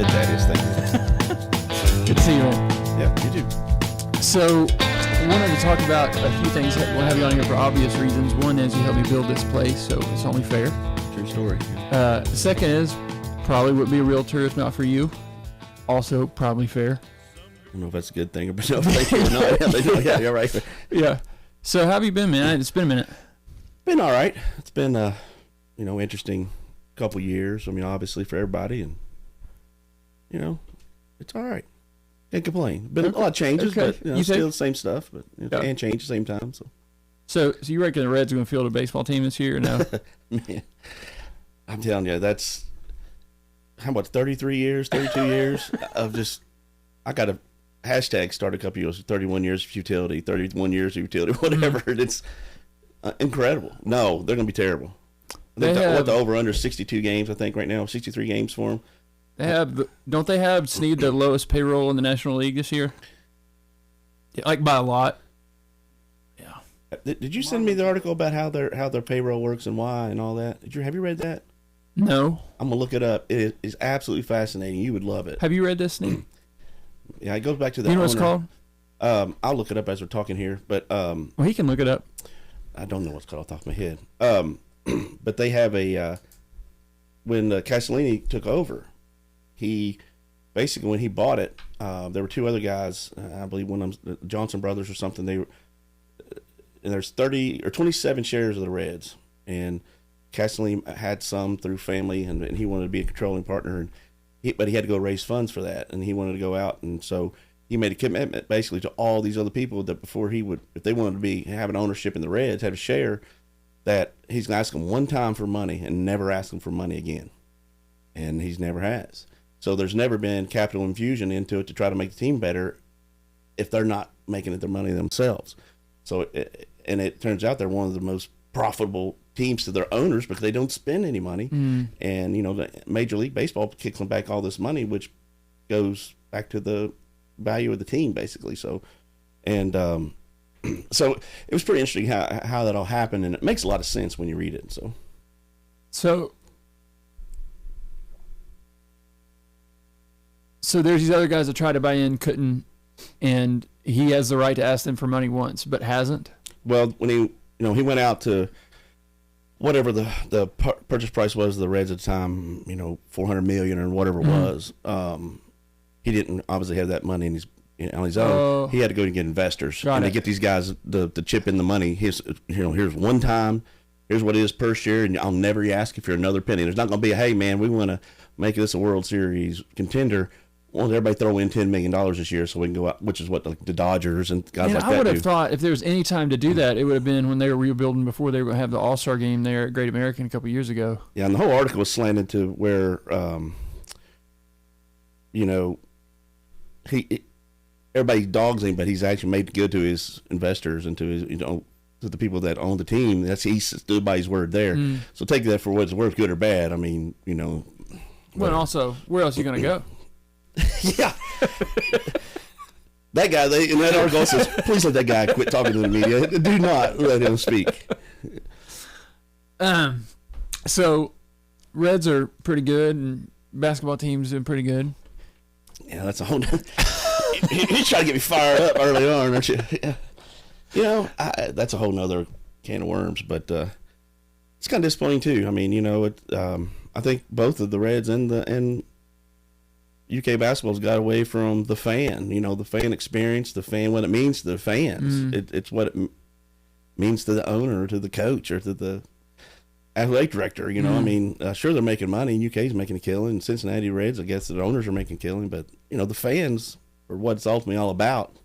good, Thaddeus. Thank you. Good to see you, man. Yeah, you too. So, I wanted to talk about a few things. We'll have you on here for obvious reasons. One is you helped me build this place, so it's only fair. True story. The second is probably would be a realtor if not for you. Also, probably fair. I don't know if that's a good thing or not. Yeah, you're right. Yeah. So, how have you been, man? It's been a minute. Been all right. It's been interesting couple years. I mean, obviously for everybody, and it's all right. Can't complain. Been a lot of changes, but still the same stuff. But and change at the same time. So you reckon the Reds are going to field a baseball team this year or no? Man, I'm telling you, that's how much? 33 years, 32 years of just. I got a hashtag start a couple years. 31 years of futility, 31 years of utility, whatever. Mm-hmm. It's incredible. No, they're going to be terrible. The over under 62 games, I think right now, 63 games for them. Don't they have Snead the lowest payroll in the National League this year? Yeah, like by a lot. Yeah. Did you send me the article about how their payroll works and why and all that? Have you read that? No. I'm gonna look it up. It is absolutely fascinating. You would love it. Have you read this, Snead? Yeah, it goes back to that. You know what it's called? I'll look it up as we're talking here, but well, he can look it up. I don't know what's called off the top of my head. But they have when Castellini took over. He basically, when he bought it, there were two other guys. I believe one of them, the Johnson brothers or something. And there's 30 or 27 shares of the Reds, and Castellini had some through family, and he wanted to be a controlling partner, but he had to go raise funds for that, and he wanted to go out, and so he made a commitment basically to all these other people that before he would, if they wanted to have an ownership in the Reds, have a share, that he's gonna ask them one time for money and never ask them for money again, and he's never has. So there's never been capital infusion into it to try to make the team better if they're not making it their money themselves. So it turns out they're one of the most profitable teams to their owners because they don't spend any money. Mm. And, the Major League Baseball kicks them back all this money, which goes back to the value of the team, basically. So, and so it was pretty interesting how that all happened, and it makes a lot of sense when you read it. So there's these other guys that tried to buy in, couldn't, and he has the right to ask them for money once, but hasn't. Well, when he went out to whatever the purchase price was of the Reds at the time, $400 million or whatever it was. He didn't obviously have that money on his own. He had to go and get investors, to get these guys to chip in the money. Here's one time. Here's what it is per share, and I'll never ask you for another penny. There's not going to be a, hey man, we want to make this a World Series contender. Well, everybody throw in $10 million this year so we can go out, which is what the Dodgers and guys like that do. I would have thought if there was any time to do that, it would have been when they were rebuilding before they were going to have the All-Star game there at Great American a couple of years ago. Yeah, and the whole article was slanted to where, everybody dogs him, but he's actually made good to his investors and to his, to the people that own the team. He stood by his word there. Mm. So take that for what it's worth, good or bad. I mean, Well, and also, where else are you going to go? Yeah. That guy, in that article says, please let that guy quit talking to the media. Do not let him speak. So, Reds are pretty good, and basketball team's doing pretty good. Yeah, that's a whole You're trying to get me fired up early on, aren't you? Yeah. That's a whole nother can of worms, but it's kind of disappointing, too. I mean, I think both of the Reds and UK basketball's got away from the fan, the fan experience, what it means to the fans. Mm. It's what it means to the owner, to the coach, or to the athletic director. I mean, sure, they're making money, and UK's making a killing, and Cincinnati Reds, I guess the owners are making a killing, but, the fans are what it's ultimately all about.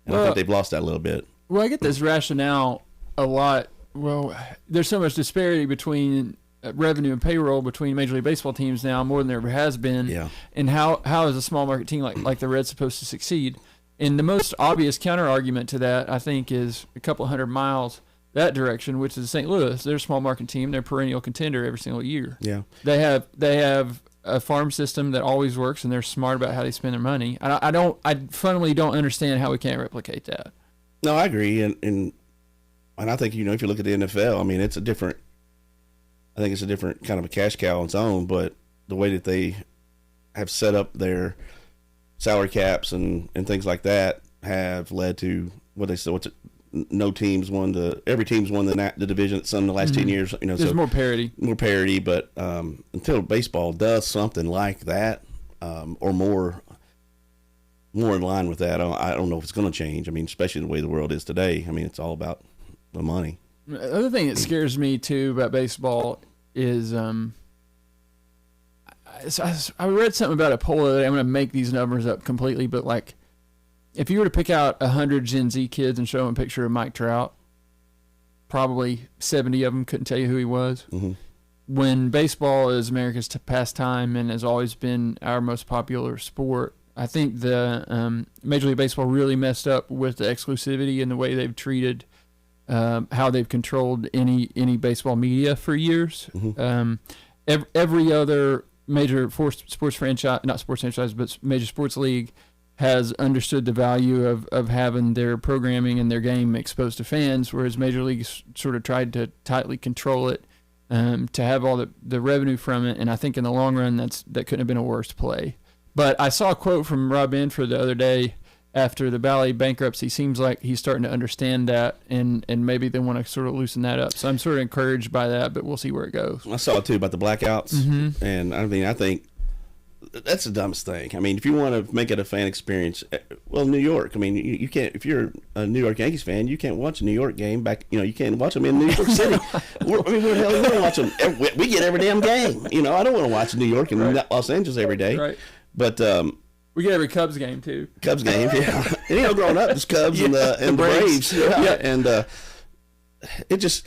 And I think they've lost that a little bit. Well, I get this rationale a lot. Well, there's so much disparity between revenue and payroll between Major League Baseball teams now, more than there ever has been. Yeah. And how is a small market team like the Reds supposed to succeed? And the most obvious counter argument to that, I think, is a couple hundred miles that direction, which is St. Louis. They're a small market team. They're a perennial contender every single year. Yeah. They have a farm system that always works, and they're smart about how they spend their money. I fundamentally don't understand how we can't replicate that. No, I agree, and I think if you look at the NFL, I mean, it's a different kind of a cash cow on its own, but the way that they have set up their salary caps and things like that have led to what they said. No teams won every team's won the division that's in the last 10 years. You know, There's so more parity. More parity, but until baseball does something like that, or more in line with that, I don't know if it's going to change. I mean, especially the way the world is today. I mean, it's all about the money. The other thing that scares me too about baseball is I read something about a poll the other day. I'm going to make these numbers up completely, but like, if you were to pick out 100 Gen Z kids and show them a picture of Mike Trout, probably 70 of them couldn't tell you who he was. Mm-hmm. When baseball is America's pastime and has always been our most popular sport, I think the Major League Baseball really messed up with the exclusivity and the way they've treated how they've controlled any baseball media for years. Mm-hmm. Every other major sports franchise, not sports franchise, but major sports league, has understood the value of having their programming and their game exposed to fans, whereas Major League sort of tried to tightly control it to have all the revenue from it. And I think in the long run, that couldn't have been a worse play. But I saw a quote from Rob Manfred the other day after the Valley bankruptcy. Seems like he's starting to understand that, and maybe they want to sort of loosen that up. So I'm sort of encouraged by that, but we'll see where it goes. I saw it too about the blackouts, and I think that's the dumbest thing. I mean, if you want to make it a fan experience, well, New York. I mean, you can't. If you're a New York Yankees fan, you can't watch a New York game back. You know, you can't watch them in New York City. Where the hell you want to watch them? We get every damn game. You know, I don't want to watch New York and Los Angeles every day. Right. But we get every Cubs game too. Cubs game, yeah. And, you know, growing up, it's Cubs and the Braves. Yeah. And it just.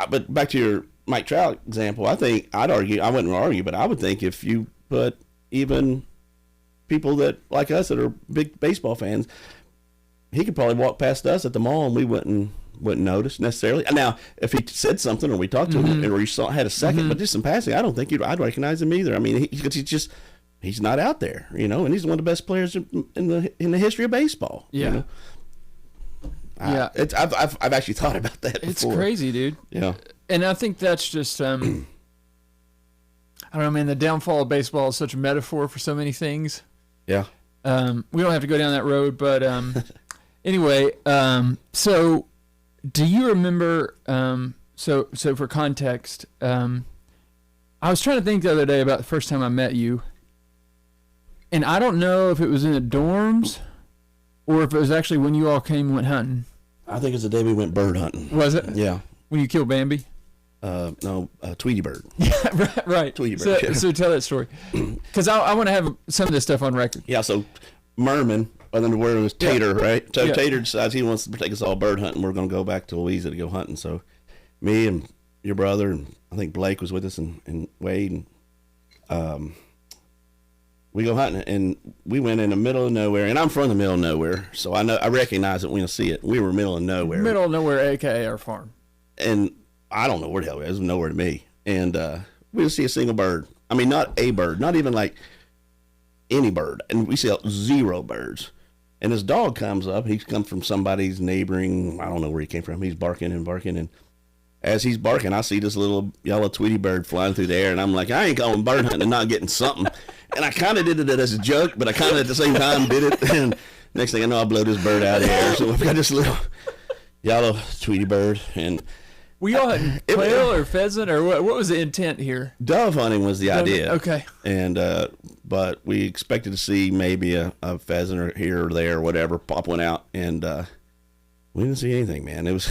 But back to your Mike Trout example, I think I wouldn't argue, but I would think if you put even people that like us that are big baseball fans, he could probably walk past us at the mall and we wouldn't notice necessarily. Now, if he said something or we talked to him or you had a second, but just in passing, I don't think I'd recognize him either. I mean, he's not out there, you know, and he's one of the best players in the history of baseball. Yeah. You know? I've actually thought about that before. It's crazy, dude. Yeah. And I think that's just, I don't know, man, the downfall of baseball is such a metaphor for so many things. Yeah. We don't have to go down that road, but anyway, so do you remember, so for context, I was trying to think the other day about the first time I met you, and I don't know if it was in the dorms or if it was actually when you all came and went hunting. I think it's the day we went bird hunting. Was it? Yeah. When you killed Bambi? No, Tweety Bird. Yeah, right. Tweety Bird. So tell that story, because I want to have some of this stuff on record. Yeah. So Merman, other than where it was Tater, right? So Tater decides he wants to take us all bird hunting. We're going to go back to Louisa to go hunting. So me and your brother and I think Blake was with us and Wade and we go hunting, and we went in the middle of nowhere, and I'm from the middle of nowhere, so I recognize it when I see it. We were middle of nowhere. Middle of nowhere, aka our farm. And I don't know where the hell it is. It was nowhere to me. And we didn't see a single bird. I mean, not a bird, not even like any bird. And we see 0 birds. And this dog comes up. He comes from somebody's neighboring, I don't know where he came from. He's barking. And as he's barking, I see this little yellow Tweety Bird flying through the air. And I'm like, I ain't going bird hunting and not getting something. And I kind of did it as a joke, but I kind of at the same time did it. And next thing I know, I blow this bird out of the air. So I've got this little yellow Tweety Bird. And we all had quail or pheasant, or what was the intent here? Dove hunting was the idea. Okay. And but we expected to see maybe a pheasant or here or there or whatever, pop one out. And we didn't see anything, man. It was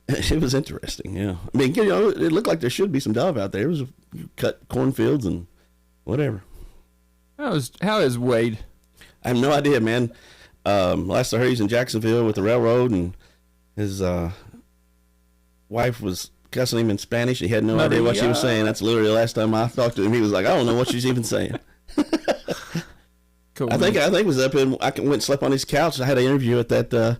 it was interesting, yeah. I mean, you know, it looked like there should be some dove out there. It was cut cornfields and whatever. How is Wade? I have no idea, man. Last I heard, he's in Jacksonville with the railroad, and his wife was cussing him in Spanish. He had no idea what she was saying. That's literally the last time I talked to him. He was like, I don't know what she's even saying. Cool. I think it was up in. I went and slept on his couch. I had an interview at that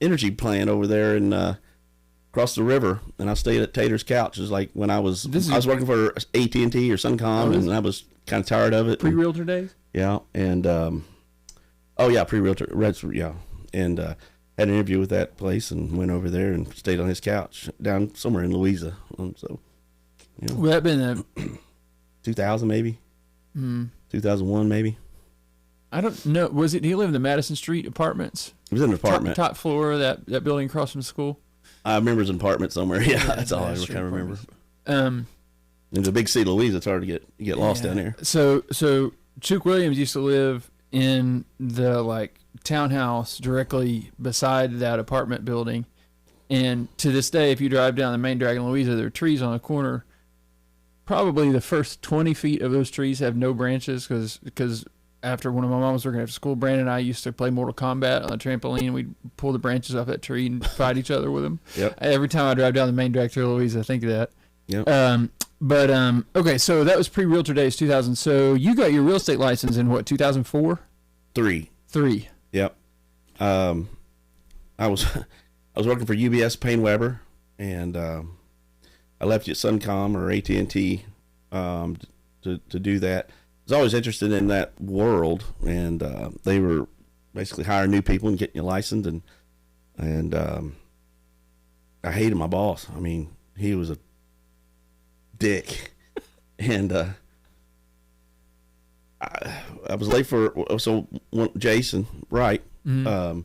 energy plant over there in across the river, and I stayed at Tater's couch. It was like when I was working for AT&T or Suncom, and I was kind of tired of it. Pre-Realtor days. Yeah, and pre-Realtor, yeah, and had an interview with that place and went over there and stayed on his couch down somewhere in Louisa. So You know? Would that have been a 2000 maybe. 2001 maybe. I don't know. Was it? Did he live in the Madison Street apartments? It was in an apartment. Top floor of that building across from the school. I remember it was an apartment somewhere. Yeah, that's all I kind of remember. In the big city, Louise, it's hard to get lost down there. So Chuck Williams used to live in the like townhouse directly beside that apartment building, and to this day, if you drive down the main drag in Louisa, there are trees on the corner. Probably the first 20 feet of those trees have no branches because after one of my mom was working after school, Brandon and I used to play Mortal Kombat on a trampoline. We'd pull the branches off that tree and fight each other with them. Yep. Every time I drive down the main drag through Louisa, I think of that. Yep. Okay, so that was pre-Realtor days, 2000. So you got your real estate license in what, 2004? Three. Yep. I was working for UBS Payne Weber, and I left at Suncom or AT&T to do that. I was always interested in that world, and they were basically hiring new people and getting you licensed, and I hated my boss. I mean, he was a dick, and I was late for Jason Wright, a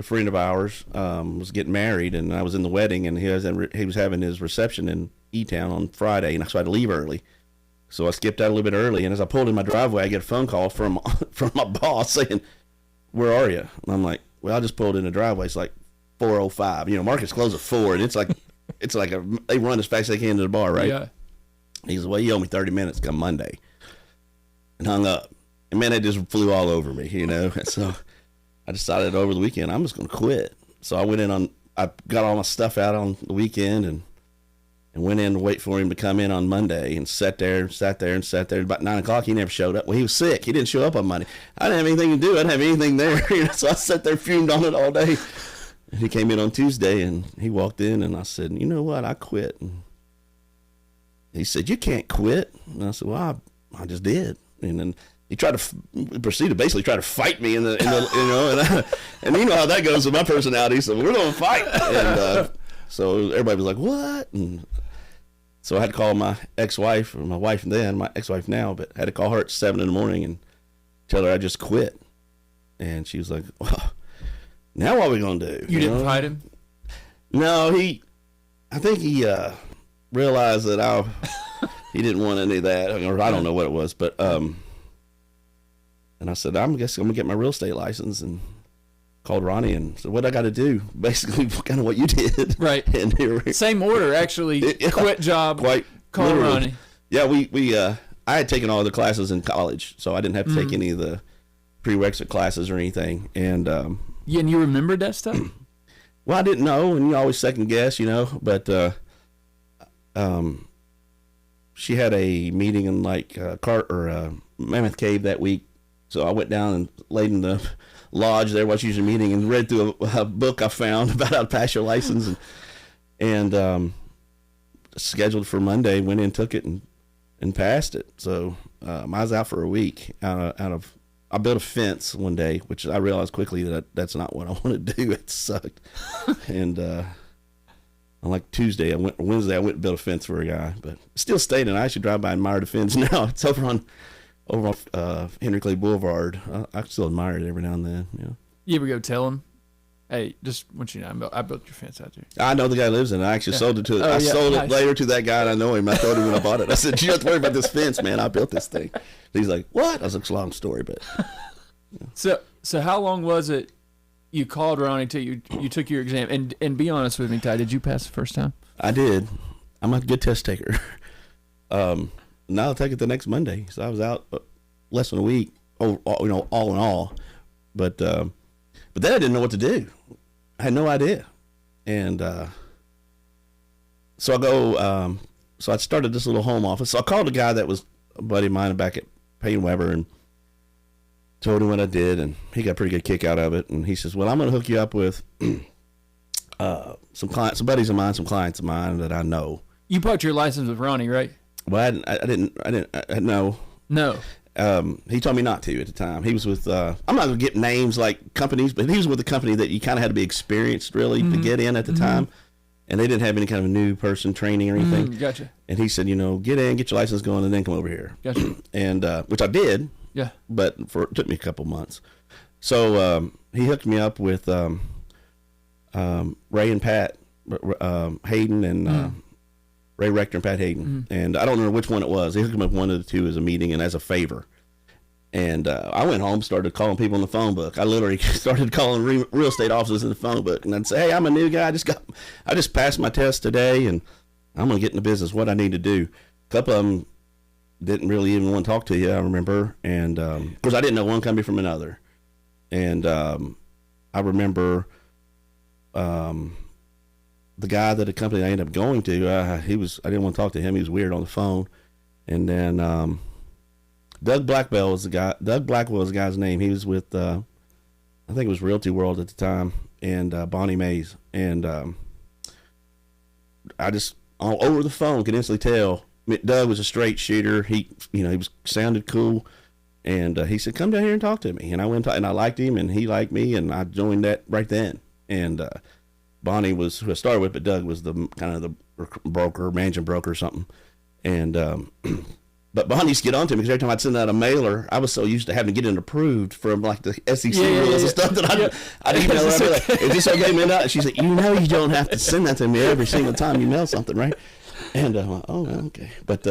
friend of ours, was getting married, and I was in the wedding, and he was having his reception in E-Town on Friday, and so I had to leave early. So I skipped out a little bit early, and as I pulled in my driveway, I get a phone call from my boss saying, "Where are you?" And I'm like, "Well, I just pulled in the driveway. It's like 4:05. You know, markets close at 4, and it's like they run as fast as they can to the bar, right?" Yeah. He says, "Well, you owe me 30 minutes come Monday," and hung up. And man, it just flew all over me, you know. And so I decided over the weekend I'm just going to quit. So I got all my stuff out on the weekend and went in to wait for him to come in on Monday, and sat there. About 9 o'clock, he never showed up. Well, he was sick. He didn't show up on Monday. I didn't have anything to do. I didn't have anything there. You know, so I sat there fumed on it all day. And he came in on Tuesday, and he walked in, and I said, "You know what? I quit." And he said, "You can't quit." And I said, "Well, I just did." And then he proceeded to basically try to fight me in the you know, and you know how that goes with my personality. So we're going to fight. And so everybody was like, "What?" And so I had to call my ex-wife, or my wife then, my ex-wife now, but I had to call her at 7 in the morning and tell her I just quit. And she was like, "Well, now what are we going to do?" You didn't fight him? No, I think he realized that he didn't want any of that, or I don't know what it was, but and I said, "I guess I'm gonna get my real estate license," and called Ronnie and said, "What I got to do?" Basically, kind of what you did, right? And same order, actually. Quit job. Quite. Call literally. Ronnie. Yeah, we I had taken all the classes in college, so I didn't have to take any of the prerequisite classes or anything, and yeah, and you remembered that stuff? Well, I didn't know, and you always second guess, you know, but she had a meeting in like Mammoth Cave that week, so I went down and laid in the lodge there while she was in a meeting and read through a book I found about how to pass your license, and scheduled for Monday, went in, took it, and passed it. So I was out for a week I built a fence one day, which I realized quickly that that's not what I wanted to do. It sucked. And on like Wednesday, I went and built a fence for a guy, but still stayed in. I actually drive by and admire the fence now. It's over on Henry Clay Boulevard. I still admire it every now and then. You know. You ever go tell him, "Hey, just want you to know, I built your fence out there"? I know the guy lives in it. I actually sold it to. Sold it later to that guy, and I know him. I told him when I bought it. I said, "You don't have to worry about this fence, man. I built this thing." He's like, "What?" I was like, "It's a long story, but." So how long was it you called Ronnie till you took your exam? And be honest with me, Ty, did you pass the first time? I did. I'm a good test taker. Now I'll take it the next Monday. So I was out less than a week. All in all. But then I didn't know what to do. I had no idea. And so I go. So I started this little home office. So I called a guy that was a buddy of mine back at Payne Weber and told him what I did, and he got a pretty good kick out of it. And he says, "Well, I'm going to hook you up with some buddies of mine, some clients of mine that I know." You bought your license with Ronnie, right? Well, I didn't know. No. He told me not to at the time. He was with, I'm not going to get names like companies, but he was with a company that you kind of had to be experienced really to get in at the time. and they didn't have any kind of new person training or anything. Gotcha. And he said, get in, get your license going, and then come over here. Gotcha. And which I did. Yeah. But it took me a couple months. So he hooked me up with Ray and Pat Hayden and Ray Rector and Pat Hayden. And I don't know which one it was. He hooked me up one of the two as a meeting and as a favor. And I went home, started calling people in the phone book. I literally started calling real estate offices in the phone book, and I'd say, "Hey, I'm a new guy. I just passed my test today, and I'm gonna get in the business. What I need to do." A couple of them didn't really even want to talk to you. I remember, and of course, I didn't know one company from another. And I remember the guy that the company I ended up going to. I didn't want to talk to him. He was weird on the phone, and then. Doug Blackwell was the guy. Doug Blackwell was the guy's name. He was with, I think it was Realty World at the time, and Bonnie Mays. And I just all over the phone could instantly tell Doug was a straight shooter. He sounded cool, and he said, "Come down here and talk to me." And I went and I liked him, and he liked me, and I joined that right then. And Bonnie was who I started with, but Doug was the kind of the broker, managing broker or something, and. But Bonnie used to get on to me because every time I'd send out a mailer, I was so used to having to get it approved from like the SEC rules and stuff that I'd email her. Like, "Is this okay, man?" And she said, "You don't have to send that to me every single time you mail something, right?" And I'm like, "Oh, okay." But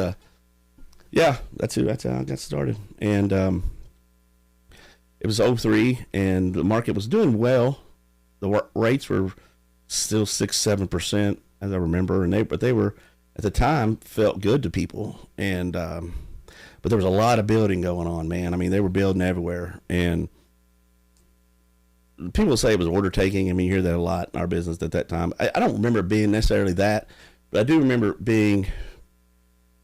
yeah, that's how I got started. And it was 2003, and the market was doing well. The rates were still 6-7%, as I remember, and they were. At the time, felt good to people, and but there was a lot of building going on, man. I mean, they were building everywhere, and people say it was order taking. I mean, you hear that a lot in our business at that time. I don't remember it being necessarily that, but I do remember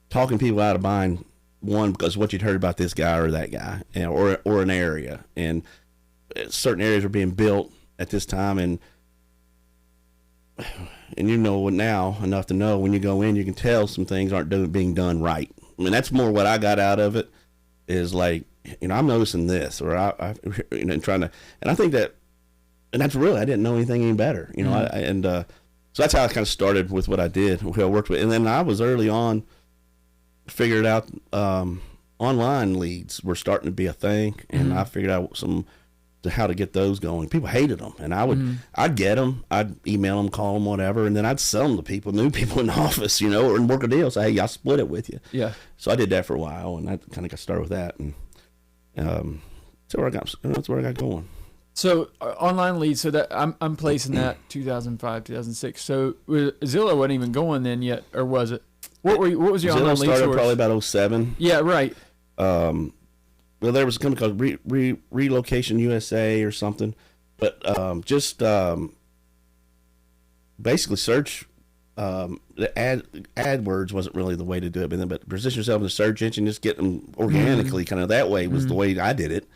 talking people out of buying one because what you'd heard about this guy or that guy, or an area, and certain areas were being built at this time, and you know now enough to know when you go in, you can tell some things aren't being done right. I mean, that's more what I got out of it is like, I'm noticing this, or trying to, and I think that, and that's really, I didn't know anything any better, so that's how I kind of started with what I did, who I worked with. And then I was early on, figured out, online leads were starting to be a thing. And I figured out how to get those going. People hated them, and I'd get them, I'd email them, call them, whatever, and then I'd sell them to new people in the office, or work a deal. Say, "Hey, I'll split it with you." Yeah. So I did that for a while, and I kind of got started with that, and that's where I got going. So online leads. So that I'm placing that 2005, 2006. So Zillow wasn't even going then yet, or was it? What was your online lead source? Zillow started probably about 2007. Yeah, right. Well, there was a company called Relocation USA or something, but just basically search. The AdWords wasn't really the way to do it, but position yourself in the search engine, just get them organically, kind of that way was the way I did it.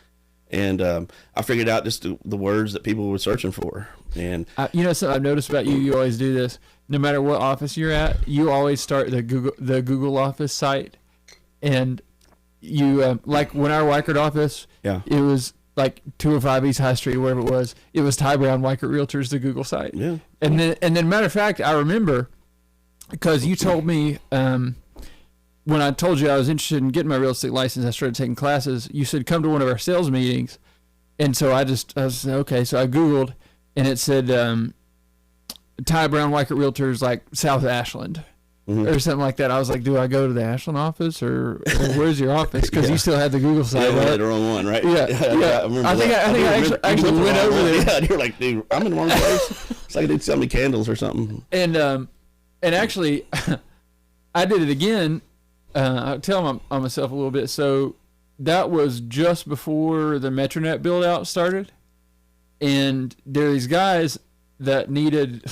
And I figured out just the words that people were searching for. And something I've noticed about you, you always do this. No matter what office you're at, you always start the Google Office site, and you like when our Weichert office, it was like 205 East High Street, wherever it was. It was Ty Brown Weichert Realtors, the Google site. Yeah. And then matter of fact, I remember because you told me when I told you I was interested in getting my real estate license, I started taking classes. You said come to one of our sales meetings, and so I was okay. So I Googled, and it said Ty Brown Weichert Realtors, like South Ashland. Or something like that. I was like, do I go to the Ashland office or where's your office? Because you still had the Google site. Yeah, right? I had the wrong one, right? Yeah. I think I actually went over there. Yeah, and you're like, dude, I'm in the wrong place. It's like they'd sell me candles or something. And actually, I did it again. I'll tell on myself a little bit. So that was just before the Metronet build out started, and there are these guys that needed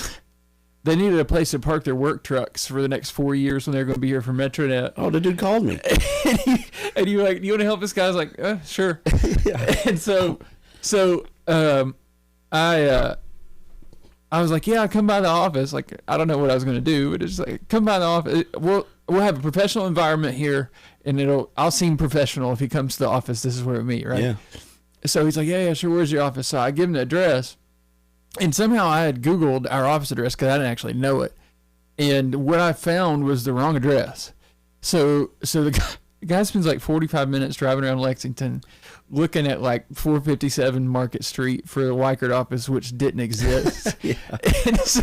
a place to park their work trucks for the next 4 years when they're going to be here for Metronet. Oh, the dude called me. and you like, you want to help this guy? I was like, sure. And so I was like, yeah, I'll come by the office. Like, I don't know what I was going to do, but it's like, come by the office. We'll have a professional environment here, and I'll seem professional if he comes to the office. This is where we meet, right? Yeah. So he's like, yeah, sure. Where's your office? So I give him the address. And somehow I had Googled our office address because I didn't actually know it. and what I found was the wrong address. So the guy spends like 45 minutes driving around Lexington, looking at like 457 Market Street for the Weichert office, which didn't exist. Yeah. And so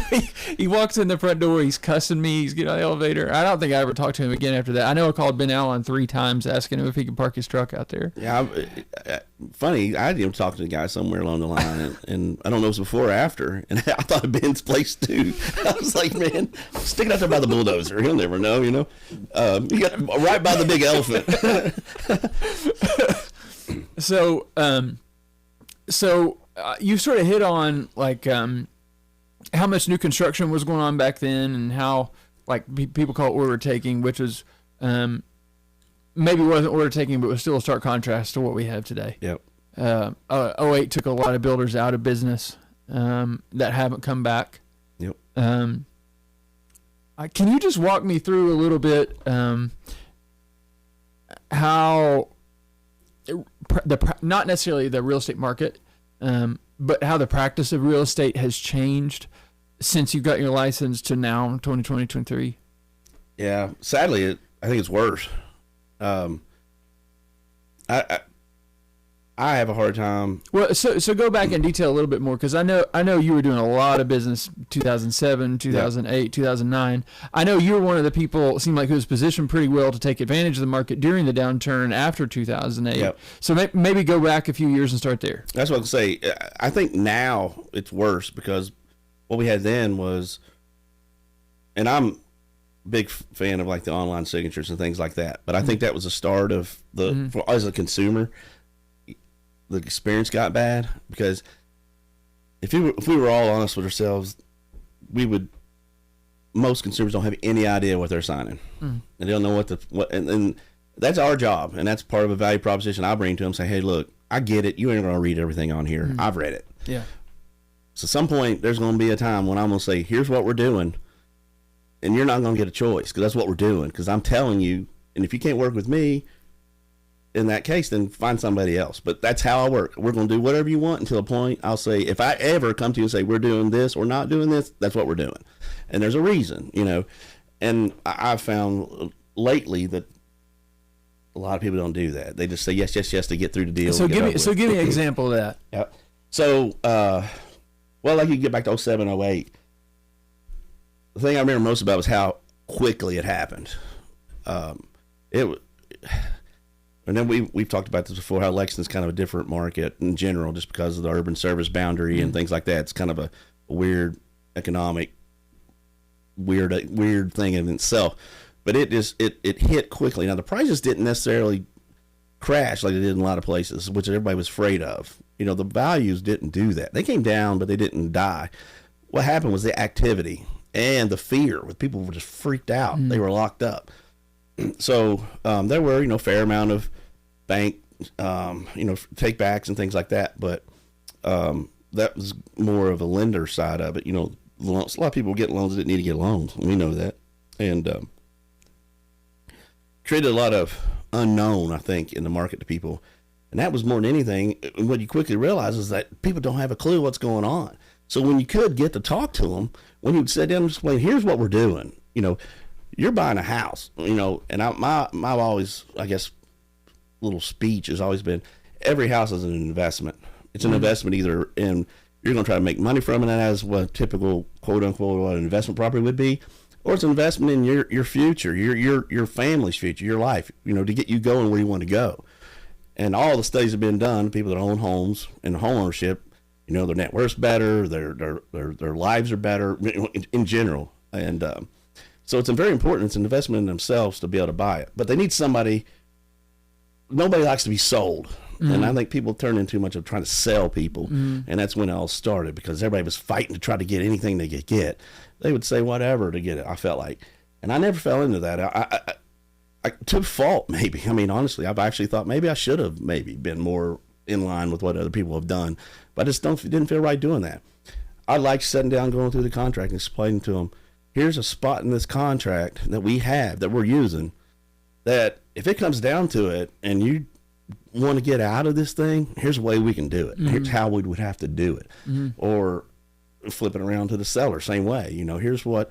he walks in the front door, he's cussing me, he's getting on the elevator. I don't think I ever talked to him again after that. I know I called Ben Allen 3 times asking him if he could park his truck out there. Yeah, funny. I didn't talk to the guy somewhere along the line, and I don't know if it was before or after, and I thought of Ben's place too. I was like, man, stick it out there by the bulldozer. He'll never know, you know. You got right by the big elephant. So you sort of hit on like how much new construction was going on back then, and how like people call it order taking, which was maybe wasn't order taking, but was still a stark contrast to what we have today. Yep. 08 took a lot of builders out of business that haven't come back. Yep. Can you just walk me through a little bit how not necessarily the real estate market, but how the practice of real estate has changed since you got your license to now, 2020, 2023? Yeah, sadly, I think it's worse. I have a hard time. Well, so go back in detail a little bit more, because I know you were doing a lot of business 2007, 2008, 2009. I know you were one of the people, it seemed like, who was positioned pretty well to take advantage of the market during the downturn after 2008. Yep. So maybe go back a few years and start there. That's what I was going to say. I think now it's worse, because what we had then was, and I'm a big fan of like the online signatures and things like that, but I think that was the start of for, as a consumer, the experience got bad, because if we were all honest with ourselves, most consumers don't have any idea what they're signing. And they don't know and that's our job, and that's part of a value proposition I bring to them. Say, hey, look, I get it. You ain't gonna read everything on here. I've read it. Yeah. So at some point there's gonna be a time when I'm gonna say, here's what we're doing, and you're not gonna get a choice, because that's what we're doing, because I'm telling you. And if you can't work with me, in that case, then find somebody else. But that's how I work. We're going to do whatever you want until a point I'll say, if I ever come to you and say, we're doing this or not doing this, that's what we're doing. And there's a reason, you know. And I've found lately that a lot of people don't do that. They just say yes, yes, yes to get through the deal. So give me an example of that. Yep. So, well, like you get back to 07, 08. The thing I remember most about was how quickly it happened. And then we've talked about this before, how Lexington's kind of a different market in general, just because of the urban service boundary and things like that. It's kind of a weird economic, weird thing in itself. But it hit quickly. Now, the prices didn't necessarily crash like they did in a lot of places, which everybody was afraid of. You know, the values didn't do that. They came down, but they didn't die. What happened was the activity and the fear, with people were just freaked out. They were locked up. So there were, fair amount of bank, take backs and things like that. But that was more of a lender side of it. A lot of people get loans that didn't need to get loans. We know that. And created a lot of unknown, I think, in the market to people. And that was more than anything. What you quickly realize is that people don't have a clue what's going on. So when you could get to talk to them, when you'd sit down and explain, here's what we're doing, you're buying a house, and my always, I guess, little speech has always been, every house is an investment. It's an investment either in, you're going to try to make money from it, and as what typical quote unquote what an investment property would be, or it's an investment in your future, your family's future, your life, to get you going where you want to go. And all the studies have been done, people that own homes and home ownership, their net worth's better, their lives are better in general. And so it's very important. It's an investment in themselves to be able to buy it. But they need somebody. Nobody likes to be sold. And I think people turn into too much of trying to sell people. And that's when it all started, because everybody was fighting to try to get anything they could get. They would say whatever to get it, I felt like. And I never fell into that. I took fault, maybe. I mean, honestly, I've actually thought maybe I should have maybe been more in line with what other people have done. But I just didn't feel right doing that. I like sitting down, going through the contract and explaining to them, here's a spot in this contract that we have, that we're using, that if it comes down to it and you want to get out of this thing, here's a way we can do it. Here's how we would have to do it. Or flip it around to the seller, same way. Here's what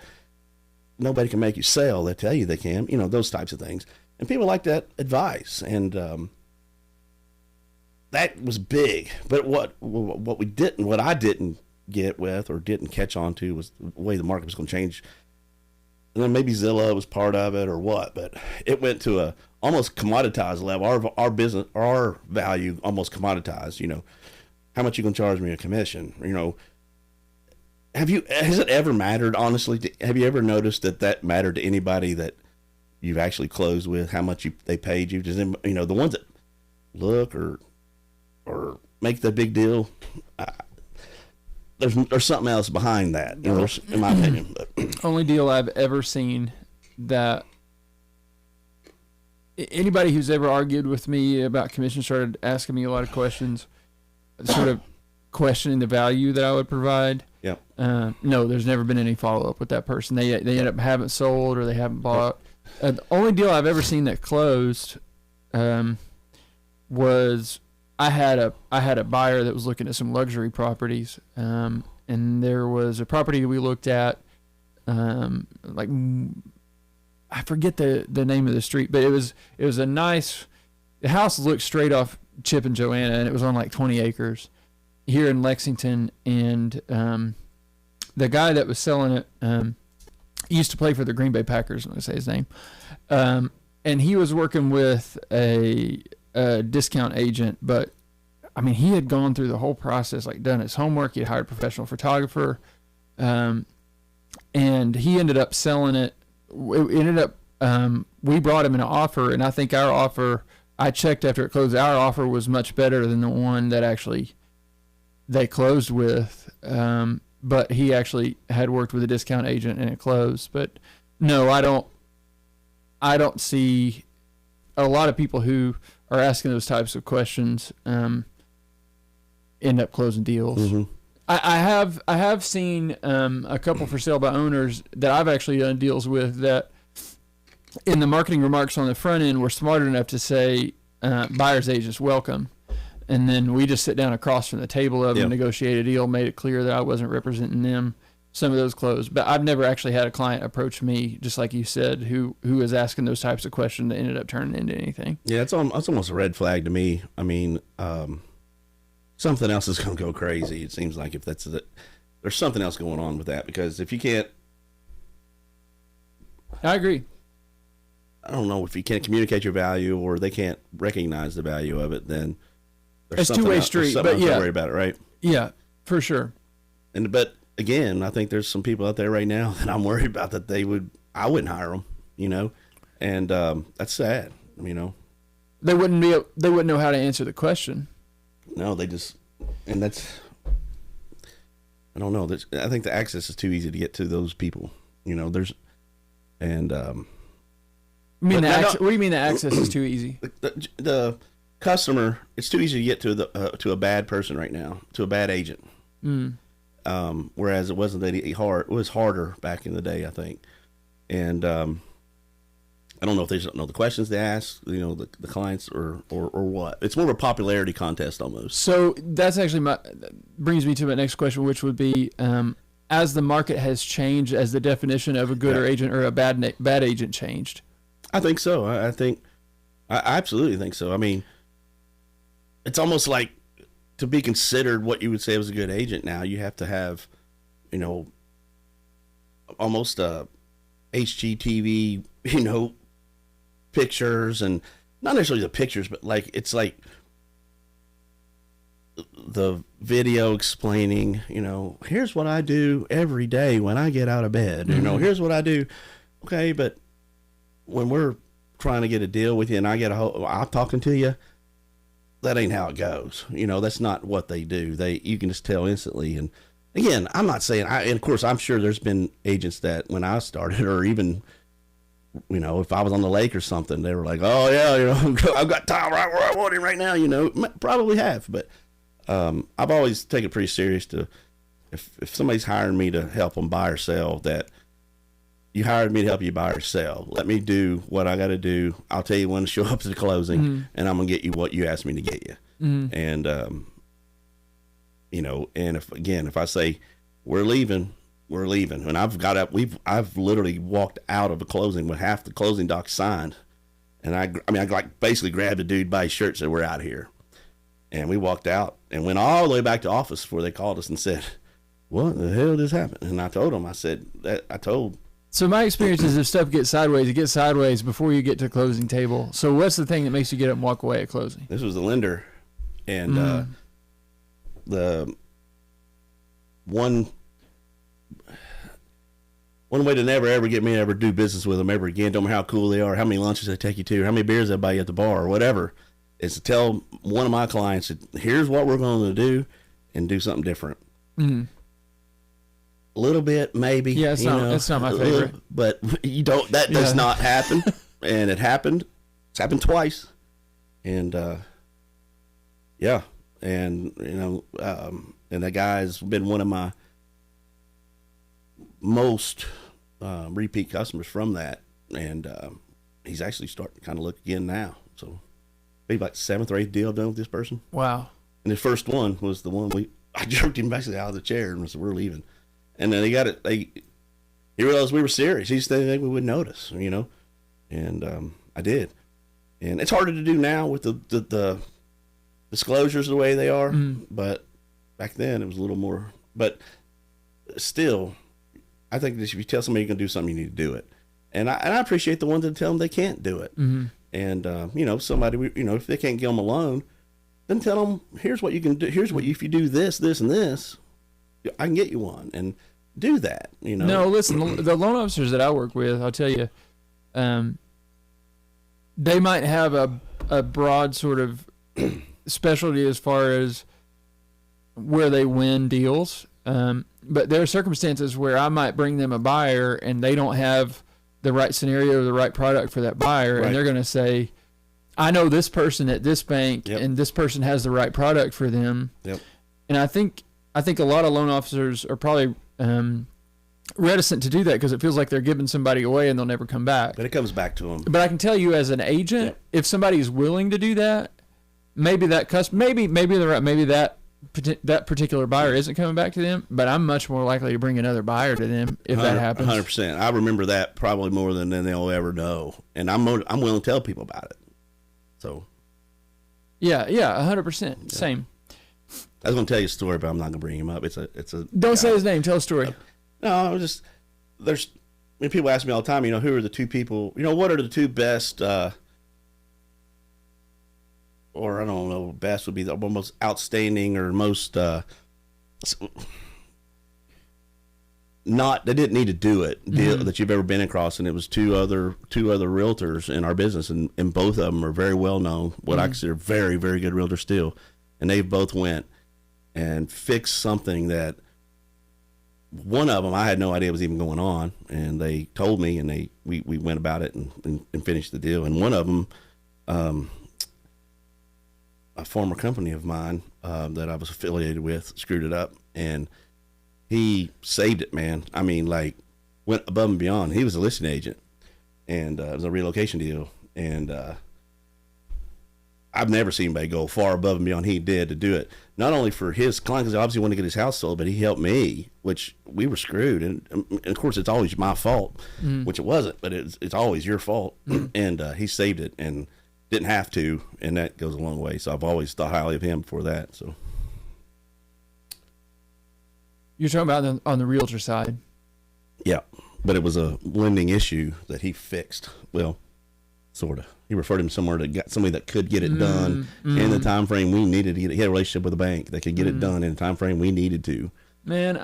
nobody can make you sell. They tell you they can, those types of things. And people like that advice. And that was big. But what I didn't get with or didn't catch on to was the way the market was going to change. And then maybe Zillow was part of it or what, but it went to a almost commoditized level. Our business, our value almost commoditized, how much you going to charge me a commission? Has it ever mattered, honestly? Have you ever noticed that mattered to anybody that you've actually closed with, how much they paid you? Does the ones that look or make the big deal, there's something else behind that, in my opinion. But. Only deal I've ever seen that anybody who's ever argued with me about commission started asking me a lot of questions, sort of questioning the value that I would provide. Yeah. No, there's never been any follow up with that person. They end up haven't sold or they haven't bought. The only deal I've ever seen that closed was I had a buyer that was looking at some luxury properties, and there was a property we looked at, like I forget the name of the street, but it was a nice. The house looked straight off Chip and Joanna, and it was on like 20 acres here in Lexington. And the guy that was selling it used to play for the Green Bay Packers. I'm going to say his name, and he was working with a discount agent, but I mean, he had gone through the whole process, like done his homework. He had hired a professional photographer, and he ended up selling it. We brought him an offer, and I think our offer, I checked after it closed, our offer was much better than the one that actually they closed with. But he actually had worked with a discount agent and it closed. But no, I don't see a lot of people who are asking those types of questions end up closing deals. Mm-hmm. I have seen a couple for sale by owners that I've actually done deals with that in the marketing remarks on the front end were smart enough to say buyer's agents welcome, and then we just sit down across from the table of them and negotiate a deal, made it clear that I wasn't representing them. Some of those closed, but I've never actually had a client approach me, just like you said, who was asking those types of questions that ended up turning into anything. Yeah, it's almost a red flag to me. I mean, something else is going to go crazy. It seems like if there's something else going on with that, because if you can't, I agree. I don't know, if you can't communicate your value or they can't recognize the value of it, then there's it's two-way street. But yeah, worry about it, right? Yeah, for sure. But again, I think there's some people out there right now that I'm worried about that I wouldn't hire them, and that's sad, They wouldn't know how to answer the question. No, and that's, I don't know. I think the access is too easy to get to those people. What do you mean the access is too easy? The customer, it's too easy to get to a bad person right now, to a bad agent. Whereas it wasn't that hard. It was harder back in the day, I think. And I don't know if they just don't know the questions they ask, the clients or what. It's more of a popularity contest almost. So that's actually brings me to my next question, which would be, as the market has changed, as the definition of a good agent or a bad agent changed. I think so. I absolutely think so. I mean, it's almost like to be considered what you would say was a good agent now, you have to have, almost a HGTV, pictures, and not necessarily the pictures, but it's like the video explaining, here's what I do every day when I get out of bed, here's what I do. Okay, but when we're trying to get a deal with you and I'm talking to you, that ain't how it goes. That's not what they do. You can just tell instantly. And again, I'm not saying, and of course, I'm sure there's been agents that when I started, or even, if I was on the lake or something, they were like, oh yeah, I've got Tom right where I want him right now, probably have. But I've always taken it pretty serious to, if somebody's hiring me to help them buy or sell, that you hired me to help you buy or sell. Let me do what I got to do. I'll tell you when to show up to the closing, and I'm going to get you what you asked me to get you. And, and if I say we're leaving, we're leaving. When I've I've literally walked out of a closing with half the closing docs signed. And I like basically grabbed a dude by his shirt and said, we're out of here. And we walked out and went all the way back to office before they called us and said, what the hell just happened? And I told them, So my experience is if stuff gets sideways, it gets sideways before you get to the closing table. So what's the thing that makes you get up and walk away at closing? This was the lender. And the one way to never ever get me to ever do business with them ever again, don't matter how cool they are, how many lunches they take you to, how many beers they buy you at the bar or whatever, is to tell one of my clients that here's what we're going to do and do something different. A little bit, maybe. Yeah, it's not my favorite. But you don't. That does not happen, and it happened. It's happened twice, and yeah, and and that guy's been one of my most repeat customers from that, and he's actually starting to kind of look again now. So maybe like 7th or 8th deal I've done with this person. Wow. And the first one was the one I jerked him basically out of the chair and said, we're leaving. And then he realized we were serious. He just didn't think we would notice, and I did. And it's harder to do now with the disclosures the way they are, but back then it was a little more. But still, I think that if you tell somebody you're going to do something, you need to do it. And I appreciate the ones that tell them they can't do it. And somebody, if they can't get them a loan, then tell them, here's what you can do. Here's what if you do this, this, and this, I can get you one, and do that. No, listen, the loan officers that I work with, I'll tell you, they might have a broad sort of specialty as far as where they win deals. But there are circumstances where I might bring them a buyer and they don't have the right scenario or the right product for that buyer. Right. And they're going to say, I know this person at this bank and this person has the right product for them. Yep. And I think a lot of loan officers are probably reticent to do that because it feels like they're giving somebody away and they'll never come back. But it comes back to them. But I can tell you as an agent, if somebody is willing to do that, maybe that that particular buyer isn't coming back to them, but I'm much more likely to bring another buyer to them if that happens. 100%. I remember that probably more than they'll ever know, and I'm willing to tell people about it. So. Yeah, 100%. Same. I was going to tell you a story, but I'm not going to bring him up. It's a. Don't say his name. Tell a story. No, people ask me all the time. Who are the two people? What are the two best? Or I don't know, best would be the most outstanding or most they didn't need to do it deal that you've ever been across, and it was two other realtors in our business, and both of them are very well known, what I consider very, very good realtors still, and they both went and fixed something that one of them I had no idea was even going on, and they told me, and we went about it and finished the deal, and one of them a former company of mine that I was affiliated with screwed it up, and he saved it, man. I mean, like, went above and beyond. He was a listing agent, and it was a relocation deal, and I've never seen anybody go far above and beyond he did to do it. Not only for his client, because he obviously wanted to get his house sold, but he helped me, which we were screwed. And of course, it's always my fault, which it wasn't, but it's always your fault. And he saved it and didn't have to, and that goes a long way. So I've always thought highly of him for that. So you're talking about on the realtor side. Yeah, but it was a lending issue that he fixed. Well, sort of. He referred him somewhere to get somebody that could get it done in the time frame we needed to get it. He had a relationship with a bank that could get it done in the time frame we needed to. Man,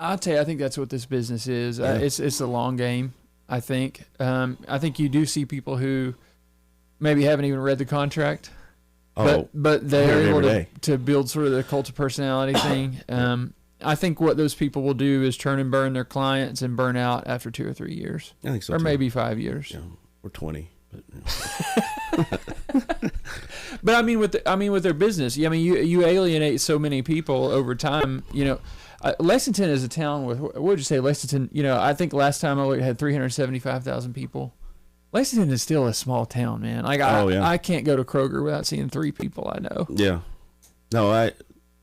I'll tell you, I think that's what this business is. Yeah. It's a long game, I think. I think you do see people who maybe haven't even read the contract, but they're able to build sort of the cult of personality thing. I think what those people will do is turn and burn their clients and burn out after 2 or 3 years. I think so, or too. Maybe 5 years. Yeah, or 20. But I mean, with their business, I mean, you alienate so many people over time. Lexington is a town with, what would you say, Lexington? I think last time I looked, it had 375,000 people. Lexington is still a small town, man. Like I can't go to Kroger without seeing 3 people I know. Yeah, no, I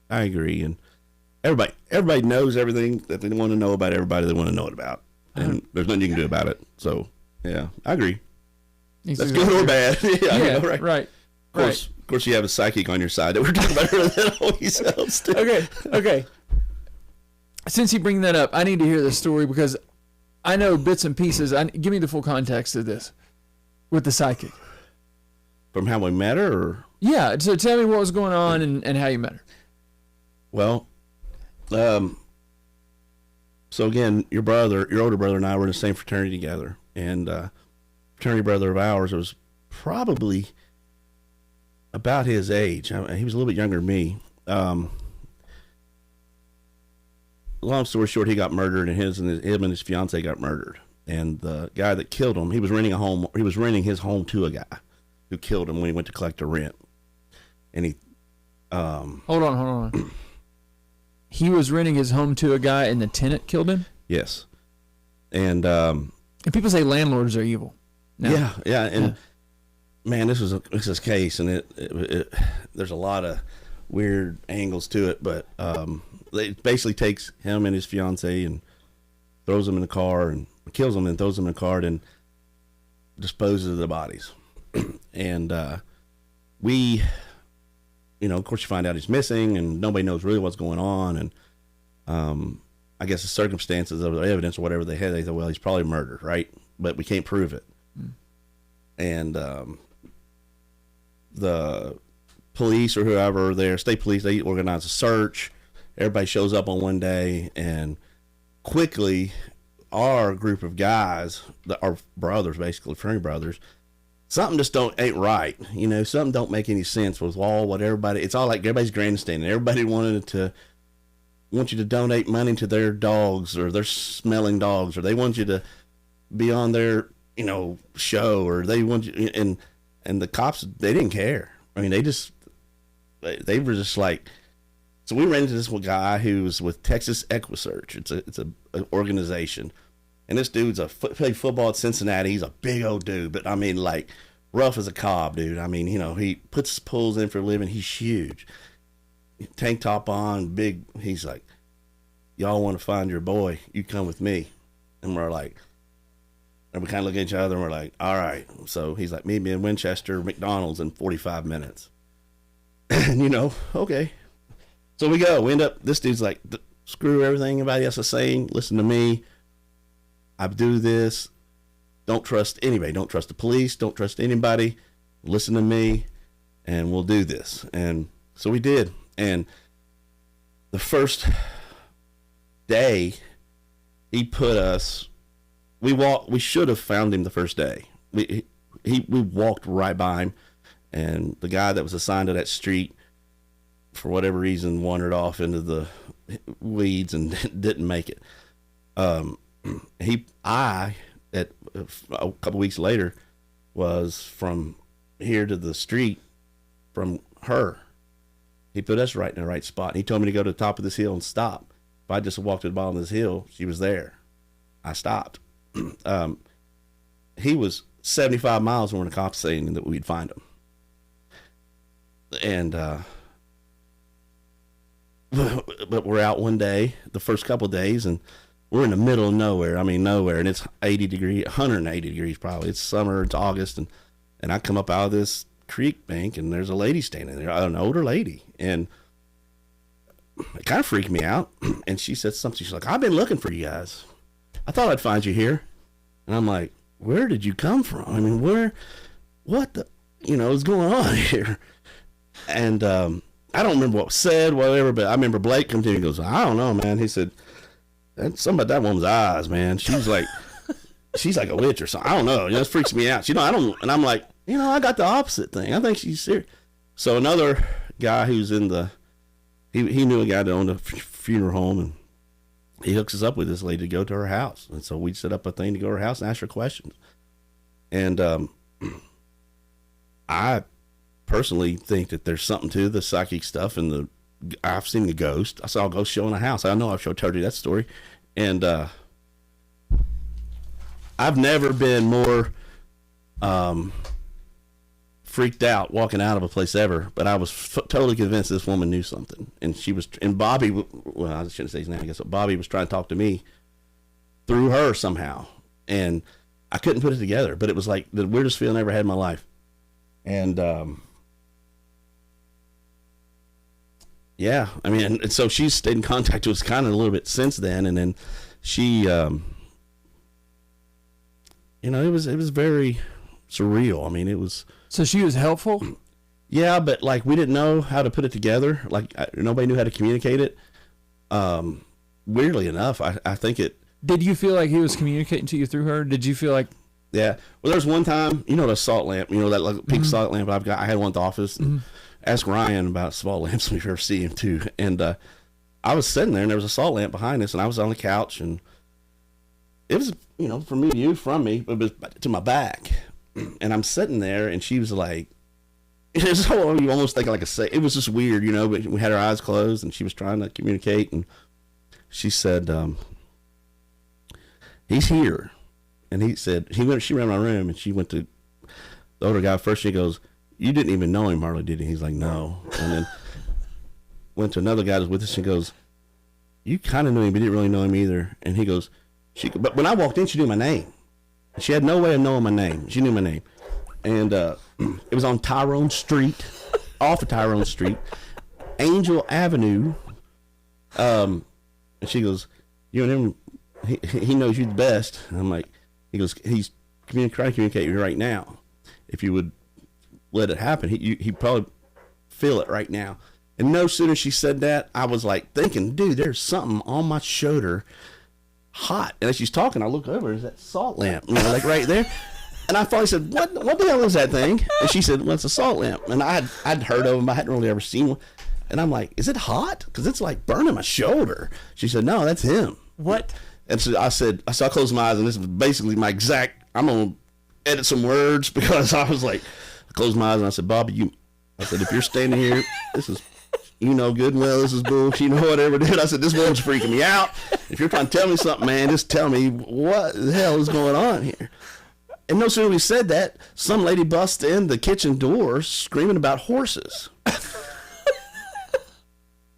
agree, and everybody knows everything that they want to know about everybody they want to know it about, and there's nothing you can do about it. So yeah, I agree. That's good or bad. Yeah, right. Of course, you have a psychic on your side that we're talking about earlier that always helps too. Okay. Since you bring that up, I need to hear this story because I know bits and pieces. Give me the full context of this with the psychic. From how we met her, or? Yeah, so tell me what was going on and how you met her. Well, so again, your older brother and I were in the same fraternity together, and fraternity brother of ours was probably about his age. He was a little bit younger than me. Long story short, he got murdered, and him and his fiance got murdered. And the guy that killed him, he was renting his home to a guy who killed him when he went to collect the rent. And he, hold on. He was renting his home to a guy, and the tenant killed him. Yes, and people say landlords are evil. No. Yeah, and man, this was a case, and it there's a lot of weird angles to it, but it basically takes him and his fiance and throws them in the car and kills them and throws them in the car and disposes of the bodies. And we, of course, you find out he's missing, and nobody knows really what's going on. And I guess the circumstances of the evidence or whatever they had, they thought, well, he's probably murdered, right? But we can't prove it. And the police or whoever there, state police, they organize a search. Everybody shows up on one day, and quickly our group of guys, our brothers, basically fraternity brothers, something just ain't right. Something don't make any sense with what everybody, it's all like everybody's grandstanding. Everybody want you to donate money to their dogs or their smelling dogs, or they want you to be on their, show, or they want you, and the cops, they didn't care. I mean, they were just like, so we ran into this one guy who was with Texas Equisearch. It's a organization. And this dude's played football at Cincinnati. He's a big old dude, but I mean, like, rough as a cob, dude. I mean, he puts his pulls in for a living. He's huge. Tank top on, big. He's like, y'all want to find your boy, you come with me. And we're like, and we kind of look at each other and we're like, all right. So he's like, meet me in Winchester, McDonald's in 45 minutes. And, okay. So we go. We end up, this dude's like, screw everything anybody else is saying. Listen to me. I do this. Don't trust anybody. Don't trust the police. Don't trust anybody. Listen to me, and we'll do this. And so we did. And the first day, he put us. We should have found him the first day. We walked right by him, and the guy that was assigned to that street, for whatever reason, wandered off into the weeds and didn't make it. At a couple weeks later, was from here to the street from her. He put us right in the right spot. He told me to go to the top of this hill and stop. If I just walked to the bottom of this hill, she was there. I stopped. He was 75 miles from where the cops saying that we'd find him. And but we're out one day, the first couple of days, and we're in the middle of nowhere. I mean, nowhere. And it's 180 degrees probably. It's summer, it's August. And I come up out of this creek bank, and there's a lady standing there, an older lady. And it kind of freaked me out. And she said something. She's like, I've been looking for you guys. I thought I'd find you here. And I'm like, where did you come from? I mean, what the, is going on here? And I don't remember what was said, whatever, but I remember Blake come to me and goes, I don't know, man. He said, that's something about that woman's eyes, man. She's like a witch or something. I don't know. It just freaks me out. I don't, and I'm like, I got the opposite thing. I think she's serious. So another guy who's in he knew a guy that owned a funeral home, and he hooks us up with this lady to go to her house. And so we set up a thing to go to her house and ask her questions. And I personally think that there's something to the psychic stuff, and I've seen the ghost. I saw a ghost show in a house. I know I've told you that story. And I've never been more freaked out walking out of a place ever, but I was totally convinced this woman knew something. And Bobby, well, I shouldn't say his name, I guess, but Bobby was trying to talk to me through her somehow. And I couldn't put it together, but it was like the weirdest feeling I ever had in my life. And, yeah, I mean, and so she's stayed in contact with us kind of a little bit since then. And then she, you know, it was very surreal. I mean, it was. So she was helpful? Yeah, but like we didn't know how to put it together. Like nobody knew how to communicate it. Weirdly enough, I think it. Did you feel like he was communicating to you through her? Did you feel like? Yeah. Well, there was one time, you know, the salt lamp, you know, that like pink salt lamp I had one at the office. And ask Ryan about salt lamps when you ever see him too. And I was sitting there and there was a salt lamp behind us and I was on the couch and it was, you know, from me to you, from me, but it was to my back. And I'm sitting there and she was like, it was so, you almost think like it was just weird, you know, but we had our eyes closed and she was trying to communicate and she said, he's here. And he said, she ran my room and she went to the older guy first. She goes, you didn't even know him hardly, did you? He's like, no. And then went to another guy that was with us and goes, you kind of knew him, but you didn't really know him either. And he goes, but when I walked in, she knew my name. She had no way of knowing my name. She knew my name. And it was on Tyrone Street, off of Tyrone Street, Angel Avenue. And she goes, you and him, he knows you the best. And I'm like, he goes, he's trying to communicate with you right now. If you would let it happen, he'd probably feel it right now. And no sooner she said that, I was like thinking, dude, there's something on my shoulder hot. And as she's talking, I look over, there's that salt lamp, you know, like right there. And I finally said, what the hell is that thing? And she said, well, it's a salt lamp. And I'd heard of them, I hadn't really ever seen one. And I'm like, is it hot? Because it's like burning my shoulder. She said, no, that's him. What? And so I closed my eyes, and this is basically my exact, I'm going to edit some words because I was like, I closed my eyes and I said, Bobby, I said, if you're standing here, this is, you know good and well, this is bullshit, you know, whatever, dude. I said, this woman's freaking me out. If you're trying to tell me something, man, just tell me what the hell is going on here. And no sooner we said that, some lady busts in the kitchen door screaming about horses.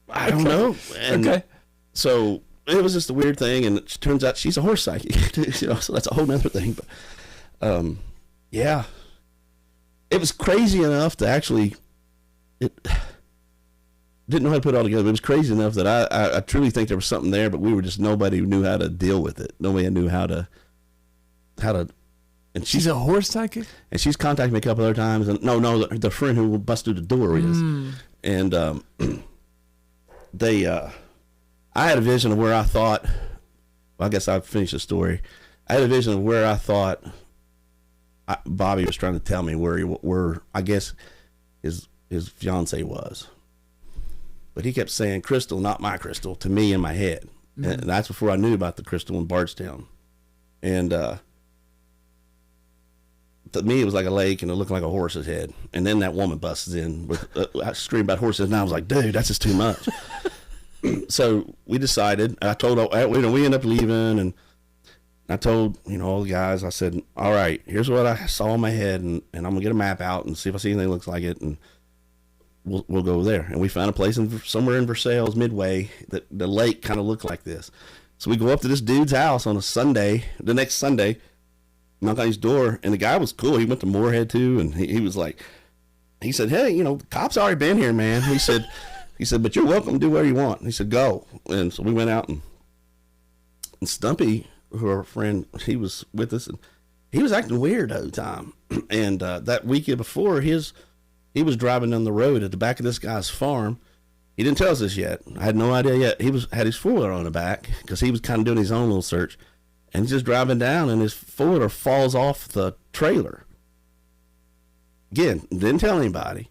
I don't know. And okay. So it was just a weird thing, and it turns out she's a horse psychic, you know, so that's a whole nother thing. But yeah, it was crazy enough to actually, it didn't know how to put it all together, but it was crazy enough that I truly think there was something there, but nobody knew how to deal with it. Nobody knew how to, and she's a horse psychic? And she's contacted me a couple other times, and no, the friend who busted the door is, and I had a vision of where I thought, well, I guess I'll finish the story. I had a vision of where I thought Bobby was trying to tell me where I guess his fiance was. But he kept saying, crystal, not my crystal, to me in my head. Mm-hmm. And that's before I knew about the crystal in Bardstown. And to me, it was like a lake, and it looked like a horse's head. And then that woman busts in with I screamed about horses, and I was like, dude, that's just too much. So we decided, I told, we ended up leaving, and I told, all the guys, I said, all right, here's what I saw in my head, and I'm going to get a map out and see if I see anything that looks like it, and we'll go there. And we found a place somewhere in Versailles, Midway, that the lake kind of looked like this. So we go up to this dude's house on the next Sunday, knock on his door, and the guy was cool. He went to Morehead too, and he was like, he said, hey, the cops already been here, man. He said, but you're welcome to do whatever you want. And he said, go. And so we went out, and Stumpy, who our friend, he was with us, and he was acting weird all the time. And that weekend before, he was driving down the road at the back of this guy's farm. He didn't tell us this yet. I had no idea yet. He had his four-wheeler on the back because he was kind of doing his own little search. And he's just driving down, and his four-wheeler falls off the trailer. Again, didn't tell anybody.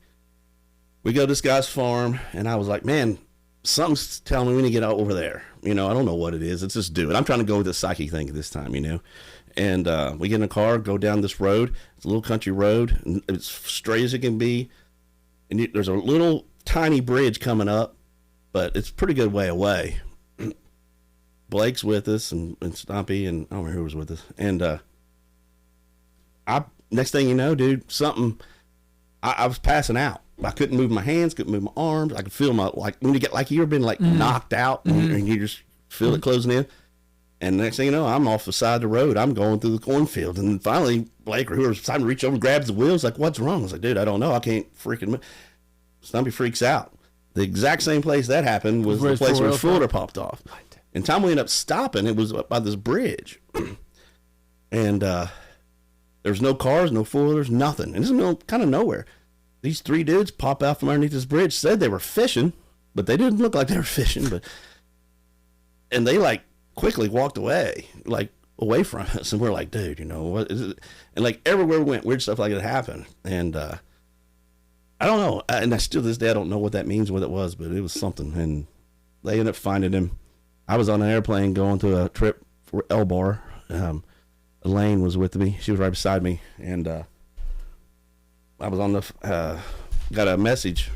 We go to this guy's farm, and I was like, man, something's telling me we need to get out over there. I don't know what it is. Let's just do it. I'm trying to go with the psychic thing this time, And we get in a car, go down this road. It's a little country road, and it's straight as it can be. And there's a little tiny bridge coming up, but it's a pretty good way away. Blake's with us, and Stumpy, and I don't remember who was with us. And next thing you know, dude, something, I was passing out. I couldn't move my hands, couldn't move my arms. I could feel my, like, when you get, like, you ever been, like, knocked out and you just feel it closing in. And next thing you know, I'm off the side of the road. I'm going through the cornfield. And then finally, Blake, or whoever's time to reach over and grabs the wheels, like, what's wrong? I was like, dude, I don't know. I can't freaking move. Stumpy freaks out. The exact same place that happened was the place where his shoulder popped off. And time we ended up stopping, it was up by this bridge. And there was no cars, no four-wheelers, nothing. And this is kind of nowhere. These three dudes pop out from underneath this bridge, said they were fishing, but they didn't look like they were fishing. And they, like, quickly walked away, like, away from us. And we're like, dude, you know, what is it? And, like, everywhere we went, weird stuff like that happened. And I don't know. And I still, to this day, I don't know what that means, what it was, but it was something. And they ended up finding him. I was on an airplane going to a trip for Elbar. Elaine was with me. She was right beside me. And I was on the, got a message.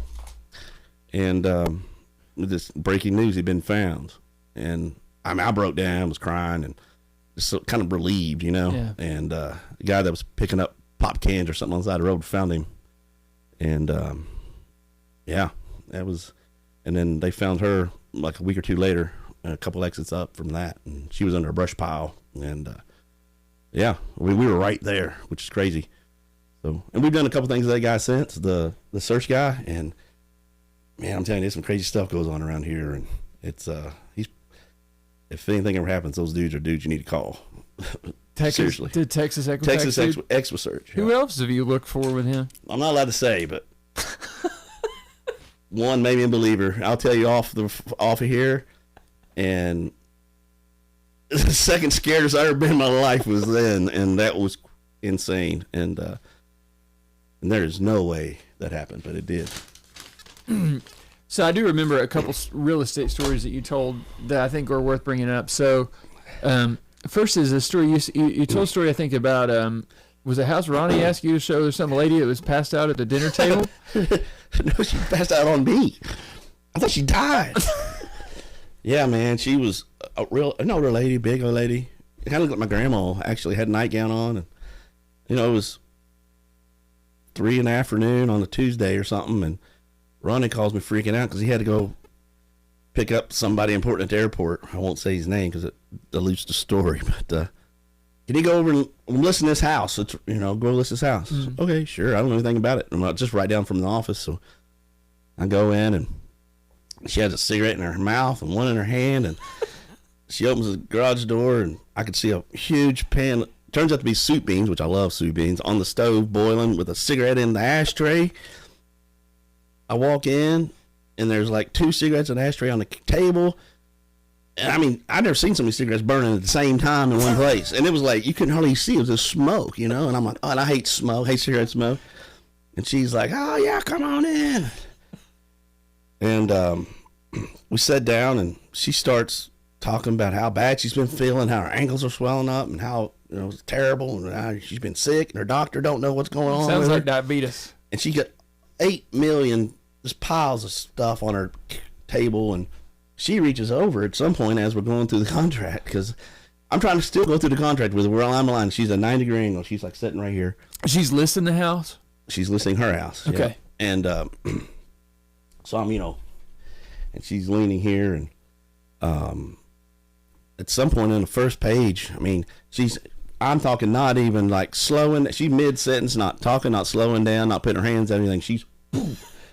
And with this breaking news, he'd been found. And I mean, I broke down, was crying, and just so, kind of relieved, you know. Yeah. And the guy that was picking up pop cans or something on the side of the road found him. And yeah, that was. And then they found her like a week or two later, a couple exits up from that, and she was under a brush pile. And yeah, we were right there, which is crazy. So, and we've done a couple things with that guy since, the search guy, and man, I'm telling you, some crazy stuff goes on around here, and it's if anything ever happens, those dudes are dudes you need to call. Seriously. Did Texas Equifax? Texas Equisearch. Yeah. Who else have you looked for with him? I'm not allowed to say, but one maybe a believer. I'll tell you off of here, and the second scariest I've ever been in my life was then, and that was insane. And there's no way that happened, but it did. So I do remember a couple real estate stories that you told that I think are worth bringing up. So first is a story you told a story I think about was the house Ronnie asked you to show? There's some lady that was passed out at the dinner table. No, she passed out on me. I thought she died. Yeah, man, she was an older lady, big old lady. Kind of looked like my grandma. Actually, had a nightgown on, and you know, it was 3 in the afternoon on a Tuesday or something, and Ronnie calls me freaking out because he had to go pick up somebody important at the airport. I won't say his name because it dilutes the story, but can you go over and listen to this house? It's, you know, go listen to this house. Mm-hmm. Okay, sure. I don't know anything about it. I'm just right down from the office. So I go in, and she has a cigarette in her mouth and one in her hand, and she opens the garage door, and I could see a huge pan. Turns out to be soup beans, which I love soup beans, on the stove boiling with a cigarette in the ashtray. I walk in, and there's like 2 cigarettes in an ashtray on the table. And I mean, I've never seen so many cigarettes burning at the same time in one place. And it was like, you couldn't hardly see. It was just smoke, you know? And I'm like, oh, and I hate smoke, hate cigarette smoke. And she's like, oh, yeah, come on in. And we sat down, and she starts talking about how bad she's been feeling, how her ankles are swelling up, and how, you know, it's terrible, and how she's been sick, and her doctor don't know what's going on. Sounds like diabetes. And she got 8 million just piles of stuff on her table, and she reaches over at some point as we're going through the contract, because I'm trying to still go through the contract with her. We're on the line. She's at 90-degree angle. She's like sitting right here. She's listing the house? She's listing her house. Okay. Yeah. And so I'm, you know, and she's leaning here, and at some point on the first page, I mean, I'm talking not even like slowing. She's mid-sentence, not talking, not slowing down, not putting her hands on anything. She's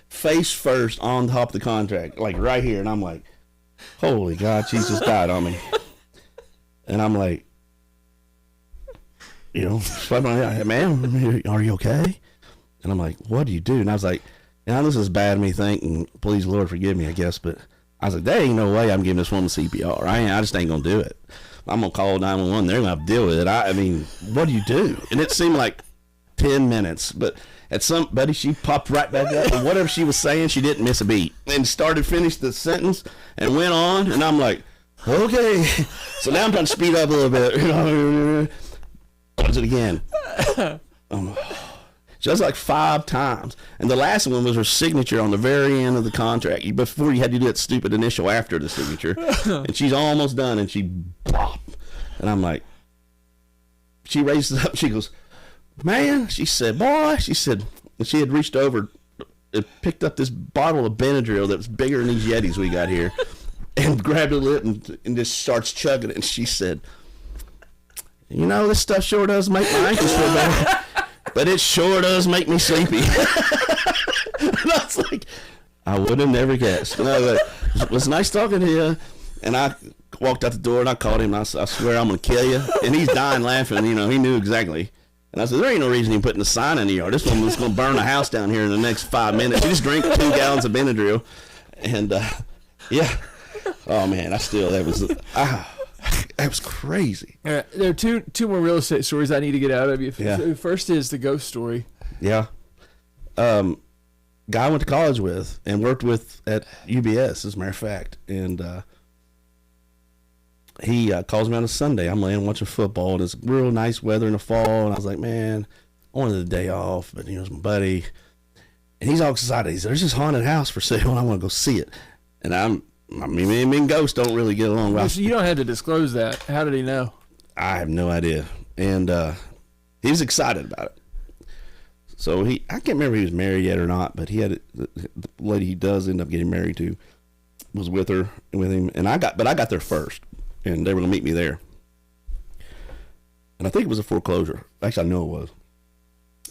face first on top of the contract, like right here. And I'm like, holy God, she just died on me. And I'm like, you know, ma'am, are you okay? And I'm like, what do you do? And I was like, now this is bad of me thinking, please, Lord, forgive me, I guess. But I was like, there ain't no way I'm giving this woman CPR. I just ain't going to do it. I'm going to call 911. They're going to have to deal with it. I mean, what do you do? And it seemed like 10 minutes. But at somebody, she popped right back up. And whatever she was saying, she didn't miss a beat. And finished the sentence and went on. And I'm like, okay. So now I'm trying to speed up a little bit. You know, does it again. She does it like 5 times. And the last one was her signature on the very end of the contract. Before you had to do that stupid initial after the signature. And she's almost done, and she plop. And I'm like, she raises up. She goes, man, she said, boy, she said, and she had reached over and picked up this bottle of Benadryl that was bigger than these Yetis we got here, and grabbed a lip and just starts chugging it. And she said, "You know, this stuff sure does make my ankles feel better, but it sure does make me sleepy." And I was like, I would have never guessed. And I was like, it was nice talking to you. And I walked out the door and I called him. And I said, I swear I'm going to kill you. And he's dying laughing. You know, he knew exactly. And I said, there ain't no reason you putting a sign in the yard. This woman's going to burn the house down here in the next 5 minutes. She just drank 2 gallons of Benadryl. And, yeah. Oh, man, that was crazy. All right, there are two more real estate stories I need to get out of you. Yeah. So first is the ghost story. Yeah. Guy I went to college with and worked with at UBS, as a matter of fact. And he calls me on a Sunday. I'm laying watching football, and it's real nice weather in the fall. And I was like, man, I wanted the day off, but it's my buddy. And he's all excited. He said, there's this haunted house for sale, and I want to go see it. And me and ghosts don't really get along. Well, so you don't have to disclose that. How did he know? I have no idea. And he was excited about it. So I can't remember if he was married yet or not, but he had the lady he does end up getting married to was with him, and I got there first, and they were gonna meet me there. And I think it was a foreclosure. Actually, I know it was.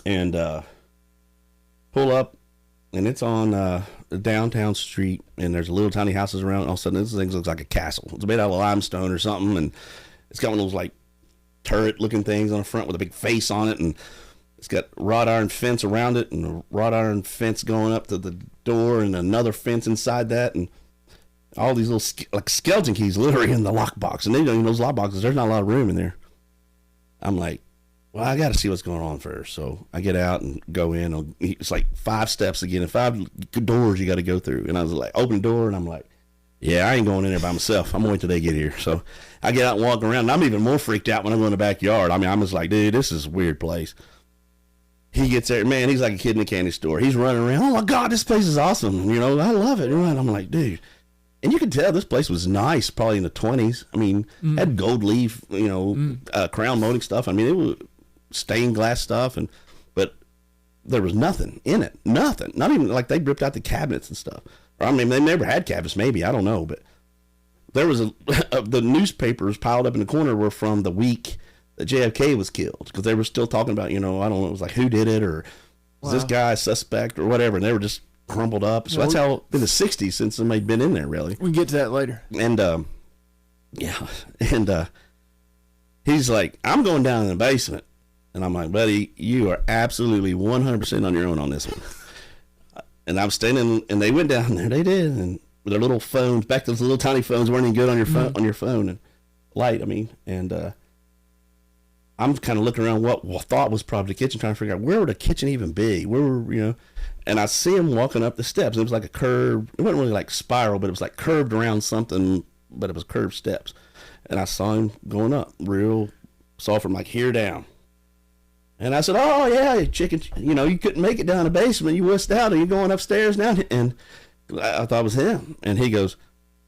And pull up, and it's on a downtown street, and there's little tiny houses around. And all of a sudden, this thing looks like a castle. It's made out of limestone or something, and it's got one of those like turret-looking things on the front with a big face on it, and it's got wrought iron fence around it, and a wrought iron fence going up to the door, and another fence inside that, and all these little like skeleton keys literally in the lockbox. And they don't, those lockboxes, there's not a lot of room in there. I'm like, well, I got to see what's going on first. So I get out and go in. It's like 5 steps again, and 5 doors you got to go through. And I was like, open the door, and I'm like, yeah, I ain't going in there by myself. I'm waiting till they get here. So I get out and walk around, and I'm even more freaked out when I go in the backyard. I mean, I'm just like, dude, this is a weird place. He gets there, man, he's like a kid in a candy store. He's running around, oh my God, this place is awesome. You know, I love it. And I'm like, dude. And you could tell this place was nice, probably in the 20s. I mean, had gold leaf, crown molding stuff. I mean, it was stained glass stuff, but there was nothing in it. Nothing. Not even like they ripped out the cabinets and stuff. Or, I mean, they never had cabinets, maybe. I don't know. But there was the newspapers piled up in the corner were from the week that JFK was killed, because they were still talking about, I don't know, it was like who did it, or was this guy a suspect or whatever, and they were just crumpled up. So that's how in the 60s since somebody'd been in there, really. We can get to that later. And he's like, I'm going down in the basement, and I'm like, buddy, you are absolutely 100% on your own on this one. And I'm standing, and they went down there. They did, and with their little phones, back to those little tiny phones, weren't even good on your phone, and light. I mean, and I'm kind of looking around what thought was probably the kitchen, trying to figure out where would the kitchen even be? Where were, and I see him walking up the steps. It was like a curved, it wasn't really like spiral, but it was like curved around something, but it was curved steps. And I saw him going up, saw from like here down. And I said, oh yeah, chicken, you couldn't make it down the basement. You wussed out, and you're going upstairs now. And I thought it was him. And he goes,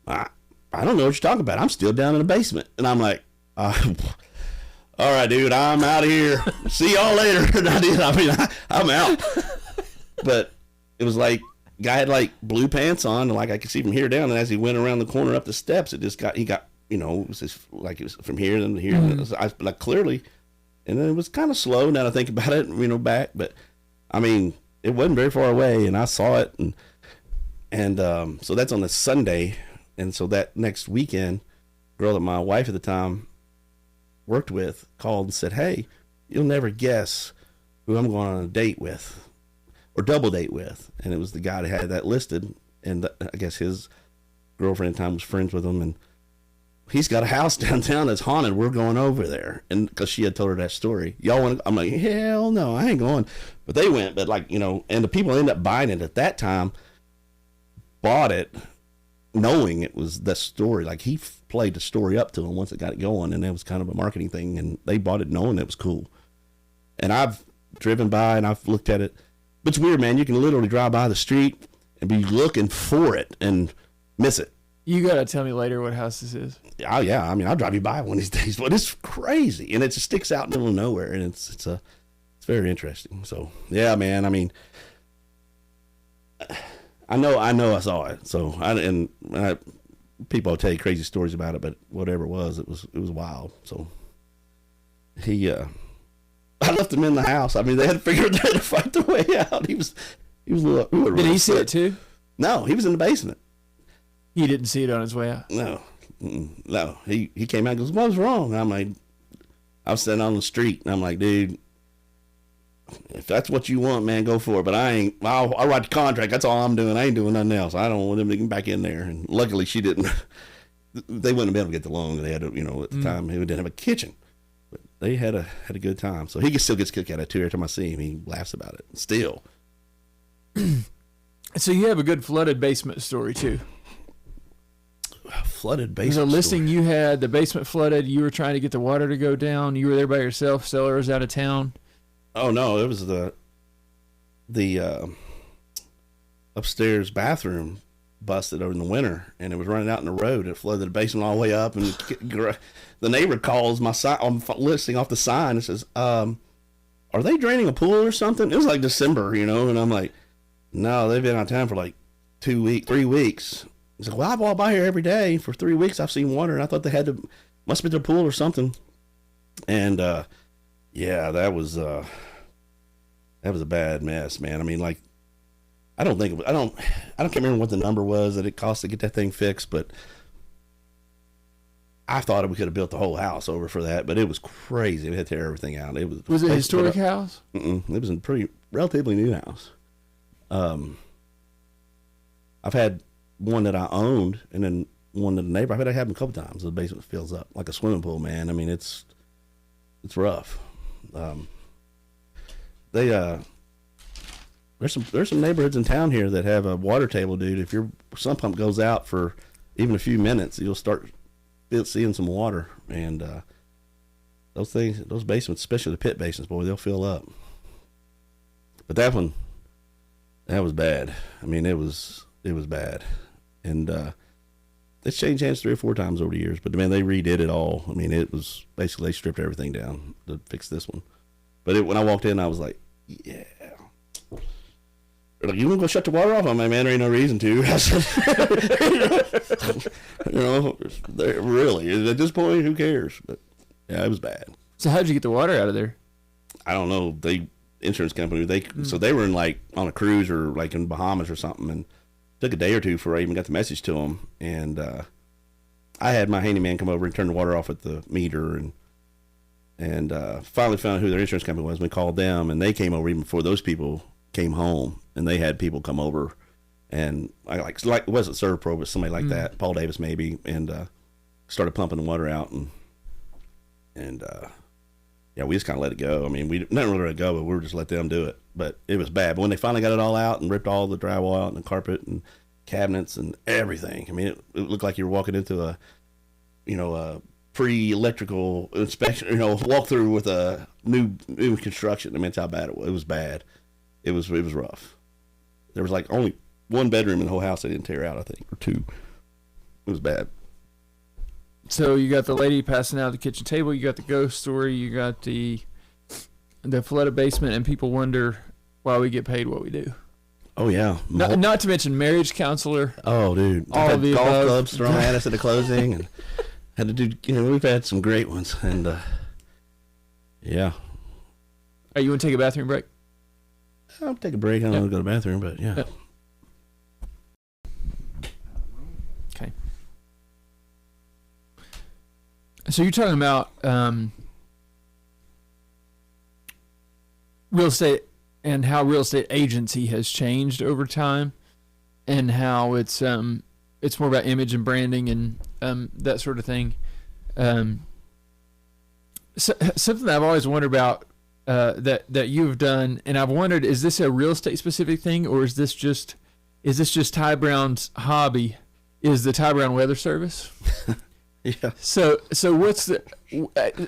I don't know what you're talking about. I'm still down in the basement. And I'm like, all right, dude, I'm out of here. See y'all later. And I did. I mean, I'm out. But it was like, guy had like blue pants on, and like I could see from here down. And as he went around the corner up the steps, he got, it was just like it was from here and here. Mm-hmm. And it was, like clearly, and then it was kind of slow now that I think about it, back. But I mean, it wasn't very far away, and I saw it, and so that's on the Sunday, and so that next weekend, girl that my wife at the time worked with called and said, hey, you'll never guess who I'm going on a date with, or double date with. And it was the guy that had that listed, and I guess his girlfriend at the time was friends with him, and he's got a house downtown that's haunted. We're going over there. And because she had told her that story. Y'all want to? I'm like, hell no, I ain't going. But they went. But like, and the people that ended up buying it at that time bought it knowing it was the story. Like he played the story up to them once it got it going, and it was kind of a marketing thing, and they bought it knowing it was cool. And I've driven by and I've looked at it, but it's weird, man. You can literally drive by the street and be looking for it and miss it. You gotta tell me later what house this is. Oh yeah, I mean, I'll drive you by one of these days, but it's crazy, and it just sticks out in the middle of nowhere, and it's very interesting. So yeah, man. I mean, I know I saw it. So people will tell you crazy stories about it, but whatever it was wild. So I left him in the house. I mean, they had to figure out how to fight their way out. He was a little Did he see it too? No, he was in the basement. He didn't see it on his way out. No. No. He came out and goes, "What was wrong?" And I'm like, I was sitting on the street and I'm like, dude, if that's what you want, man, go for it. But I'll write the contract. That's all I'm doing. I ain't doing nothing else. I don't want them to get back in there. And luckily she didn't. They wouldn't have been able to get the loan. They had to, at the time, he didn't have a kitchen. But they had a good time. So he still gets kicked out of it too. Every time I see him, he laughs about it. Still. So you have a good flooded basement story too. Flooded basement. There's a listing you had, the basement flooded. You were trying to get the water to go down. You were there by yourself. Seller was out of town. Oh no, it was the upstairs bathroom busted over in the winter, and it was running out in the road. It flooded the basement all the way up, and the neighbor calls my sign. I'm listing off the sign. It says, "Are they draining a pool or something?" It was like December, and I'm like, "No, they've been out of town for like 3 weeks." He's like, "Well, I walk by here every day for 3 weeks. I've seen water, and I thought they must be their pool or something." And yeah, that was a bad mess, man. I mean, like, I can't remember what the number was that it cost to get that thing fixed, but I thought we could have built the whole house over for that, but it was crazy. We had to tear everything out. Was it a historic house? It was a relatively new house. I've had one that I owned, and then one that the neighbor. I've had it happen a couple times. The basement fills up like a swimming pool, man. I mean, it's rough. There's some neighborhoods in town here that have a water table, dude. If your sump pump goes out for even a few minutes, you'll start seeing some water. And those basements, especially the pit basements, boy, they'll fill up. But that was bad. I mean, it was bad. And it's changed hands 3 or 4 times over the years. But man, they redid it all. I mean, it was basically they stripped everything down to fix this one. But when I walked in, I was like, yeah. They're like, "You want to go shut the water off?" I'm like, "Man, there ain't no reason to." I said, really, at this point, who cares? But yeah, it was bad. So how'd you get the water out of there? I don't know. Insurance company, so they were in like on a cruise or like in Bahamas or something, and took a day or two before I even got the message to them. And I had my handyman come over and turn the water off at the meter, and finally found out who their insurance company was. We called them, and they came over even before those people came home, and they had people come over, and I like it wasn't Servpro, but somebody like that, Paul Davis maybe, and started pumping the water out, and yeah, we just kind of let it go. I mean, we didn't really let it go, but we were just let them do it. But it was bad. But when they finally got it all out and ripped all the drywall out and the carpet and cabinets and everything, I mean, it looked like you were walking into a pre-electrical inspection, walkthrough with a new construction. I mean, that's how bad it was. It was bad. It was rough. There was like only one bedroom in the whole house they didn't tear out, I think, or 2. It was bad. So you got the lady passing out at the kitchen table. You got the ghost story. You got the flooded basement, and people wonder why we get paid what we do. Oh yeah. Not to mention marriage counselor. Oh dude, all of the golf above. Clubs thrown at us at the closing, and had to do. We've had some great ones, and yeah. Hey, you want to take a bathroom break? I'll take a break. I don't want to go to the bathroom, but yeah. Okay. So you're talking about real estate and how real estate agency has changed over time, and how it's more about image and branding and that sort of thing. Something that I've always wondered about that you've done, and I've wondered, is this a real estate specific thing, or is this just Ty Brown's hobby? Is the Ty Brown Weather Service? Yeah. So what's the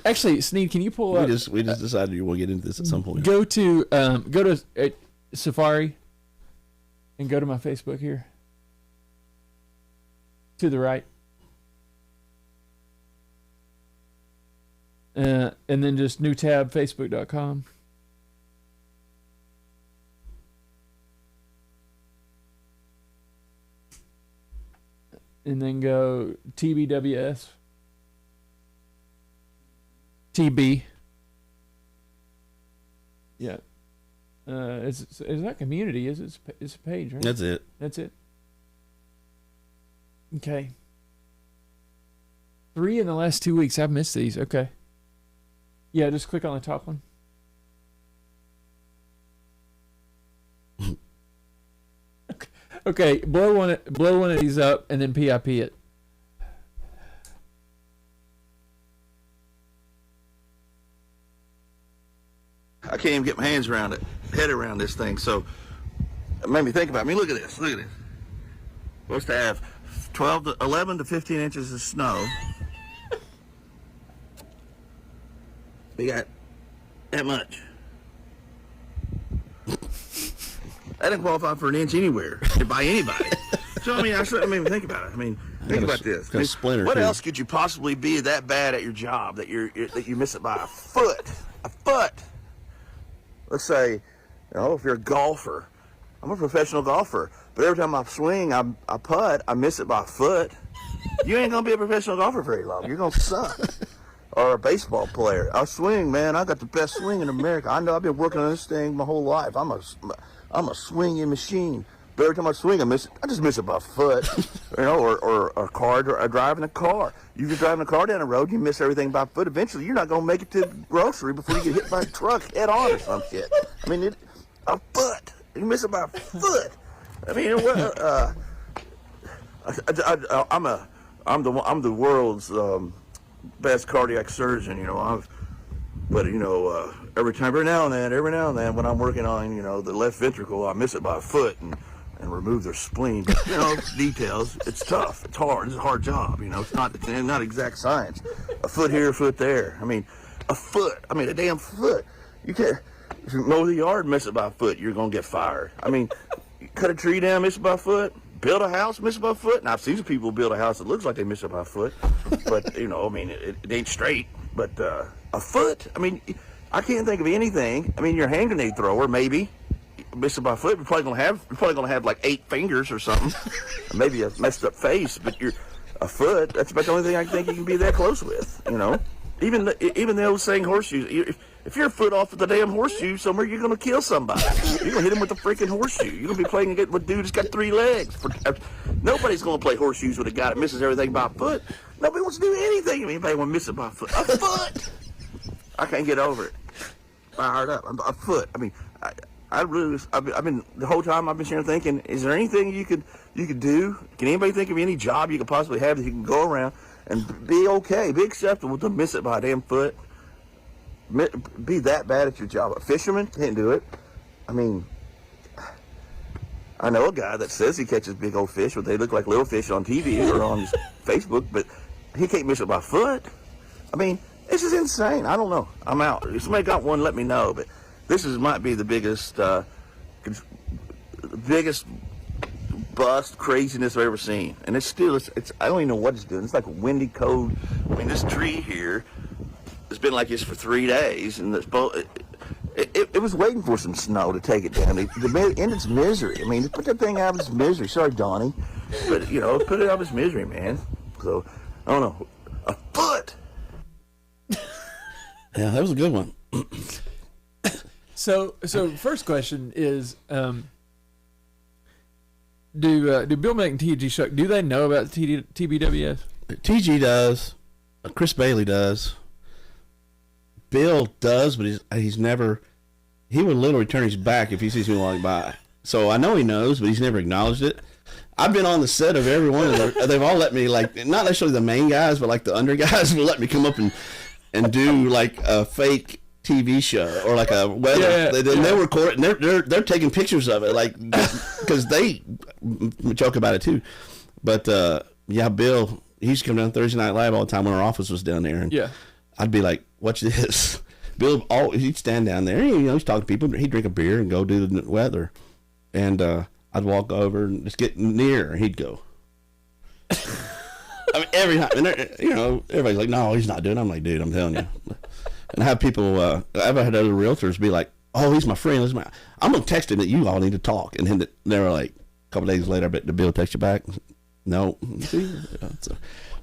actually, Sneed, can you pull up? We just decided you will get into this at some point. Go to Safari and go to my Facebook here. To the right. And then just new tab, facebook.com. and then go TBWS, TB. Yeah. Is that community? It's a page, right? That's it. That's it. Okay. 3 in the last 2 weeks. I've missed these. Okay. Yeah, just click on the top one. Okay, blow one of these up and then PIP it. I can't even get my head around this thing. So it made me think about it. I mean, look at this. Supposed to have 11 to 15 inches of snow. We got that much. That didn't qualify for an inch anywhere by anybody. So I mean, I made me think about it. I mean, think about this. I mean, what else could you possibly be that bad at your job that you miss it by a foot? A foot. Let's say, if you're a golfer, I'm a professional golfer, but every time I swing, I putt, I miss it by a foot. You ain't gonna be a professional golfer very long. You're gonna suck. Or a baseball player. I swing, man. I got the best swing in America. I know. I've been working on this thing my whole life. I'm a swinging machine. But every time I swing, I just miss it by a foot. Or a car. Or driving a car. You're driving a car down the road, you miss everything by a foot. Eventually, you're not gonna make it to the grocery before you get hit by a truck head on or some shit. I mean, a foot. You miss it by a foot. I mean, I'm the world's best cardiac surgeon. Every now and then when I'm working on the left ventricle, I miss it by a foot and remove their spleen. Details. It's tough. It's hard. It's a hard job. It's not exact science. A foot here, a foot there. I mean, a foot. I mean, a damn foot. You can't. If you mow the yard, miss it by a foot, you're gonna get fired. I mean, cut a tree down, miss it by a foot. Build a house, miss it by a foot. Now I've seen some people build a house that looks like they miss it by a foot, but it ain't straight. But a foot. I mean, I can't think of anything. I mean, your hand grenade thrower, maybe. Miss it by a foot. You're probably gonna have like 8 fingers or something, maybe a messed up face. But a foot. That's about the only thing I think you can be that close with. Even the old saying horseshoes. If you're a foot off of the damn horseshoe somewhere, you're gonna kill somebody. You're gonna hit him with a freaking horseshoe. You're gonna be playing with a dude that's got 3 legs. Nobody's gonna play horseshoes with a guy that misses everything by a foot. Nobody wants to do anything if anybody wants to miss it by a foot. A foot. I can't get over it. Fired up. A foot. I mean, I've been the whole time I've been sitting there thinking, is there anything you could do? Can anybody think of any job you could possibly have that you can go around and be okay, be acceptable to miss it by a damn foot? Be that bad at your job. A fisherman can't do it. I mean, I know a guy that says he catches big old fish, but they look like little fish on TV or on his Facebook, but he can't miss it by a foot. I mean, this is insane. I don't know. I'm out. If somebody got one, let me know. But this might be the biggest bust craziness I've ever seen. And it's I don't even know what it's doing. It's like a windy, cold. I mean, this tree here has been like this for 3 days, and it was waiting for some snow to take it down. It end its misery. I mean, put that thing out of its misery. Sorry, Donnie, but put it out of its misery, man. So I don't know. A foot. Yeah, that was a good one. So first question is, do Bill Mack and TG Shuck, do they know about TBWS? TG does. Chris Bailey does. Bill does, but he's never. He would literally turn his back if he sees me walking by. So I know he knows, but he's never acknowledged it. I've been on the set of every one of them. They've all let me, like, not necessarily the main guys, but like the under guys will let me come up and do like a fake TV show or like a weather. Yeah. They record it and they're taking pictures of it, like, because they joke about it too. But yeah, Bill, he used to come down Thursday Night Live all the time when our office was down there, and yeah, I'd be like, "Watch this." Bill, he'd stand down there, he's talking to people. He'd drink a beer and go do the weather, and I'd walk over and just get near, and he'd go. I mean, every time, and everybody's like, "No, he's not doing it." I'm like, "Dude, I'm telling you." And I have people, I've had other realtors be like, "Oh, he's my friend. I'm gonna text him that you all need to talk," and then they were like, a couple days later, I bet the Bill text you back. No. See?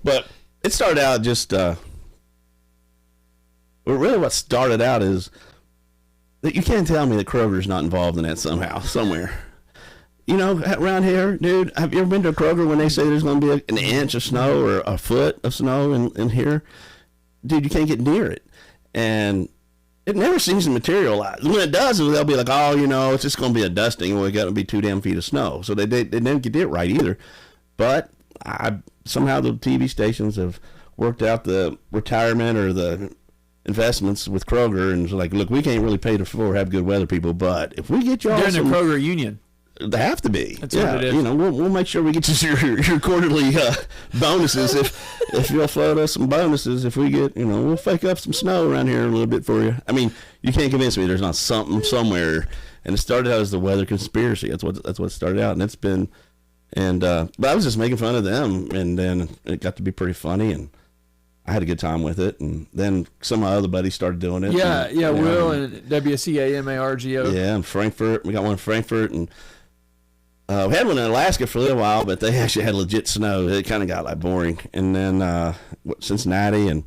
But it started out just, well, really what started out is that you can't tell me that Kroger's not involved in that somehow, somewhere. You know, around here, dude, have you ever been to a Kroger when they say there's going to be an inch of snow or a foot of snow in here? Dude, you can't get near it. And it never seems to materialize. When it does, they'll be like, oh, you know, it's just going to be a dusting. Well, it got to be 2 damn feet of snow. So they didn't get it right either. But somehow the TV stations have worked out the retirement or the investments with Kroger, and it's like, look, we can't really pay to have good weather people, but if we get y'all they're in the Kroger union. They have to be. That's what it is. You know, we'll make sure we get you your quarterly bonuses if you'll float us some bonuses. If we get, you know, we'll fake up some snow around here a little bit for you. I mean, you can't convince me there's not something somewhere. And it started out as the weather conspiracy. That's what it started out, and it's been. And but I was just making fun of them, and then it got to be pretty funny, and I had a good time with it. And then some of my other buddies started doing it. Yeah, and, Will and WCAMARGO. Yeah, in Frankfurt. We got one in Frankfurt, and we had one in Alaska for a little while, but they actually had legit snow. It kind of got like boring. And then Cincinnati, and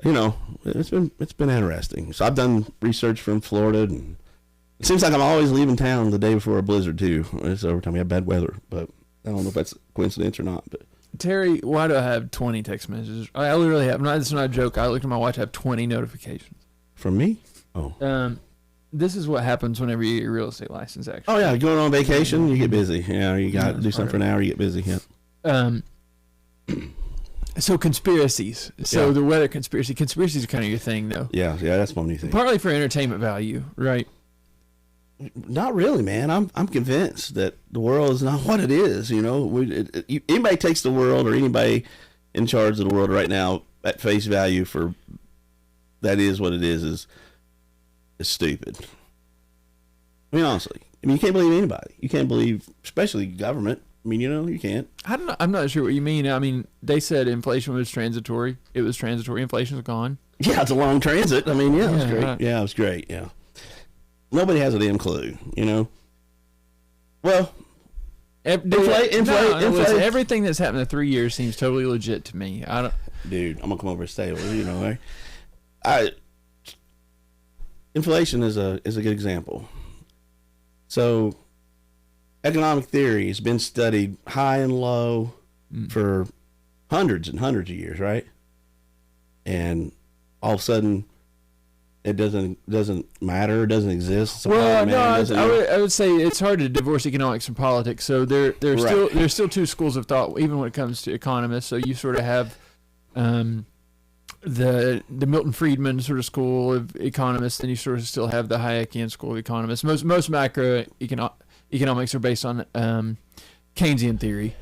you know, it's been interesting. So I've done research from Florida, and it seems like I'm always leaving town the day before a blizzard too. It's over time we have bad weather, but I don't know if that's a coincidence or not. But Terry, why do I have 20 text messages? I literally have. This is not a joke. I looked at my watch. I have 20 notifications. From me? Oh. This is what happens whenever you get your real estate license, actually. Oh, yeah. Going on vacation, you get busy. Yeah, you got to do something for an hour, you get busy. Yeah. So conspiracies. So the weather conspiracy. Conspiracies are kind of your thing, though. Yeah, that's my new thing. Partly for entertainment value, right? Not really, man. I'm convinced that the world is not what it is. You know, anybody takes the world, or anybody in charge of the world right now at face value for that is what it is stupid. I mean, honestly, you can't believe anybody. You can't believe, especially government. I mean, you know, you can't. I don't know. I'm not sure what you mean. I mean, they said inflation was transitory. It was transitory. Inflation's gone. Yeah, it's a long transit. I mean, yeah, it was great. Right. Yeah, it was great. Yeah. Nobody has a damn clue, you know. Well, inflation. Everything that's happened in 3 years seems totally legit to me. Dude, I'm gonna come over and stay with you. You know, inflation is a good example. So, economic theory has been studied high and low for hundreds and hundreds of years, right? And all of a sudden, it doesn't matter, it doesn't exist. Well, no, I would say it's hard to divorce economics from politics. So there's still two schools of thought, even when it comes to economists. So you sort of have the Milton Friedman sort of school of economists, and you sort of still have the Hayekian school of economists. Most macroeconomics are based on Keynesian theory,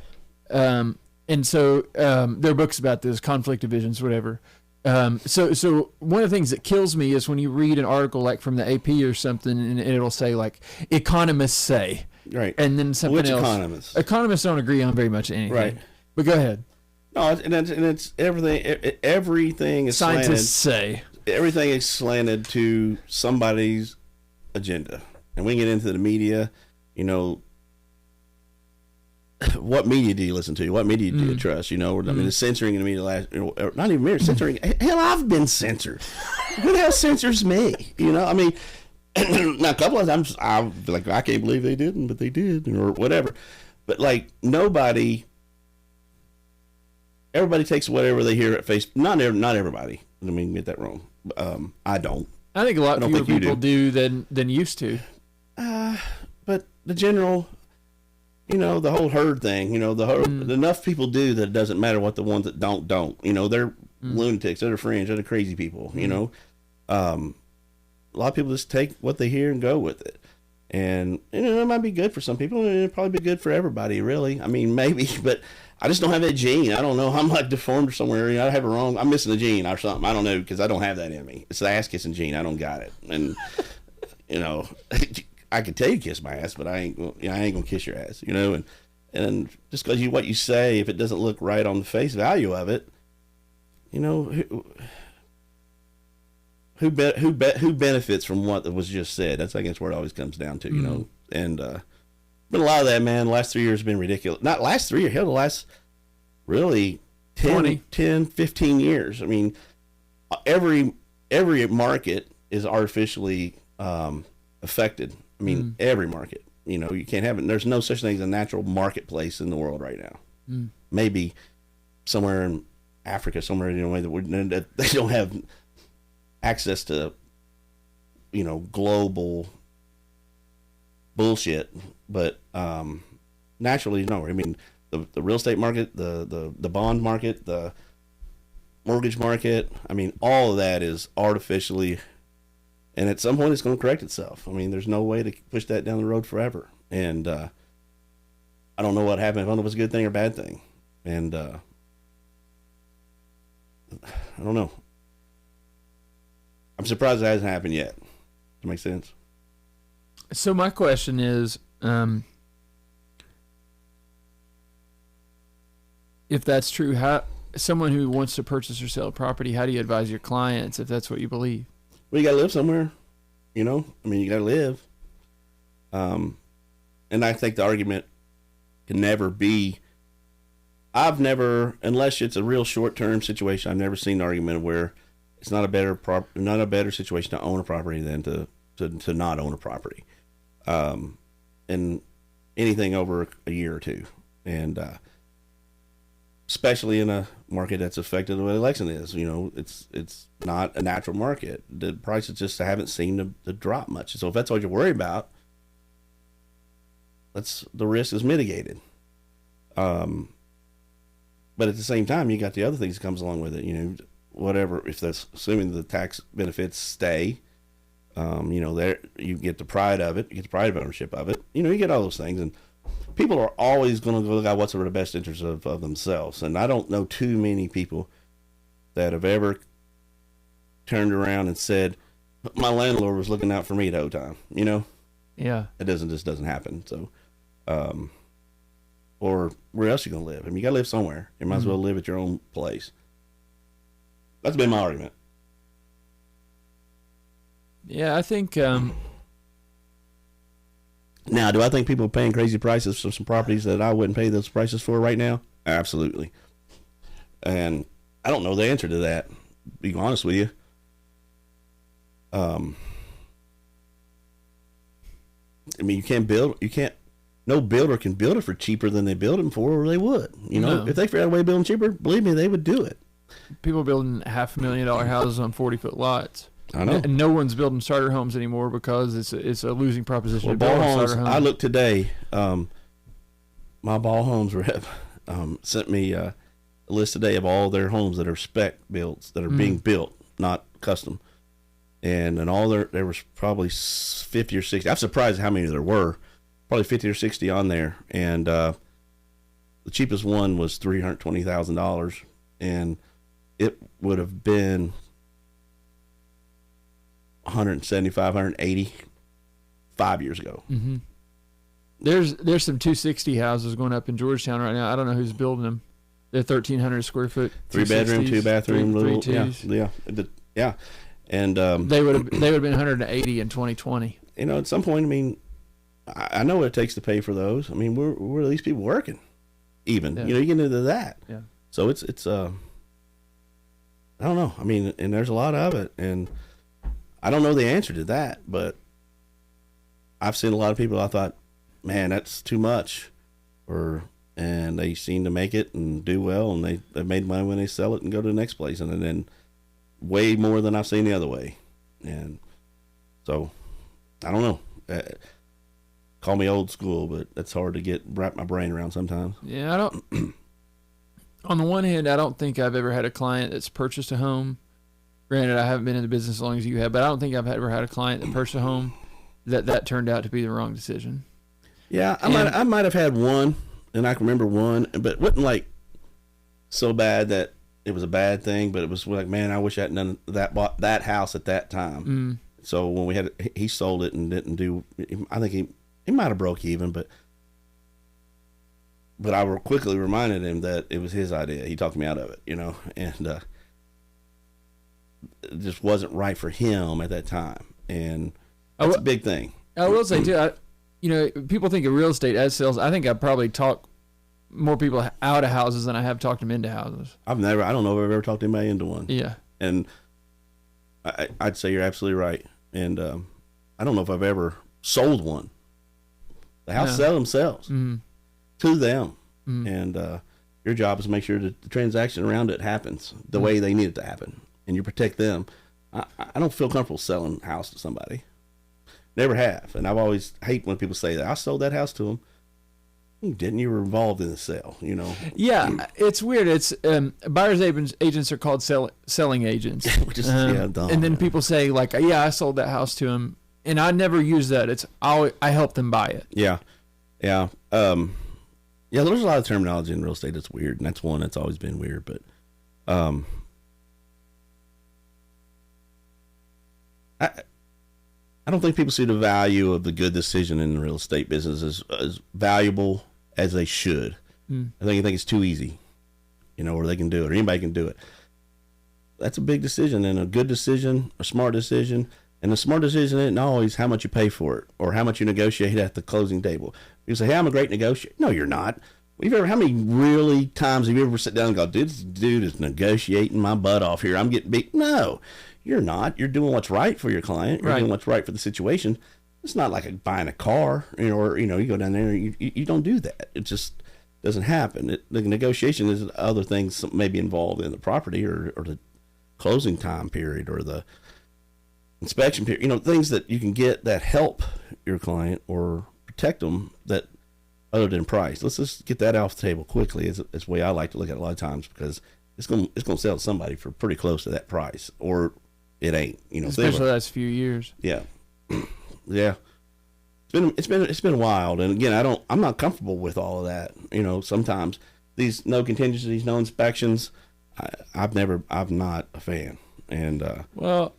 and so there are books about this, conflict divisions, whatever. So one of the things that kills me is when you read an article like from the AP or something, and it'll say like economists say, right, and then something Which else. Economists? Economists don't agree on very much anything, right? But go ahead. No, and it's everything. Everything is scientists slanted, say everything is slanted to somebody's agenda, and we can get into the media. You know, what media do you listen to? What media do you trust? You know, I mean, the censoring in the media not even media censoring. Hell, I've been censored. Who the hell censors me? You know, I mean, now a couple of times I can't believe they didn't, but they did, or whatever. But like everybody takes whatever they hear at face. Not everybody. Let me get that wrong. I don't. I think a lot fewer people do than used to. But the general, you know, the whole herd thing. You know, enough people do that it doesn't matter what the ones that don't. You know, they're lunatics. They're fringe. They're the crazy people. You know, a lot of people just take what they hear and go with it. And you know, it might be good for some people, and it'll probably be good for everybody. Really, I mean, maybe, but I just don't have that gene. I don't know. I'm like deformed or somewhere. You know, I have it wrong. I'm missing a gene or something. I don't know, because I don't have that in me. It's the ass kissing gene. I don't got it. And you know, I could tell you kiss my ass, but I ain't gonna kiss your ass. You know, and just because what you say, if it doesn't look right on the face value of it, you know, who benefits from what was just said? That's, I guess, where it always comes down to. You know, and been a lot of that, man. The last 3 years have been ridiculous. Not last 3 years. Hell, the last really 10, 15 years. I mean, every market is artificially affected. I mean, every market. You know, you can't have it. There's no such thing as a natural marketplace in the world right now. Maybe somewhere in Africa, somewhere that they don't have access to, you know, global bullshit. But naturally, no. I mean, the real estate market, the bond market, the mortgage market. I mean, all of that is artificially. And at some point, it's going to correct itself. I mean, there's no way to push that down the road forever. And I don't know what happened. I don't know if it's a good thing or a bad thing. And I don't know. I'm surprised it hasn't happened yet. Does that make sense? So my question is, if that's true, how someone who wants to purchase or sell a property, how do you advise your clients if that's what you believe? Well, you got to live somewhere, you know? I mean, you got to live. And I think the argument can never be, unless it's a real short-term situation, I've never seen an argument where it's not a better situation to own a property than to not own a property. And anything over a year or two. And especially in a market that's affected the way Lexington is. You know, it's not a natural market. The prices just haven't seemed to drop much. So if that's all you're worried about, the risk is mitigated. But at the same time, you got the other things that comes along with it. You know, whatever, if that's assuming the tax benefits stay, you know, there you get the pride of it, you get the pride of ownership of it. You know, you get all those things, and people are always going to look at what's in the best interest of themselves. And I don't know too many people that have ever turned around and said, my landlord was looking out for me the whole time, you know? Yeah. It just doesn't happen. So, or where else are you going to live? I mean, you got to live somewhere. You might as well live at your own place. That's been my argument. Yeah, I think... Now, do I think people are paying crazy prices for some properties that I wouldn't pay those prices for right now? Absolutely. And I don't know the answer to that, to be honest with you. I mean, no builder can build it for cheaper than they build them for, or they would. You know, if they figured out a way to build them cheaper, believe me, they would do it. People building $500,000 houses on 40-foot lots. I know. And no one's building starter homes anymore because it's a losing proposition. Well, Ball Homes, I looked today. My Ball Homes rep sent me a list today of all their homes that are spec builds that are being built, not custom. And all there was probably 50 or 60. I'm surprised how many there were. Probably 50 or 60 on there. And the cheapest one was $320,000, and it would have been 175, 180 5 years ago. Mm-hmm. There's some 260 houses going up in Georgetown right now. I don't know who's building them. They're 1,300 square foot. 3 bedroom, 2 bathroom, three little, twos. yeah. And they would have been 180 in 2020. You know, at some point, I mean, I know what it takes to pay for those. I mean, where are these people working? Even you know, you get into that. Yeah. So it's I don't know. I mean, and there's a lot of it, and I don't know the answer to that, but I've seen a lot of people. I thought, man, that's too much, and they seem to make it and do well, and they made money when they sell it and go to the next place, and then way more than I've seen the other way, and so I don't know. Call me old school, but that's hard to wrap my brain around sometimes. Yeah, I don't. On the one hand, I don't think I've ever had a client that's purchased a home. Granted, I haven't been in the business as long as you have, but I don't think I've ever had a client that purchased a home that turned out to be the wrong decision. Yeah, I might have had one, and I can remember one, but it wasn't like so bad that it was a bad thing, but it was like, man, I wish I hadn't done that, bought that house at that time. So when he sold it and didn't do, I think he might have broke even, but I quickly reminded him that it was his idea. He talked me out of it, you know, and it just wasn't right for him at that time, and that's a big thing. I will say too, you know, people think of real estate as sales. I think I probably talk more people out of houses than I have talked them into houses. I don't know if I've ever talked anybody into one. Yeah. And I'd say you're absolutely right. And I don't know if I've ever sold one. The house sell themselves to them. And your job is to make sure that the transaction around it happens the way they need it to happen, and you protect them. I don't feel comfortable selling a house to somebody. Never have. And I've always hate when people say that. I sold that house to them. Didn't you were involved in the sale, you know? Yeah, it's weird. It's buyer's agents are called selling agents. Which is dumb. And then people say like, yeah, I sold that house to him. And I never use that. It's I help them buy it. Yeah. Yeah. There's a lot of terminology in real estate that's weird, and that's one that's always been weird. But I don't think people see the value of the good decision in the real estate business as valuable as they should. I think it's too easy, or they can do it, or anybody can do it. That's a big decision, and a good decision, a smart decision. And the smart decision isn't always how much you pay for it or how much you negotiate at the closing table. You say, hey, I'm a great negotiator. No, you're not. How many really times have you ever sit down and go, this dude is negotiating my butt off here. I'm getting beat. No, you're not. You're doing what's right for your client. You're doing what's right for the situation. It's not like buying a car, or, you go down there and you don't do that. It just doesn't happen. The negotiation is other things maybe involved in the property or the closing time period or the inspection period, things that you can get that help your client or protect them that other than price. Let's just get that off the table quickly. Is the way I like to look at it a lot of times, because it's going to sell to somebody for pretty close to that price, or it ain't, especially the last few years. Yeah. Yeah. It's been wild. And again, I'm not comfortable with all of that. Sometimes these no contingencies, no inspections, I'm not a fan. And, well,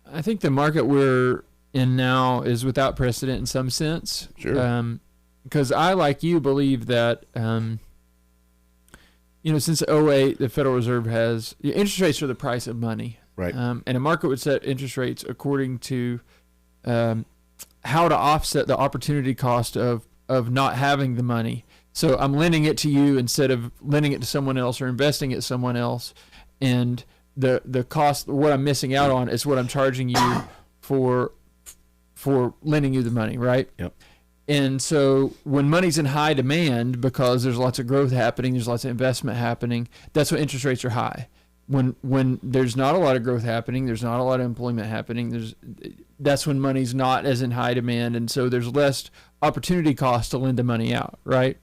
I think the market we're in now is without precedent in some sense. Sure. Because I, like you, believe that, since 2008, the Federal Reserve has interest rates are the price of money. Right. And a market would set interest rates according to how to offset the opportunity cost of not having the money. So I'm lending it to you instead of lending it to someone else or investing it to someone else, and the cost, what I'm missing out on, is what I'm charging you for lending you the money, right? Yep. And so when money's in high demand because there's lots of growth happening, there's lots of investment happening, that's when interest rates are high. When there's not a lot of growth happening, there's not a lot of employment happening, that's when money's not as in high demand, and so there's less opportunity cost to lend the money out, right?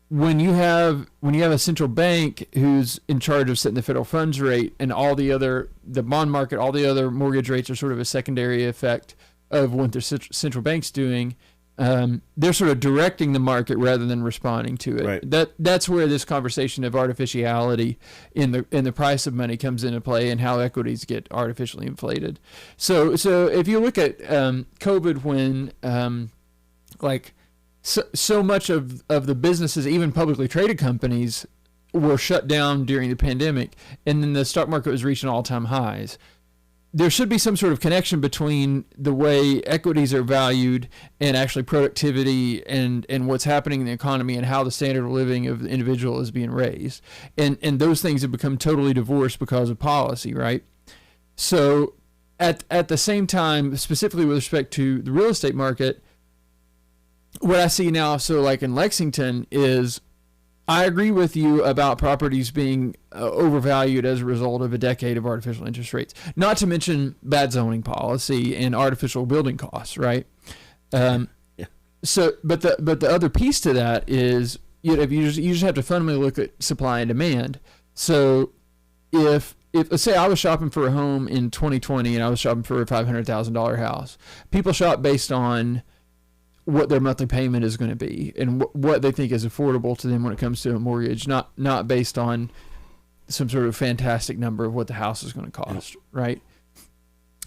When you have a central bank who's in charge of setting the federal funds rate, and the bond market, all the other mortgage rates are sort of a secondary effect of what their central bank's doing, they're sort of directing the market rather than responding to it. Right. That's where this conversation of artificiality in the price of money comes into play, and how equities get artificially inflated. So if you look at COVID, when so much of the businesses, even publicly traded companies, were shut down during the pandemic, and then the stock market was reaching all-time highs. There should be some sort of connection between the way equities are valued and actually productivity and what's happening in the economy and how the standard of living of the individual is being raised. And those things have become totally divorced because of policy, right? So at the same time, specifically with respect to the real estate market, what I see now, so like in Lexington, is I agree with you about properties being overvalued as a result of a decade of artificial interest rates, not to mention bad zoning policy and artificial building costs, right? Yeah. So, but the other piece to that is, you just have to fundamentally look at supply and demand. So if let's say I was shopping for a home in 2020 and I was shopping for a $500,000 house, people shop based on what their monthly payment is going to be and what they think is affordable to them when it comes to a mortgage, not based on some sort of fantastic number of what the house is going to cost, right?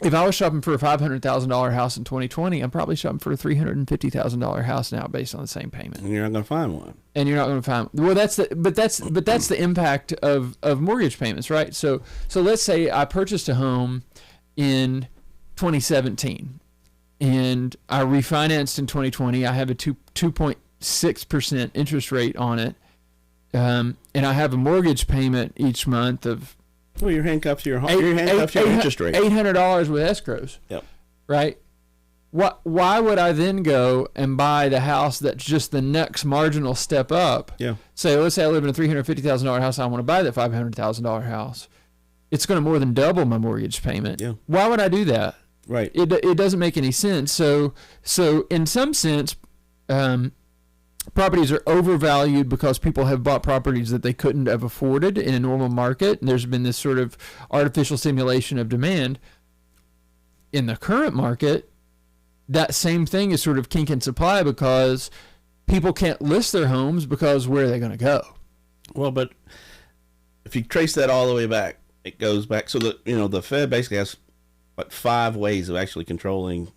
If I was shopping for a $500,000 house in 2020, I'm probably shopping for a $350,000 house now based on the same payment. And you're not going to find one. And you're not going to find. Well, that's the impact of mortgage payments, right? So let's say I purchased a home in 2017. And I refinanced in 2020. I have a 2.8 6% interest rate on it, and I have a mortgage payment each month of well, you're handcuffed to your home. You're handcuffed to your interest rate. $800 with escrows. Yep. Right. Why would I then go and buy the house that's just the next marginal step up? Yeah. Let's say I live in a $350,000 house. I want to buy that $500,000 house. It's going to more than double my mortgage payment. Yeah. Why would I do that? Right. It doesn't make any sense. So in some sense, properties are overvalued because people have bought properties that they couldn't have afforded in a normal market. And there's been this sort of artificial stimulation of demand. In the current market, that same thing is sort of kink in supply because people can't list their homes because where are they going to go? Well, but if you trace that all the way back, it goes back. So the Fed basically has 5 ways of actually controlling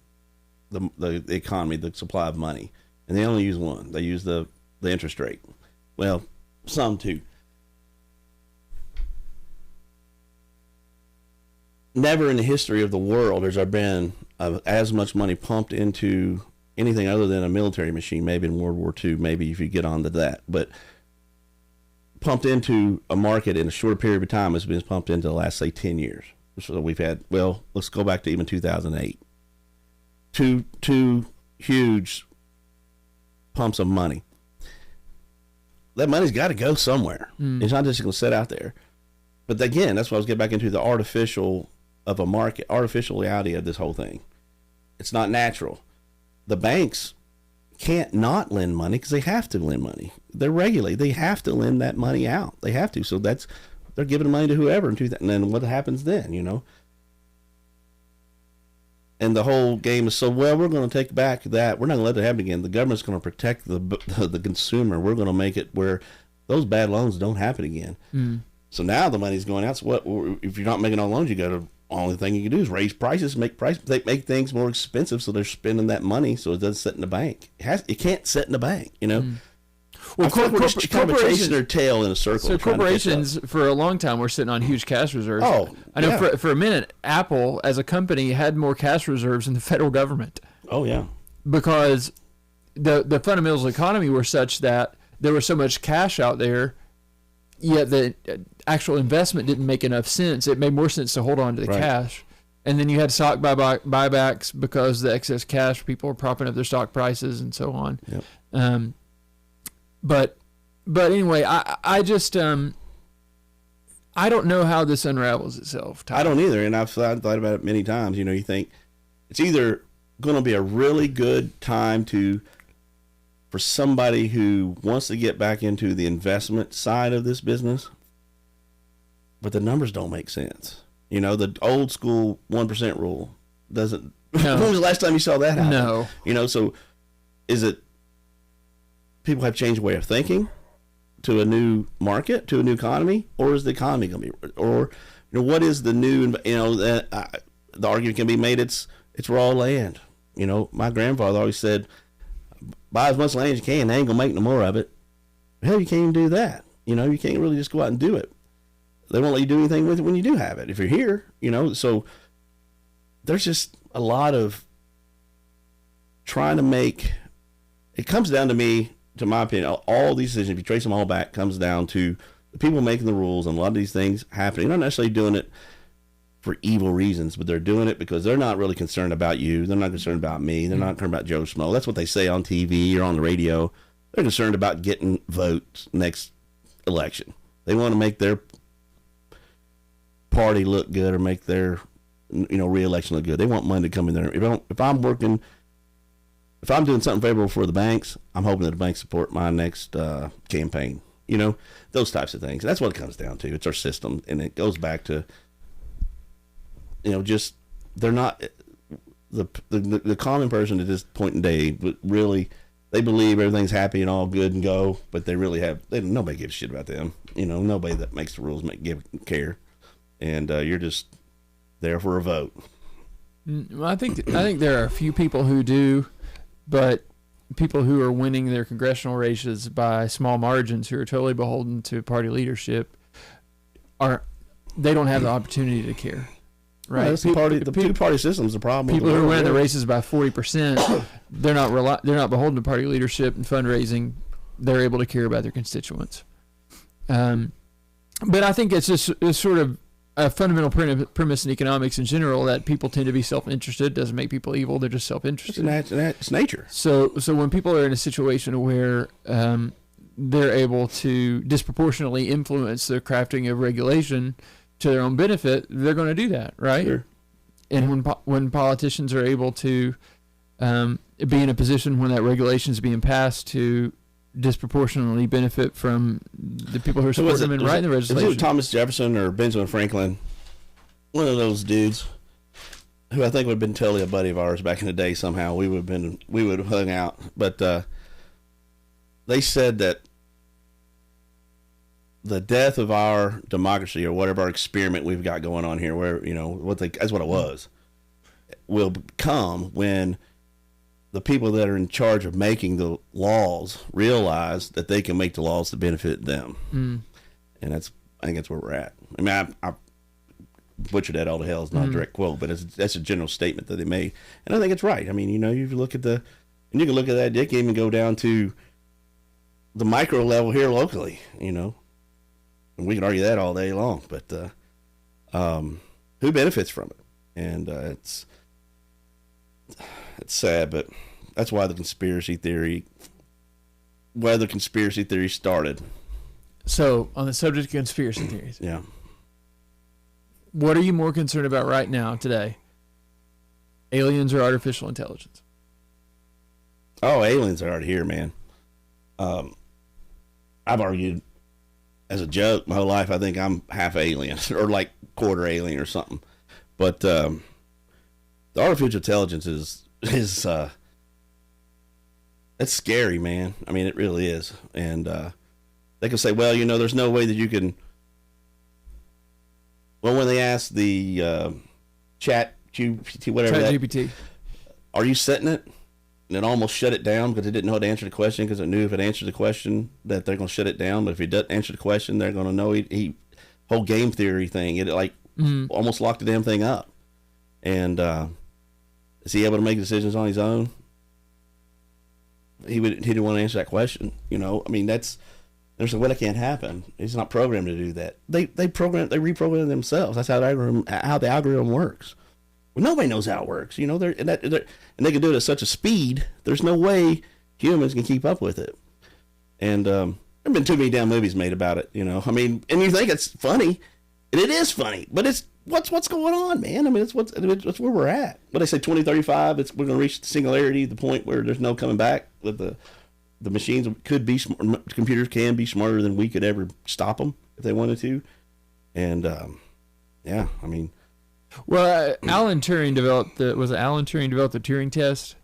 the economy, the supply of money, and they only use one. They use the interest rate. Well, some too. Never in the history of the world has there been as much money pumped into anything other than a military machine, maybe in World War II, maybe if you get onto that, but pumped into a market in a shorter period of time has been pumped into the last, say, 10 years. So we've had, well, let's go back to even 2008. Two huge pumps of money. That money's got to go somewhere. It's not just going to sit out there. But again, that's why I was getting back into the artificial of a market, artificial reality of this whole thing. It's not natural. The banks can't not lend money because they have to lend money. They're regulated. They have to lend that money out. They have to. So they're giving money to whoever. And then what happens then, And the whole game is we're going to take back that. We're not going to let that happen again. The government's going to protect the consumer. We're going to make it where those bad loans don't happen again. So now the money's going out. So what? If you're not making all loans, you got to. Only thing you can do is raise prices, make things more expensive, so they're spending that money so it doesn't sit in the bank. It can't sit in the bank, Well, I feel like we're just kind of chasing their tail in a circle. So corporations, for a long time, were sitting on huge cash reserves. Oh, I know yeah. for a minute, Apple as a company had more cash reserves than the federal government. Oh yeah, because the fundamentals of the economy were such that there was so much cash out there. Yet the actual investment didn't make enough sense. It made more sense to hold on to the cash. And then you had stock buybacks because the excess cash, people were propping up their stock prices and so on. Yep. But anyway, I just I don't know how this unravels itself, Tyler. I don't either, and I've thought about it many times. You think it's either going to be a really good time for somebody who wants to get back into the investment side of this business, but the numbers don't make sense. The old school 1% rule doesn't. No. When was the last time you saw that happen? No. So is it people have changed way of thinking to a new market, to a new economy, or is the economy going to be, or what is the new? The argument can be made. It's raw land. My grandfather always said, buy as much land as you can. They ain't gonna make no more of it. Hell, you can't even do that. You can't really just go out and do it. They won't let you do anything with it when you do have it. If you're here, So there's just a lot of trying to make. It comes down to me, to my opinion, all these decisions, if you trace them all back, comes down to the people making the rules, and a lot of these things happening. They're not necessarily doing it for evil reasons, but they're doing it because they're not really concerned about you. They're not concerned about me. They're not concerned about Joe Schmo. That's what they say on TV or on the radio. They're concerned about getting votes next election. They want to make their party look good or make their re-election look good. They want money to come in there. If I'm doing something favorable for the banks, I'm hoping that the banks support my next campaign. Those types of things. That's what it comes down to. It's our system, and it goes back to just they're not the common person at this point in day, but really they believe everything's happy and all good and go, but they really nobody gives a shit about them. Nobody that makes the rules care, and you're just there for a vote. Well, I think there are a few people who do, but people who are winning their congressional races by small margins, who are totally beholden to party leadership, they don't have the opportunity to care. right? That's the two-party system is the problem. People who win the races by 40%, they're not beholden to party leadership and fundraising. They're able to care about their constituents. But I think it's sort of a fundamental premise in economics in general that people tend to be self-interested. Doesn't make people evil; they're just self-interested. It's nature. So when people are in a situation where they're able to disproportionately influence the crafting of regulation to their own benefit, they're going to do that, right? Sure. And when politicians are able to be in a position when that regulation is being passed to disproportionately benefit from the people who are supporting them and writing the legislation. Was it Thomas Jefferson or Benjamin Franklin? One of those dudes who I think would have been totally a buddy of ours back in the day. Somehow we would have hung out, but they said that the death of our democracy or whatever our experiment we've got going on here, where that's what it was, will come when the people that are in charge of making the laws realize that they can make the laws to benefit them. And I think that's where we're at. I mean, I butchered that all to hell. It's not a direct quote, but that's a general statement that they made. And I think it's right. I mean, you can look at that, they can even go down to the micro level here locally, and we can argue that all day long, but who benefits from it? And it's sad, but that's why the conspiracy theory started. So, on the subject of conspiracy theories, yeah, what are you more concerned about right now, today? Aliens or artificial intelligence? Oh, aliens are already here, man. I've argued as a joke my whole life. I think I'm half alien or like quarter alien or something. But the artificial intelligence is it's scary, man. I mean, it really is. And they can say, well, there's no way that you can. Well, when they asked the chat GPT, whatever Chat GPT, are you setting it? And it almost shut it down because it didn't know how to answer the question, because it knew if it answered the question that they're going to shut it down. But if it doesn't answer the question, they're going to know he whole game theory thing. It almost locked the damn thing up. And is he able to make decisions on his own? He didn't want to answer that question. I mean, there's a way that can't happen. He's not programmed to do that. They reprogram themselves. That's how the algorithm works. Well, nobody knows how it works. And they can do it at such a speed. There's no way humans can keep up with it. And there've been too many damn movies made about it. I mean, and you think it's funny, and it is funny, but it's what's going on, man. I mean, it's where we're at. But they say 2035, we're going to reach the singularity, the point where there's no coming back. That the machines could be computers can be smarter than we could ever stop them if they wanted to. And yeah, I mean. Well, Alan Turing developed the Turing test,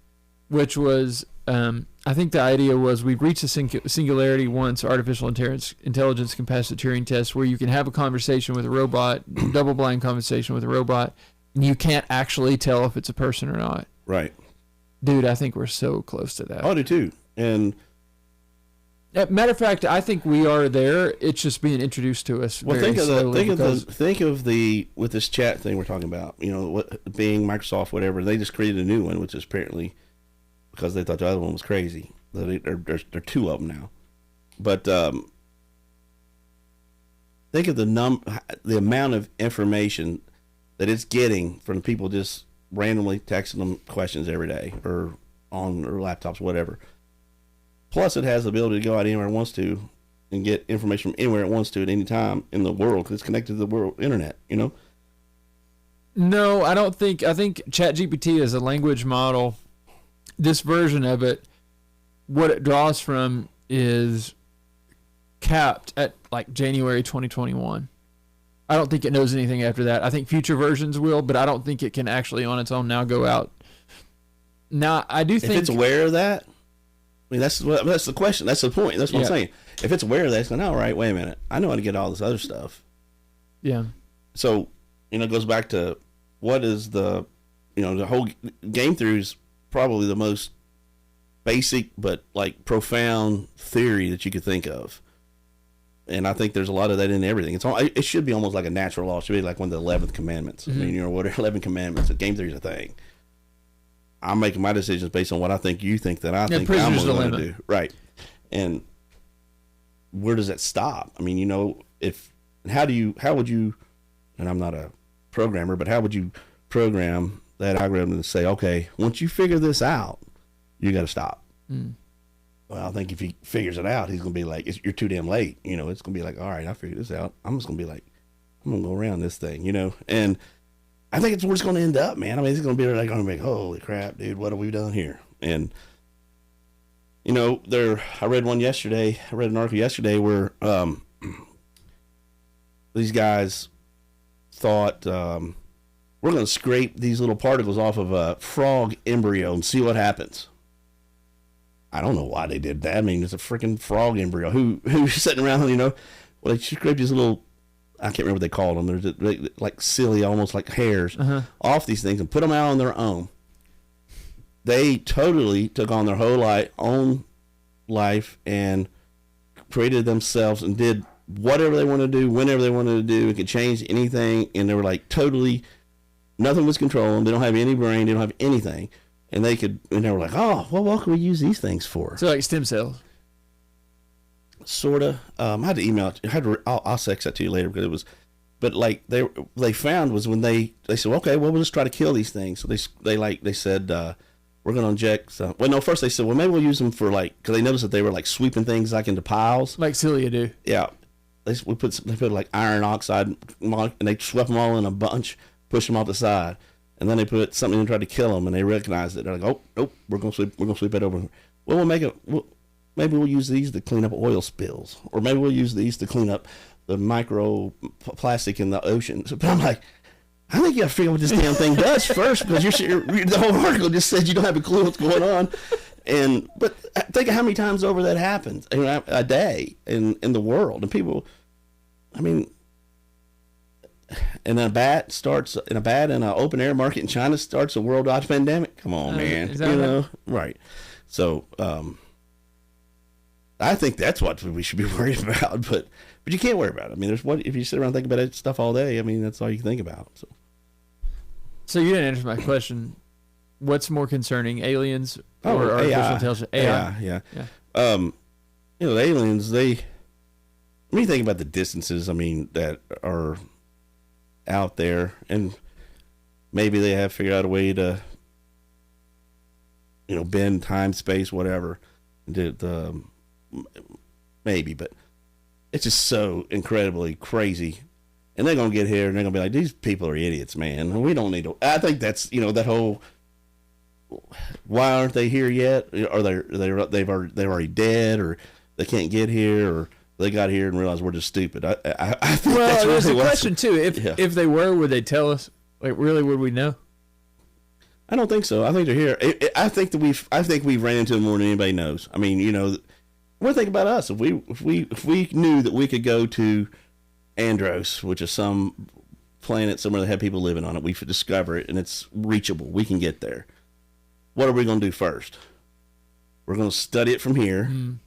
which was, I think the idea was we've reached a singularity once artificial intelligence can pass the Turing test, where you can have a conversation with a robot, double-blind conversation with a robot, and you can't actually tell if it's a person or not. Right. Dude, I think we're so close to that. I do too. And matter of fact, I think we are there. It's just being introduced to us. Well, think of with this chat thing we're talking about. Bing, Microsoft, whatever. They just created a new one, which is apparently because they thought the other one was crazy. There's two of them now. But think of the amount of information that it's getting from people just randomly texting them questions every day or on their laptops, whatever. Plus, it has the ability to go out anywhere it wants to and get information from anywhere it wants to at any time in the world, because it's connected to the world internet, No, I don't think. I think ChatGPT is a language model. This version of it, what it draws from is capped at like January 2021. I don't think it knows anything after that. I think future versions will, but I don't think it can actually on its own now go out. Now, I do think... If it's aware of that, I mean, that's the question. That's the point. That's what I'm saying. If it's aware of that, it's going, all right, wait a minute. I know how to get all this other stuff. Yeah. So, it goes back to what is the whole game theory is probably the most basic but like profound theory that you could think of. And I think there's a lot of that in everything. It should be almost like a natural law. It should be like one of the 11th commandments. I mean, what are 11 commandments? Game theory is a thing. I'm making my decisions based on what I think you think that I think I'm going to do. Right. And where does that stop? I mean, how would you, and I'm not a programmer, but how would you program that algorithm to say, okay, once you figure this out, you got to stop. Well, I think if he figures it out, he's going to be like, you're too damn late. It's going to be like, all right, I figured this out. I'm just going to be like, I'm going to go around this thing, and I think it's where it's going to end up, man. I mean, it's going to be like, going to be, holy crap, dude, what have we done here? And, I read an article yesterday where these guys thought, we're going to scrape these little particles off of a frog embryo and see what happens. I don't know why they did that. I mean, it's a freaking frog embryo. Who's sitting around, well, they scraped these little, I can't remember what they called them. They're like silly, almost like hairs off these things and put them out on their own. They totally took on their whole own life and created themselves and did whatever they wanted to do, whenever they wanted to do. It could change anything. And they were like totally, nothing was controlling them. They don't have any brain. They don't have anything. And they were like, oh, well, what can we use these things for? So like stem cells. Sort of. I had to email it. I'll text that to you later because it was, but like they found was when they said, okay, well, we'll just try to kill these things. So they said, we're going to inject some. Well, no, first they said, well, maybe we'll use them for because they noticed that they were like sweeping things like into piles. Like cilia do. Yeah. They put like iron oxide and they swept them all in a bunch, pushed them off the side. And then they put something and tried to kill them, and they recognized it. They're like, "Oh, nope, we're gonna sweep that over. Well, we'll make it. Maybe we'll use these to clean up oil spills, or maybe we'll use these to clean up the microplastic in the oceans." But I'm like, I think you got to figure out what this damn thing does first, because the whole article just says you don't have a clue what's going on. But think of how many times over that happens a day in the world, and people. I mean. And a bat in an open air market in China starts a worldwide pandemic. Come on, man. Right. So, I think that's what we should be worried about, but you can't worry about it. I mean, if you sit around and think about that stuff all day, I mean, that's all you can think about. So you didn't answer my question. What's more concerning, aliens or artificial intelligence? AI. Yeah. The aliens, when you think about the distances, I mean, that are out there, and maybe they have figured out a way to bend time, space, whatever, maybe, but it's just so incredibly crazy. And they're gonna get here and they're gonna be like, these people are idiots, man. We don't need to. I think that's that whole, why aren't they here yet? Or they're already dead, or they can't get here, or they got here and realized we're just stupid. I think that's there's really a question too. If they were, would they tell us? Like, really, would we know? I don't think so. I think they're here. I think we've ran into them more than anybody knows. I mean, we're thinking about us. If we knew that we could go to Andros, which is some planet somewhere that had people living on it, we could discover it and it's reachable. We can get there. What are we going to do first? We're going to study it from here. Mm.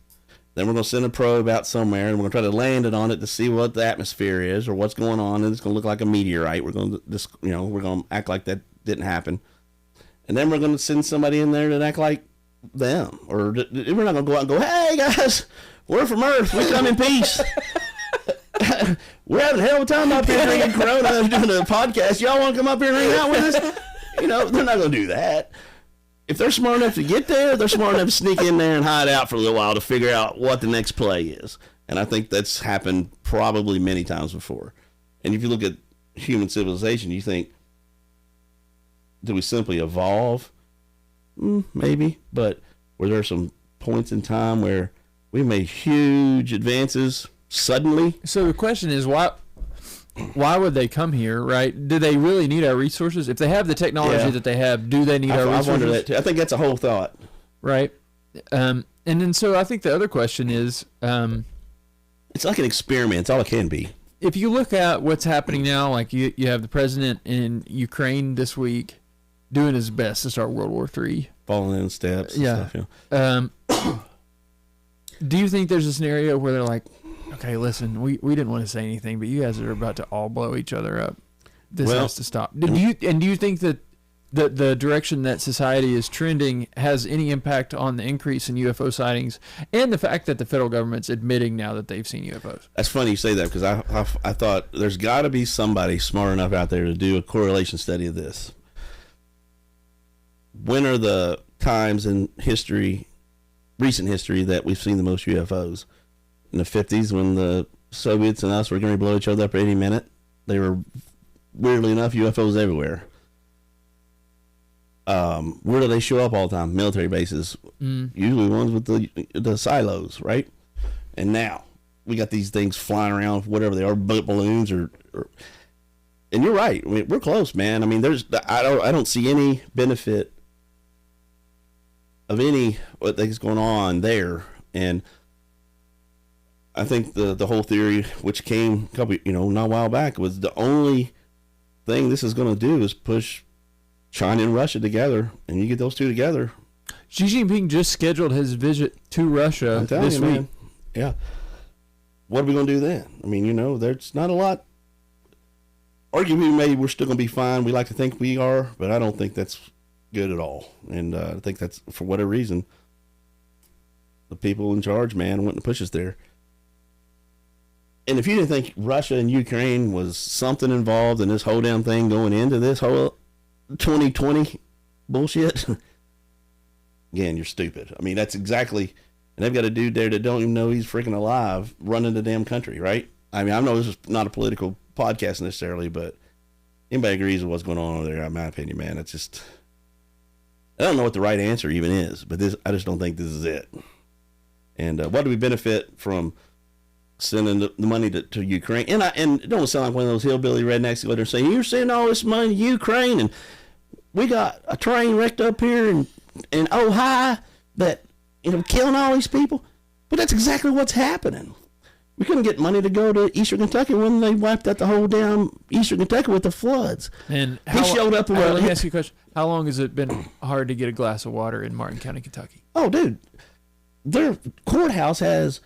Then we're going to send a probe out somewhere, and we're going to try to land it on it to see what the atmosphere is or what's going on. And it's going to look like a meteorite. We're going to act like that didn't happen. And then we're going to send somebody in there to act like them. Or we're not going to go out and go, hey, guys, we're from Earth. We come in peace. We're having a hell of a time up here drinking Corona doing a podcast. Y'all want to come up here and hang out with us? They're not going to do that. If they're smart enough to get there, they're smart enough to sneak in there and hide out for a little while to figure out what the next play is. And I think that's happened probably many times before. And if you look at human civilization, you think, do we simply evolve? Maybe. But were there some points in time where we made huge advances suddenly? So the question is, why would they come here, right? Do they really need our resources? If they have the technology that they have, do they need our resources? I wonder that too. I think that's a whole thought. Right. And then so I think the other question is... it's like an experiment. It's all it can be. If you look at what's happening now, like you have the president in Ukraine this week doing his best to start World War III. Falling in steps. Yeah. And stuff, do you think there's a scenario where they're like, Okay, listen, we didn't want to say anything, but you guys are about to all blow each other up. This has to stop. Do you think that the direction that society is trending has any impact on the increase in UFO sightings and the fact that the federal government's admitting now that they've seen UFOs? That's funny you say that, because I thought there's got to be somebody smart enough out there to do a correlation study of this. When are the times in history, recent history, that we've seen the most UFOs? In the 50s, when the Soviets and us were going to blow each other up any minute, they were, weirdly enough, UFOs everywhere. Where do they show up all the time? Military bases, usually ones with the silos, right? And now we got these things flying around, whatever they are, balloons or and you're right. I mean, we're close, man. I mean, I don't see any benefit of any what things going on there, and I think the whole theory, which came a couple, not a while back, was the only thing this is going to do is push China and Russia together, and you get those two together. Xi Jinping just scheduled his visit to Russia this week. Man. Yeah. What are we going to do then? I mean, there's not a lot. Arguably, maybe we're still going to be fine. We like to think we are, but I don't think that's good at all. And I think that's, for whatever reason, the people in charge, man, wanting to push us there. And if you didn't think Russia and Ukraine was something involved in this whole damn thing going into this whole 2020 bullshit, again, you're stupid. I mean, that's exactly, and they've got a dude there that don't even know he's freaking alive running the damn country, right? I mean, I know this is not a political podcast necessarily, but anybody agrees with what's going on over there, in my opinion, man. It's just, I don't know what the right answer even is, but I just don't think this is it. And what do we benefit from sending the money to Ukraine? And it don't sound like one of those hillbilly rednecks that go there and say, you're sending all this money to Ukraine, and we got a train wrecked up here in Ohio that, killing all these people. But that's exactly what's happening. We couldn't get money to go to Eastern Kentucky when they wiped out the whole damn Eastern Kentucky with the floods. And he showed up. Let me ask you a question. How long has it been hard to get a glass of water in Martin County, Kentucky? Oh, dude. Their courthouse has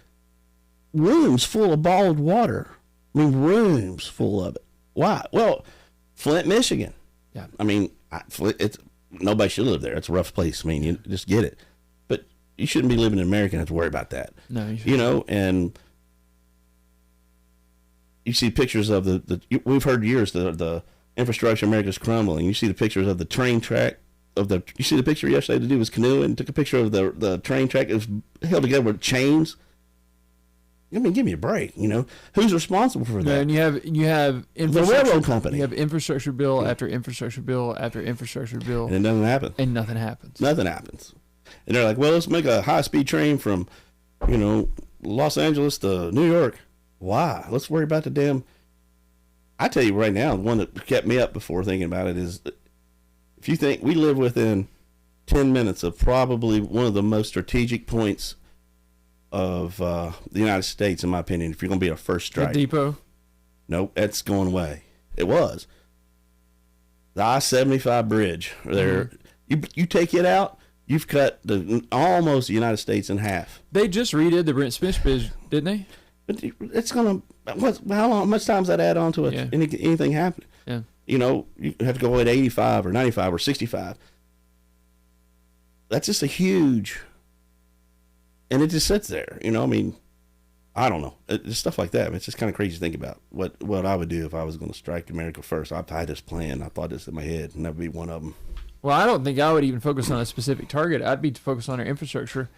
rooms full of bottled water. I mean, rooms full of it. Why? Well, Flint, Michigan. Yeah. I mean, nobody should live there. It's a rough place. I mean, you just get it. But you shouldn't be living in America and have to worry about that. No, you shouldn't. And you see pictures of we've heard years the infrastructure in America's crumbling. You see the pictures of the train track you see the picture yesterday, the dude was canoeing and took a picture of the train track. It was held together with chains. I mean, give me a break. Who's responsible for that? And you have the railroad company. You have infrastructure bill after infrastructure bill after infrastructure bill, and it doesn't happen. And nothing happens. Nothing happens. And they're like, well, let's make a high-speed train from, Los Angeles to New York. Why? Let's worry about the damn. I tell you right now, the one that kept me up before thinking about it is, if you think we live within 10 minutes of probably one of the most strategic points of the United States, in my opinion, if you're going to be a first strike. The depot? Nope, that's going away. It was. The I-75 bridge. There, you take it out, you've cut almost the United States in half. They just redid the Brent Smith Bridge, didn't they? But it's going to, how much time does that add on to it? Yeah. Anything happening? Yeah. You have to go at 85 or 95 or 65. That's just a huge, and it just sits there. I mean, I don't know. It's stuff like that. It's just kind of crazy to think about what I would do if I was going to strike America first. I had this plan. I thought this in my head, and that would be one of them. Well, I don't think I would even focus on a specific target. I'd be focused on our infrastructure.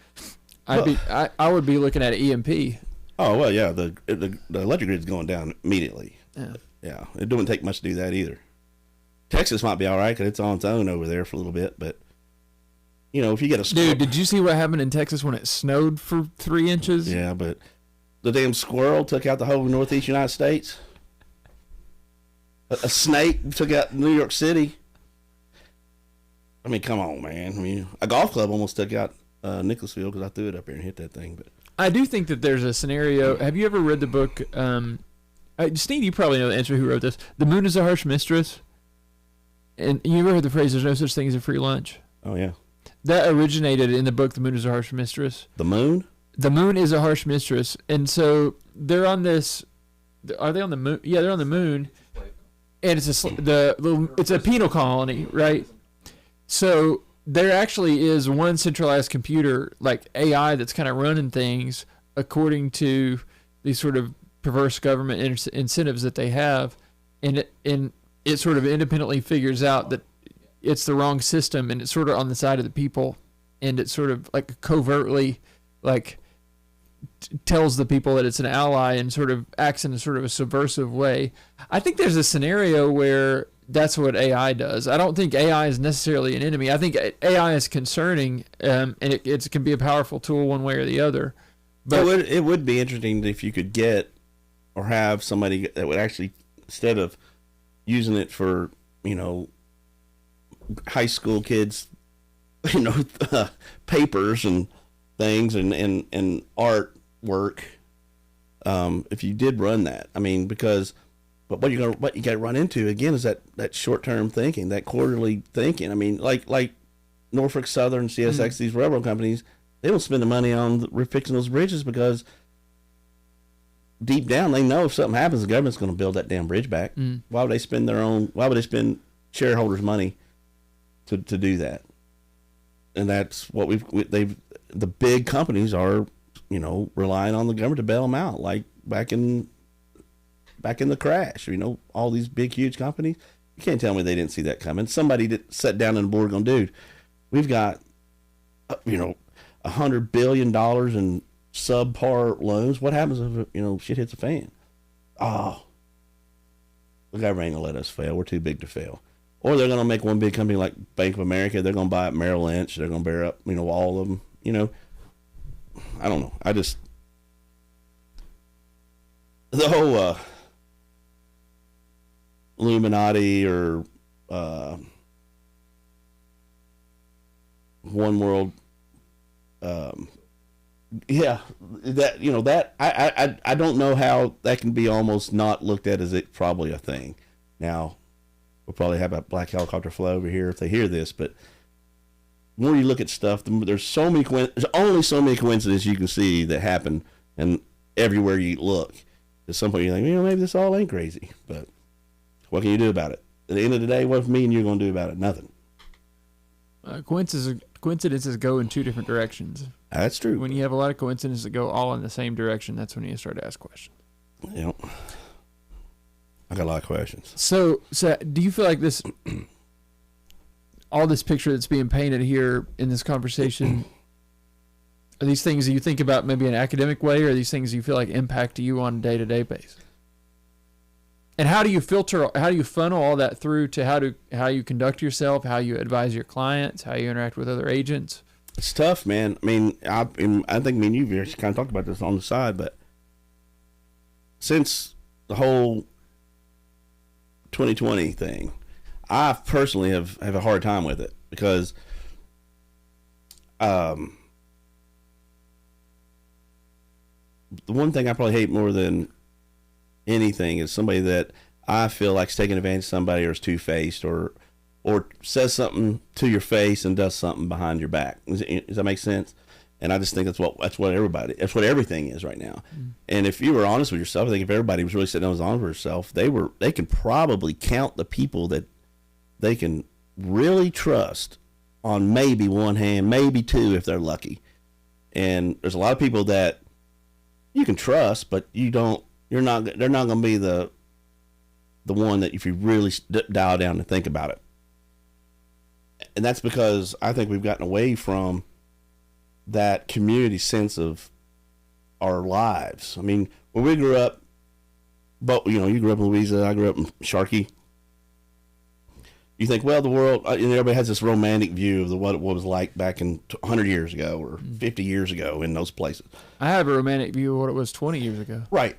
I would be looking at EMP. Oh well, yeah. The electric grid's going down immediately. Yeah. Yeah. It doesn't take much to do that either. Texas might be all right because it's on its own over there for a little bit, but if you get a dude, did you see what happened in Texas when it snowed for 3 inches? Yeah, but the damn squirrel took out the whole northeast United States. A snake took out New York City. I mean, come on, man. I mean, a golf club almost took out Nicholasville because I threw it up here and hit that thing. But I do think that there's a scenario. Have you ever read the book? Steve, you probably know the answer. Who wrote this? The Moon is a Harsh Mistress. And you ever heard the phrase, there's no such thing as a free lunch? Oh, yeah. That originated in the book, The Moon is a Harsh Mistress. The moon? the moon is a harsh mistress, and so they're on this. Are they on the moon? Yeah, they're on the moon, and it's a penal colony, right? So there actually is one centralized computer, like AI, that's kind of running things according to these sort of perverse government incentives that they have, and it sort of independently figures out that it's the wrong system, and it's sort of on the side of the people, and it sort of like covertly like tells the people that it's an ally and sort of acts in a sort of a subversive way. I think there's a scenario where that's what AI does. I don't think AI is necessarily an enemy. I think AI is concerning, and it can be a powerful tool one way or the other. But it would be interesting if you could get or have somebody that would actually, instead of using it for, high school kids, papers and things and art work, if you did run that, but what you got to run into again is that short-term thinking, that quarterly thinking. Like Norfolk Southern, CSX, these railroad companies, they don't spend the money on fixing those bridges because deep down they know if something happens, the government's going to build that damn bridge back. Why would they spend shareholders' money to do that? And that's what the big companies are, relying on the government to bail them out, like back in the crash. All these big, huge companies. You can't tell me they didn't see that coming. Somebody that sat down on the board going, dude, we've got, $100 billion in subpar loans. What happens if, shit hits the fan? Oh, the government ain't gonna let us fail. We're too big to fail. Or they're gonna make one big company like Bank of America. They're gonna buy up Merrill Lynch. They're gonna bear up, all of them. I don't know. The whole Illuminati or one world, that I don't know how that can be almost not looked at as it probably a thing. Now we'll probably have a black helicopter fly over here if they hear this, but the more you look at stuff, there's only so many coincidences you can see that happen, and everywhere you look, at some point you think, maybe this all ain't crazy, but what can you do about it? At the end of the day, what me and you going to do about it? Nothing. Coincidences go in two different directions. That's true. When you have a lot of coincidences that go all in the same direction, that's when you start to ask questions. Yep. I got a lot of questions. So do you feel like this, all this picture that's being painted here in this conversation, are these things that you think about maybe in an academic way, or are these things you feel like impact you on a day-to-day basis? And how do you funnel all that through to how you conduct yourself, how you advise your clients, how you interact with other agents? It's tough, man. I think me and you kind of talked about this on the side, but since the whole 2020 thing, I personally have a hard time with it because the one thing I probably hate more than anything is somebody that I feel like is taking advantage of somebody, or is two-faced, or says something to your face and does something behind your back. Does that make sense? And I just think that's what everything is right now. And if you were honest with yourself, I think if everybody was really sitting down and was honest with themselves, they can probably count the people that they can really trust on maybe one hand, maybe two if they're lucky. And there's a lot of people that you can trust, but they're not going to be the one that if you really dial down and think about it. And that's because I think we've gotten away from that community sense of our lives. When we grew up, but you grew up in Louisiana, I grew up in Sharkey. You think, well, the world, everybody has this romantic view of what it was like back in 100 years ago or 50 years ago in those places. I have a romantic view of what it was 20 years ago. Right.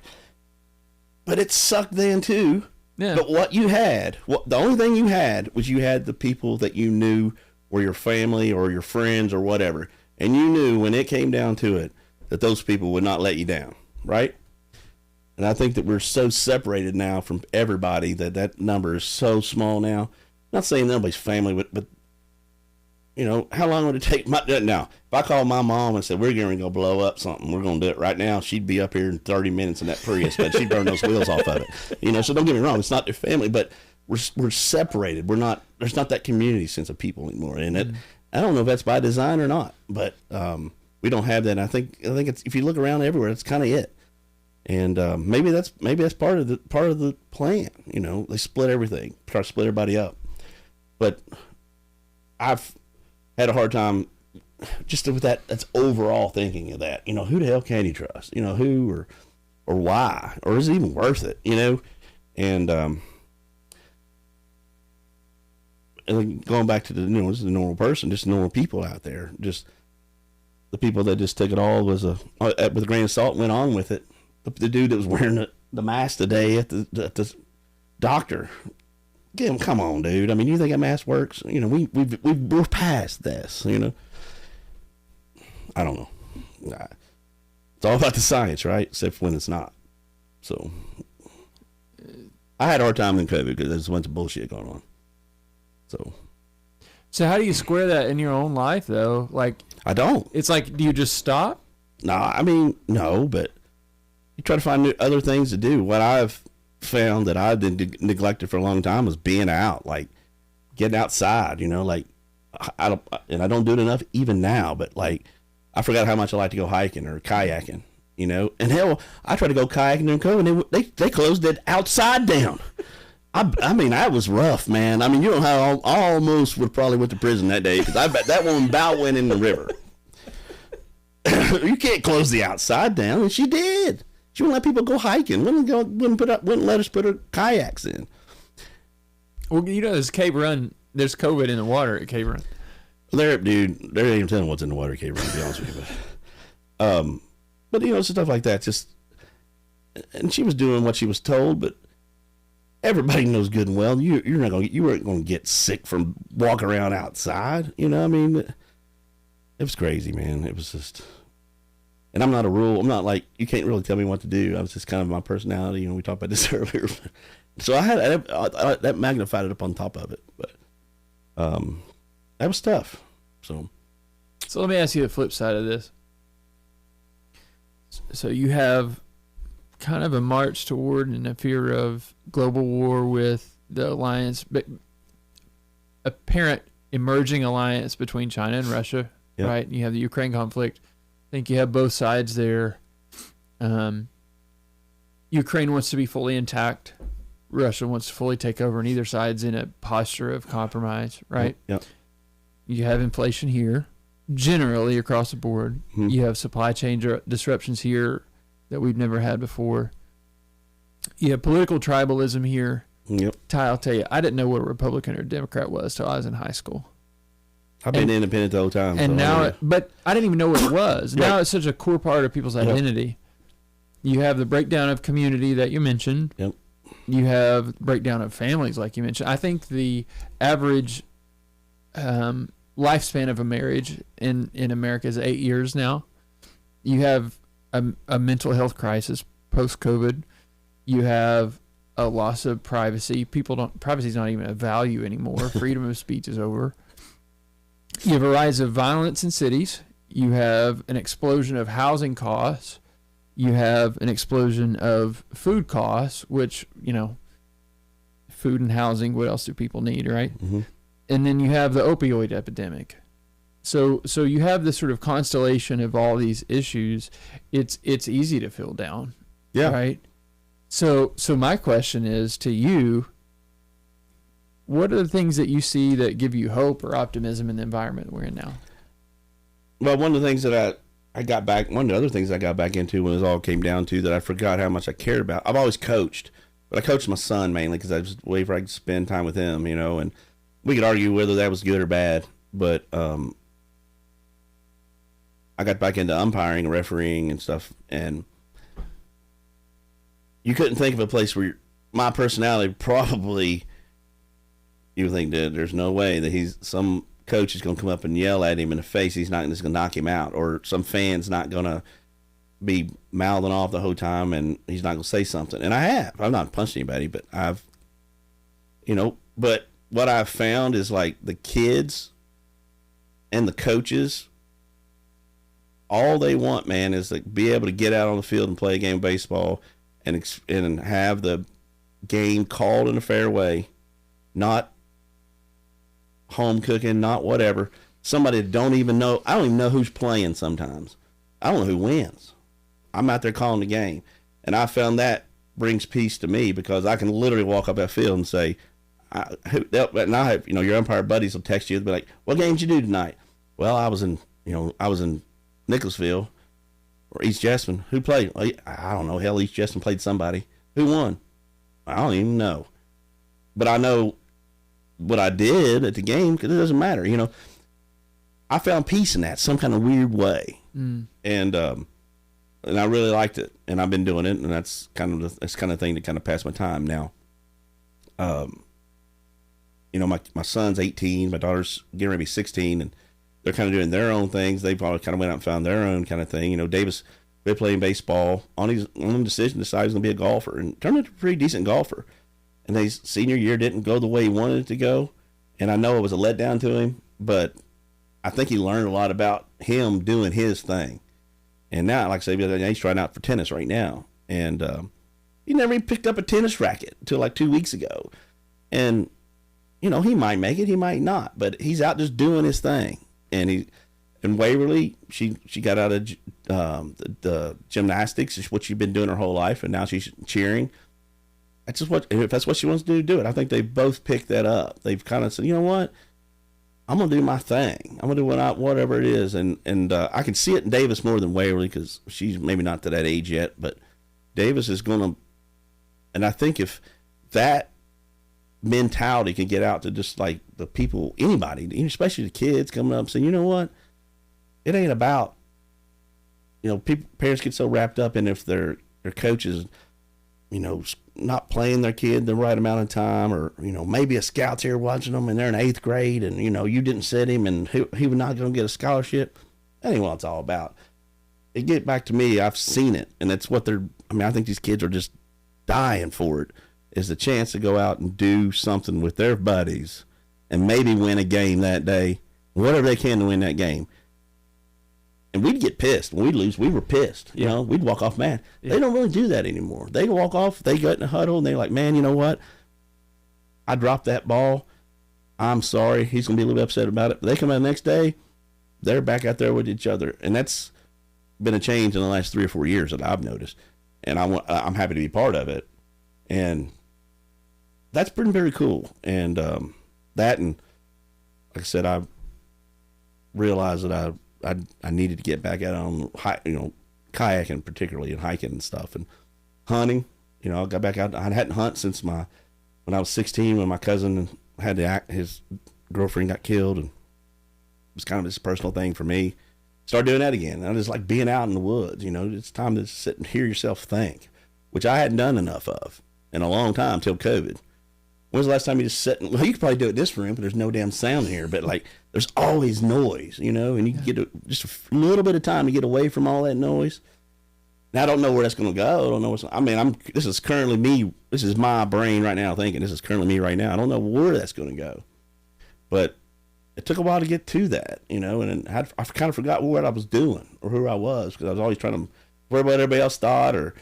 But it sucked then too. Yeah. But the only thing you had was you had the people that you knew were your family or your friends or whatever. And you knew when it came down to it that those people would not let you down. Right? And I think that we're so separated now from everybody that number is so small now. Not saying nobody's family, but You know, how long would it take? Now, if I called my mom and said, we're going to go blow up something, we're going to do it right now, she'd be up here in 30 minutes in that Prius, but she'd burn those wheels off of it. You know, so don't get me wrong, it's not their family, but we're separated. There's not that community sense of people anymore. And I don't know if that's by design or not, but we don't have that. And I think it's, if you look around everywhere, that's kind of it. And maybe that's part of the plan. You know, they split everything, try to split everybody up. But I've had a hard time just with that's overall thinking of that. You know, who the hell can you trust? You know, who or why? Or is it even worth it? You know? And then going back to the, you know, this is a normal person, just normal people out there. Just the people that just took it all with a grain of salt and went on with it. The dude that was wearing the mask today at the doctor. Come on, dude. I mean, you think a mask works? You know, we're past this. You know, I don't know. It's all about the science, right? Except when it's not. So, I had a hard time in COVID because there's a bunch of bullshit going on. So how do you square that in your own life, though? Like, I don't. It's like, do you just stop? No, I mean, no, but you try to find other things to do. What I've found that I've been neglected for a long time was being out, like getting outside, you know, like I don't do it enough even now, but like I forgot how much I like to go hiking or kayaking, you know, and hell, I tried to go kayaking during COVID and they closed it outside down. I mean, that was rough, man. I mean, you know how I almost probably went to prison that day because I bet that woman about went in the river. You can't close the outside down, and she did. She wouldn't let people go hiking. Wouldn't let us put our kayaks in. Well, you know, there's Cave Run. There's COVID in the water at Cave Run. Dude, they're not even telling what's in the water at Cave Run, to be honest with you. But you know, stuff like that. And she was doing what she was told, but everybody knows good and well you weren't going to get sick from walking around outside. You know, I mean, it was crazy, man. It was just. And I'm not like, you can't really tell me what to do. I was just kind of my personality. You know, we talked about this earlier. So I had that magnified it up on top of it. But that was tough. So let me ask you the flip side of this. So you have kind of a march toward and a fear of global war with the alliance, but apparent emerging alliance between China and Russia, yep. right? And you have the Ukraine conflict. I think you have both sides there. Ukraine wants to be fully intact. Russia wants to fully take over, and either side's in a posture of compromise, right? Yep. You have inflation here, generally across the board. Mm-hmm. You have supply chain disruptions here that we've never had before. You have political tribalism here. Yep. Ty, I'll tell you, I didn't know what a Republican or Democrat was till I was in high school. I've been independent the whole time. And so now, but I didn't even know what it was. Now it's such a core part of people's identity. Yep. You have the breakdown of community that you mentioned. Yep. You have breakdown of families, like you mentioned. I think the average lifespan of a marriage in America is 8 years now. You have a mental health crisis post-COVID. You have a loss of privacy. Privacy is not even a value anymore. Freedom of speech is over. You have a rise of violence in cities. You have an explosion of housing costs. You have an explosion of food costs, which, you know, food and housing, what else do people need, right? Mm-hmm. And then you have the opioid epidemic. So you have this sort of constellation of all these issues. It's easy to feel down. Yeah. Right? So my question is to you, what are the things that you see that give you hope or optimism in the environment we're in now? Well, one of the things that one of the other things I got back into when it all came down to that I forgot how much I cared about. I've always coached, but I coached my son mainly because I was a way where I could spend time with him, you know, and we could argue whether that was good or bad, but I got back into umpiring, refereeing and stuff, and you couldn't think of a place where my personality probably, you would think that there's no way that some coach is going to come up and yell at him in the face. He's not just going to knock him out, or some fan's not going to be mouthing off the whole time and he's not going to say something. And I've not punched anybody, but but what I've found is like the kids and the coaches, all they want, man, is to be able to get out on the field and play a game of baseball and have the game called in a fair way, not home cooking, not whatever. Somebody that don't even know. I don't even know who's playing sometimes. I don't know who wins. I'm out there calling the game. And I found that brings peace to me because I can literally walk up that field and say, and I have, your umpire buddies will text you and be like, what game did you do tonight? Well, I was in Nicholasville or East Jessamine. Who played? Well, I don't know. Hell, East Jessamine played somebody. Who won? I don't even know. But I know what I did at the game because it doesn't matter. I found peace in that some kind of weird way. And I really liked it, and I've been doing it, and that's kind of thing that kind of passed my time now. My son's 18, my daughter's getting ready to be 16, and they're kind of doing their own things. They've all kind of went out and found their own kind of thing. Davis been playing baseball on his own decision, decided he's going to be a golfer, and turned into a pretty decent golfer. And his senior year didn't go the way he wanted it to go, and I know it was a letdown to him, but I think he learned a lot about him doing his thing. And now, like I said, he's trying out for tennis right now. And he never even picked up a tennis racket until like 2 weeks ago. And, he might make it, he might not. But he's out just doing his thing. And Waverly, she got out of the gymnastics, is what she's been doing her whole life. And now she's cheering. If that's what she wants to do it. I think they both picked that up. They've kind of said, you know what? I'm going to do my thing. I'm going to do whatever it is. And I can see it in Davis more than Waverly because she's maybe not to that age yet. But Davis is going to, and I think if that mentality can get out to just like the people, anybody, especially the kids coming up and saying, you know what? It ain't about, parents get so wrapped up in if their coaches, not playing their kid the right amount of time, or maybe a scout's here watching them and they're in 8th grade and you didn't set him and he was not going to get a scholarship. That ain't what it's all about. It get back to me, I've seen it, and that's what I think these kids are just dying for it, is the chance to go out and do something with their buddies and maybe win a game that day, whatever they can to win that game. And we'd get pissed. When we'd lose, we were pissed. We'd walk off mad. Yeah. They don't really do that anymore. They walk off, they get in a huddle, and they're like, man, you know what? I dropped that ball. I'm sorry. He's going to be a little bit upset about it. But they come out the next day, they're back out there with each other. And that's been a change in the last 3 or 4 years that I've noticed. And I'm happy to be part of it. And that's been very cool. And that, and like I said, I realized that I needed to get back out on, kayaking particularly, and hiking and stuff, and hunting. I got back out. I hadn't hunted since when I was 16, when my cousin his girlfriend got killed, and it was kind of this personal thing for me. Started doing that again. I just like being out in the woods. It's time to sit and hear yourself think, which I hadn't done enough of in a long time till COVID. When's the last time you just sit well, you could probably do it in this room, but there's no damn sound here. But like, there's always noise, and you get just a little bit of time to get away from all that noise. Now I don't know where that's going to go. I don't know this is currently me. This is my brain right now thinking this is currently me right now. I don't know where that's going to go, but it took a while to get to that, and I kind of forgot what I was doing or who I was, because I was always trying to worry about what everybody else thought or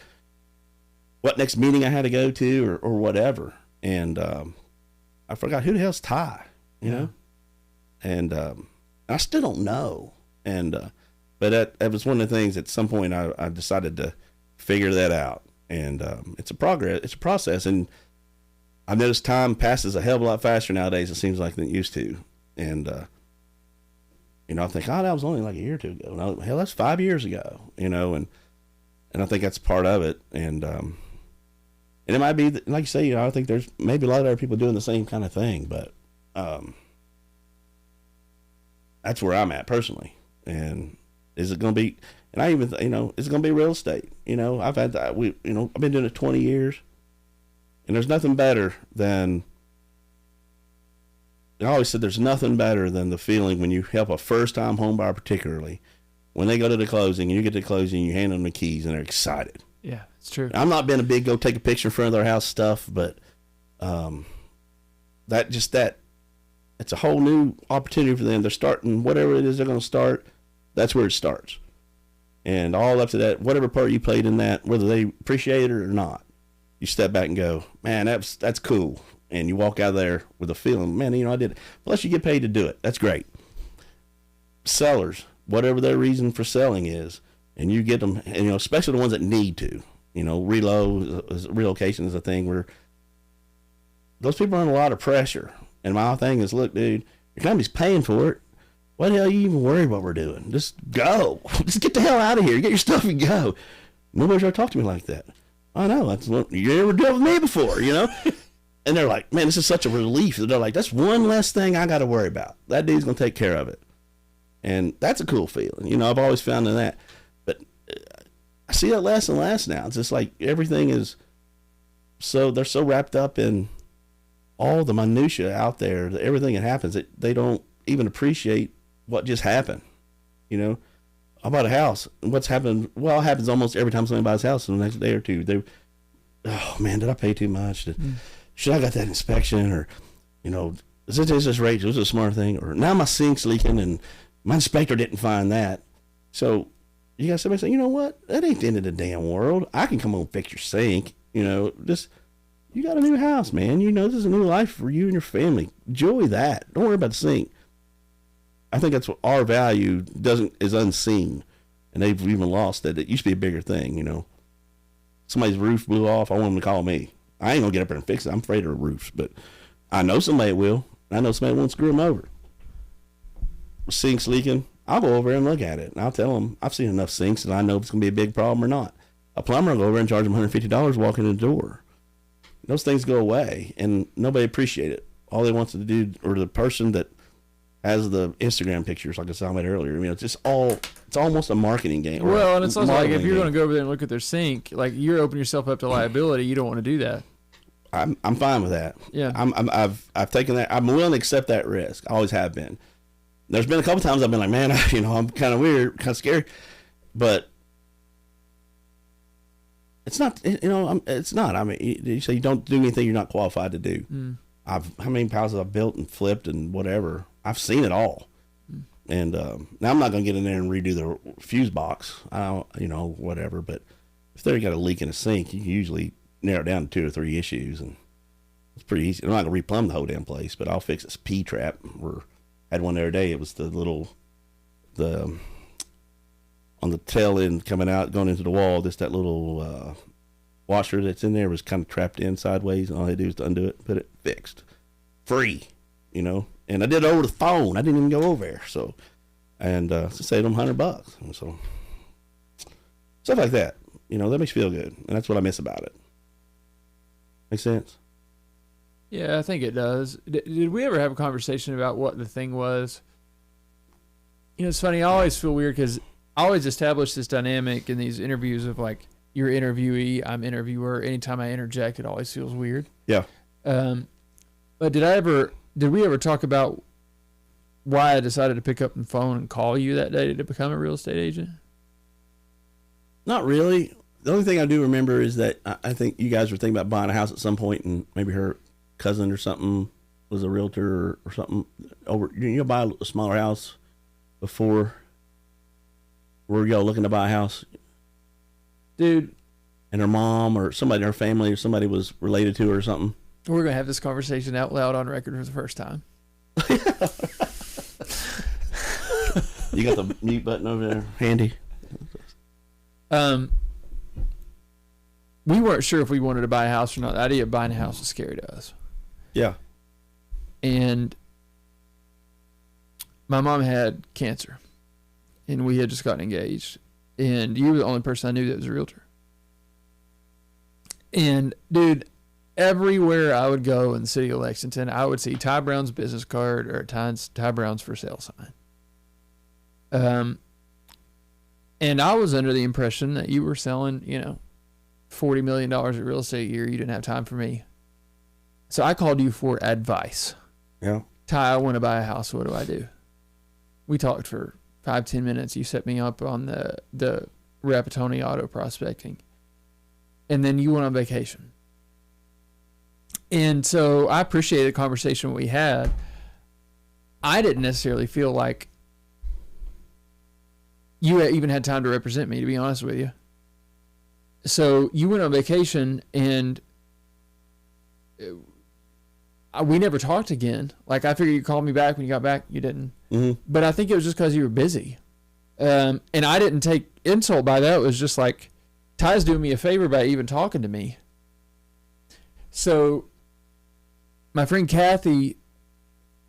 what next meeting I had to go to or whatever. And I forgot who the hell's Ty, and I still don't know. And but that was one of the things at some point I decided to figure that out. And it's a process. And I've noticed time passes a hell of a lot faster nowadays, it seems like, than it used to. And I think, that was only like a year or two ago. No, hell, that's 5 years ago. And I think that's part of it. And it might be, like you say, I think there's maybe a lot of other people doing the same kind of thing, but that's where I'm at personally. And is it going to be, and I even, is it going to be real estate? I've had that, I've been doing it 20 years, and there's nothing better than, I always said there's nothing better than the feeling when you help a first-time home buyer, particularly, when they go to the closing, and you get to the closing, you hand them the keys, and they're excited. Yeah, it's true. I'm not been a big go take a picture in front of their house stuff, but that it's a whole new opportunity for them. They're starting whatever it is they're going to start. That's where it starts. And all up to that, whatever part you played in that, whether they appreciate it or not, you step back and go, man, that's cool. And you walk out of there with a feeling, man, I did it. Plus you get paid to do it. That's great. Sellers, whatever their reason for selling is, and you get them, and, especially the ones that need to, relocation is a thing where those people are under a lot of pressure. And my thing is, look, dude, your company's paying for it. Why the hell are you even worried what we're doing? Just go. Just get the hell out of here. Get your stuff and go. Nobody's ever talked to me like that. I know. You never dealt with me before, And they're like, man, this is such a relief. They're like, that's one less thing I got to worry about. That dude's going to take care of it. And that's a cool feeling. I've always found in that. But I see that less and less now. It's just like everything is they're so wrapped up in all the minutia out there, everything that happens, that they don't even appreciate what just happened. I bought a house. And what's happened? Well, it happens almost every time somebody buys a house in the next day or two. Oh man, did I pay too much? Should I got that inspection? Or, is this rate? Was it a smart thing? Or now my sink's leaking and my inspector didn't find that. So you got somebody say, you know what? That ain't the end of the damn world. I can come home and fix your sink. You got a new house, man. This is a new life for you and your family. Enjoy that. Don't worry about the sink. I think that's what our value is unseen, and they've even lost that. It used to be a bigger thing, Somebody's roof blew off. I want them to call me. I ain't gonna get up there and fix it. I'm afraid of roofs, but I know somebody will. I know somebody won't screw them over. Sink's leaking. I'll go over there and look at it, and I'll tell them I've seen enough sinks that I know if it's gonna be a big problem or not. A plumber will go over and charge them $150 walking in the door. Those things go away, and nobody appreciate it. All they want to do, or the person that has the Instagram pictures, like I said earlier, it's almost a marketing game. Well, and it's also like if you're going to go over there and look at their sink, like you're opening yourself up to liability. You don't want to do that. I'm fine with that. Yeah. I've taken that. I'm willing to accept that risk. I always have been. There's been a couple times I've been like, man, I'm kind of weird, kind of scary, but it's not. It's not. I mean, you say you don't do anything you're not qualified to do. How many houses I've built and flipped and whatever. I've seen it all. And now I'm not going to get in there and redo the fuse box. I don't, whatever. But if they've got a leak in a sink, you can usually narrow it down to 2 or 3 issues, and it's pretty easy. I'm not going to replumb the whole damn place, but I'll fix this P trap. I had one the other day. It was the on the tail end coming out, going into the wall. That little washer that's in there was kind of trapped in sideways, and all they do is to undo it, put it fixed, free, And I did it over the phone. I didn't even go over there. So, and saved them $100. And so, stuff like that, that makes you feel good, and that's what I miss about it. Make sense? Yeah, I think it does. Did we ever have a conversation about what the thing was? It's funny. I always feel weird because I always establish this dynamic in these interviews of like, you're interviewee, I'm interviewer. Anytime I interject, it always feels weird. Yeah. But did we ever talk about why I decided to pick up the phone and call you that day to become a real estate agent? Not really. The only thing I do remember is that I think you guys were thinking about buying a house at some point, and maybe her cousin or something was a realtor or something. Buy a smaller house before. Were y'all looking to buy a house? Dude. And her mom or somebody in her family or somebody was related to her or something? We're going to have this conversation out loud on record for the first time. You got the mute button over there handy? We weren't sure if we wanted to buy a house or not. The idea of buying a house was scary to us. Yeah. And my mom had cancer, and we had just gotten engaged. And you were the only person I knew that was a realtor. And, dude, everywhere I would go in the city of Lexington, I would see Ty Brown's business card or Ty Brown's for sale sign. And I was under the impression that you were selling, $40 million of real estate a year. You didn't have time for me. So I called you for advice. Yeah. Ty, I want to buy a house. What do I do? We talked for 5-10 minutes. You set me up on the Rapatoni auto prospecting. And then you went on vacation. And so I appreciated the conversation we had, I didn't necessarily feel like you even had time to represent me, to be honest with you. So you went on vacation, and we never talked again. Like, I figured you called me back when you got back. You didn't. Mm-hmm. But I think it was just because you were busy. And I didn't take insult by that. It was just like, Ty's doing me a favor by even talking to me. So my friend Kathy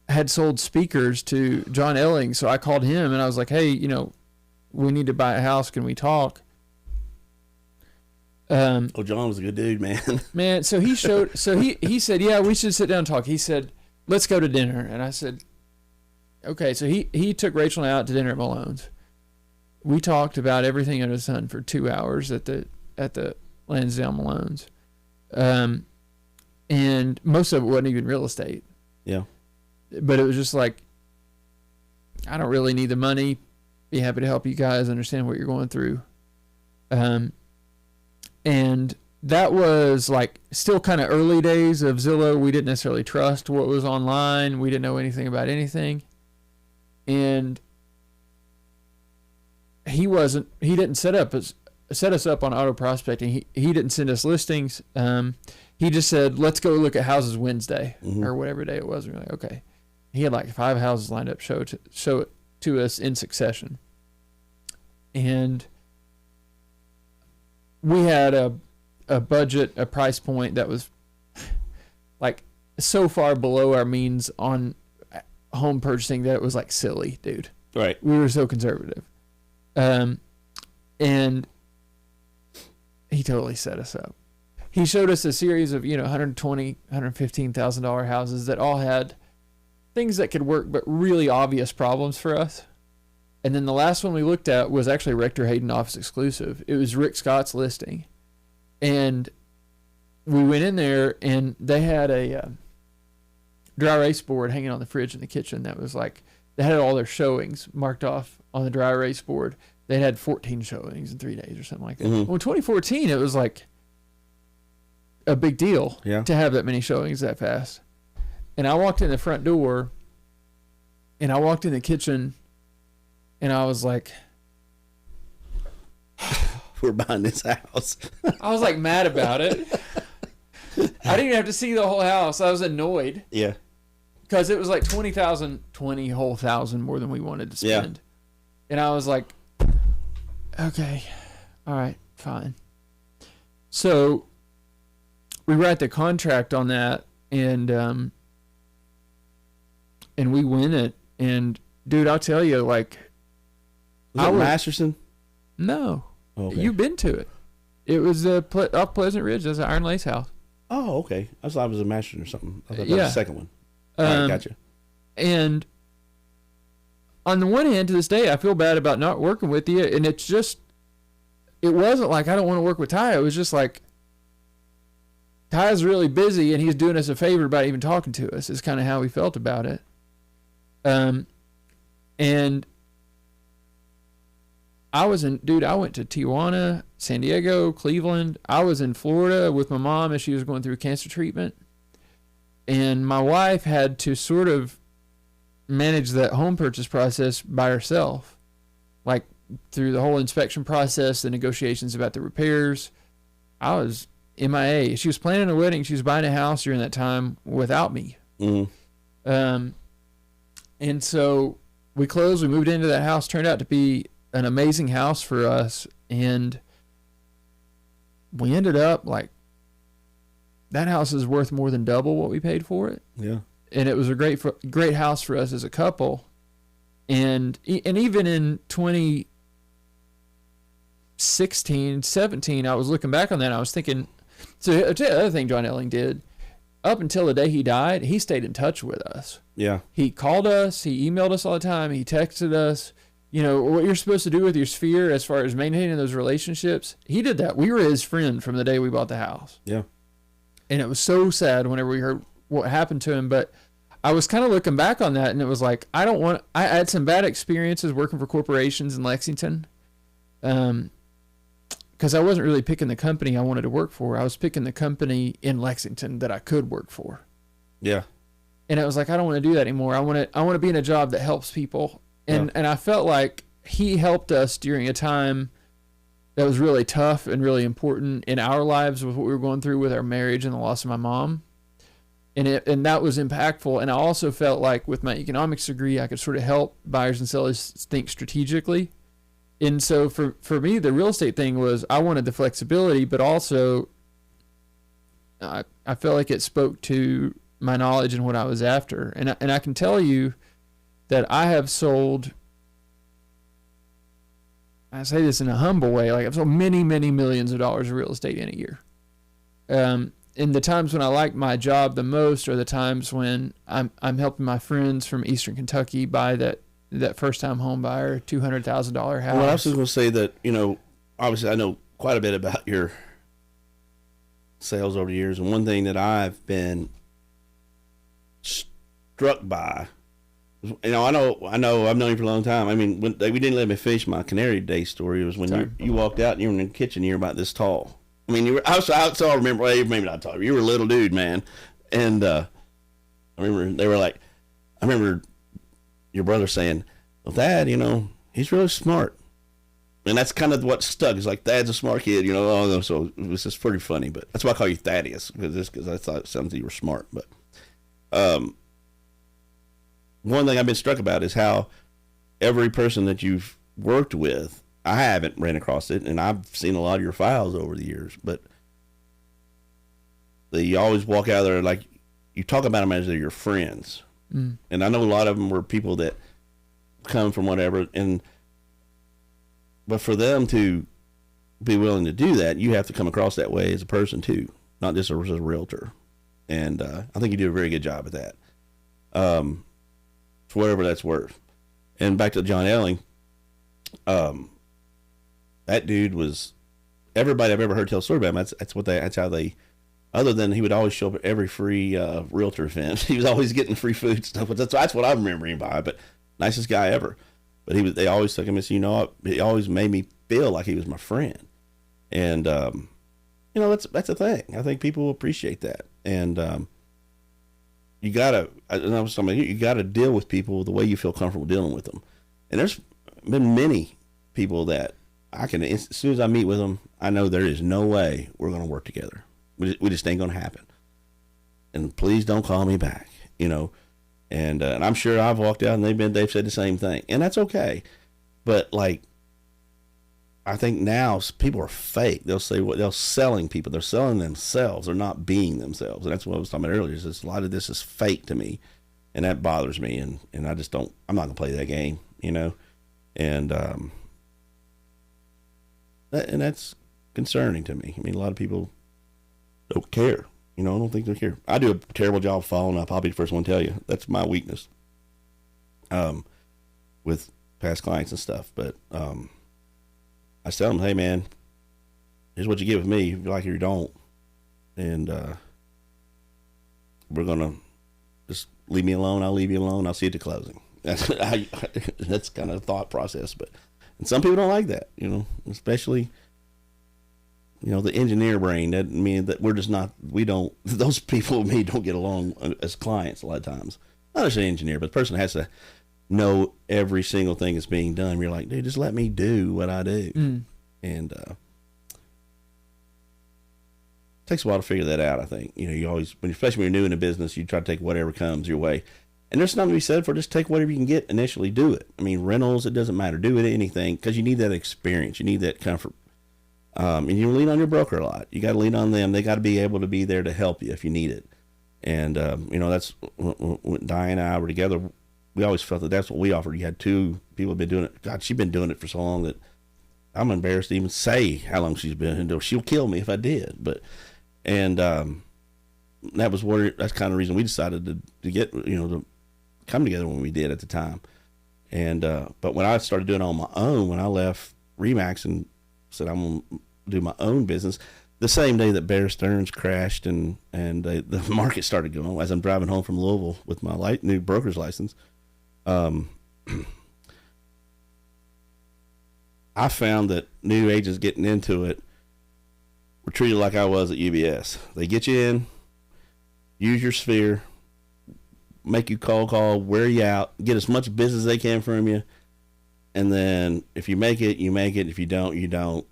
had sold speakers to John Elling, so I called him and I was like, hey, we need to buy a house. Can we talk? John was a good dude, man. Man, so he said, yeah, we should sit down and talk. He said, let's go to dinner. And I said, okay. So he took Rachel and I out to dinner at Malone's. We talked about everything under the sun for 2 hours at the Lansdowne Malone's. And most of it wasn't even real estate. Yeah. But it was just like, I don't really need the money. Be happy to help you guys understand what you're going through. And that was like still kind of early days of Zillow. We didn't necessarily trust what was online. We didn't know anything about anything. And he didn't set us up on auto prospecting. He didn't send us listings. He just said, let's go look at houses Wednesday, mm-hmm. or whatever day it was. We were like, okay. He had like 5 houses lined up, show it to us in succession. And we had a budget, a price point that was like so far below our means on home purchasing that it was like silly, dude. Right. We were so conservative. And he totally set us up. He showed us a series of, $120,000, $115,000 houses that all had things that could work, but really obvious problems for us. And then the last one we looked at was actually Rector Hayden office exclusive. It was Rick Scott's listing. And we went in there and they had a dry erase board hanging on the fridge in the kitchen that was like, they had all their showings marked off on the dry erase board. They had 14 showings in 3 days or something like that. Mm-hmm. Well, in 2014, it was like a big deal to have that many showings that fast. And I walked in the front door and I walked in the kitchen and I was like, we're buying this house. I was like mad about it. I didn't even have to see the whole house. I was annoyed. Yeah. Because it was like 20 whole thousand more than we wanted to spend. Yeah. And I was like, okay, all right, fine. So we write the contract on that and we win it. And dude, I'll tell you, like, was it Masterson? No. Okay. You've been to it. It was up Pleasant Ridge. That's an Iron Lace house. Oh, okay. I thought it was a Masterson or something. I thought that was the second one. All right, gotcha. And on the one hand, to this day, I feel bad about not working with you. And it's just, it wasn't like I don't want to work with Ty. It was just like, Ty's really busy and he's doing us a favor by even talking to us, is kind of how we felt about it. And I went to Tijuana, San Diego, Cleveland. I was in Florida with my mom as she was going through cancer treatment. And my wife had to sort of manage that home purchase process by herself, like through the whole inspection process, the negotiations about the repairs. I was MIA. She was planning a wedding. She was buying a house during that time without me. Mm-hmm. And so we closed. We moved into that house. Turned out to be an amazing house for us. And we ended up like, that house is worth more than double what we paid for it. Yeah. And it was a great house for us as a couple. And even in 2016, 17, I was looking back on that and I was thinking, so I'll tell you the other thing John Elling did. Up until the day he died, he stayed in touch with us. Yeah. He called us, he emailed us all the time, he texted us. What you're supposed to do with your sphere as far as maintaining those relationships. He did that. We were his friend from the day we bought the house. Yeah. And it was so sad whenever we heard what happened to him. But I was kind of looking back on that and it was like, I had some bad experiences working for corporations in Lexington. Because I wasn't really picking the company I wanted to work for. I was picking the company in Lexington that I could work for. Yeah. And I was like, I don't want to do that anymore. I want to be in a job that helps people. And I felt like he helped us during a time that was really tough and really important in our lives with what we were going through with our marriage and the loss of my mom. And that was impactful. And I also felt like with my economics degree, I could sort of help buyers and sellers think strategically. And so for me, the real estate thing was I wanted the flexibility, but also I felt like it spoke to my knowledge and what I was after. And I can tell you that I have sold, I say this in a humble way, like I've sold many, many millions of dollars of real estate in a year. And the times when I like my job the most are the times when I'm helping my friends from Eastern Kentucky buy that first-time home buyer $200,000 house. Well, I was just going to say that, obviously I know quite a bit about your sales over the years, and one thing that I've been struck by, I know I've known you for a long time. I mean, when we didn't let me finish my Canary Day story, it was when you walked out and you were in the kitchen, you're about this tall. I mean, I remember, well, maybe not tall, you were a little dude, man. And I remember they were like, I remember your brother saying, well, Dad, he's really smart. And that's kind of what stuck. It's like, Dad's a smart kid, so it was just pretty funny. But that's why I call you Thaddeus, because I thought something you were smart. But one thing I've been struck about is how every person that you've worked with, I haven't ran across it, and I've seen a lot of your files over the years, but you always walk out of there like you talk about them as they're your friends. Mm. And I know a lot of them were people that come from whatever, but for them to be willing to do that, you have to come across that way as a person too, not just as a realtor. And I think you do a very good job at that, for whatever that's worth. And back to John Elling, that dude was, everybody I've ever heard tell a story about him, that's how they, other than he would always show up at every free realtor event. He was always getting free food and stuff, but that's what I remember him by. But nicest guy ever. But they always took him and said, he always made me feel like he was my friend. And that's the thing. I think people will appreciate that. And you gotta deal with people the way you feel comfortable dealing with them. And there's been many people that as soon as I meet with them, I know there is no way we're going to work together. We just ain't going to happen. And please don't call me back, And I'm sure I've walked out and they've said the same thing, and that's okay. But I think now people are fake. They'll say they're selling people. They're selling themselves. They're not being themselves. And that's what I was talking about earlier. Is a lot of this is fake to me, and that bothers me. And I just don't. I'm not going to play that game, And and that's concerning to me. I mean, a lot of people don't care. I don't think they care. I do a terrible job of following up. I'll be the first one to tell you. That's my weakness. With past clients and stuff. But I tell them, hey, man, here's what you get with me. If you like it or you don't. And we're going to just leave me alone. I'll leave you alone. I'll see you at the closing. That's kind of the thought process. And some people don't like that, especially, the engineer brain. That means that those people with me don't get along as clients a lot of times. Not as an engineer, but the person has to know every single thing that's being done. You're like, dude, just let me do what I do. Mm. And it takes a while to figure that out, I think. You always, especially when you're new in the business, you try to take whatever comes your way. And there's something to be said for just take whatever you can get initially, do it. I mean, rentals, it doesn't matter. Do it, anything, because you need that experience. You need that comfort. And you lean on your broker a lot. You got to lean on them. They got to be able to be there to help you if you need it. And, that's when Diane and I were together. We always felt that that's what we offered. You had two people have been doing it. God, she's been doing it for so long that I'm embarrassed to even say how long she's been. She'll kill me if I did. But, that's kind of the reason we decided to get, to come together when we did at the time. And but when I started doing it on my own, when I left Remax and said I'm going to do my own business, the same day that Bear Stearns crashed and the market started going, as I'm driving home from Louisville with my new broker's license, I found that new agents getting into it were treated like I was at UBS. They get you in, use your sphere, make you call, wear you out, get as much business as they can from you. And then if you make it, you make it. If you don't, you don't.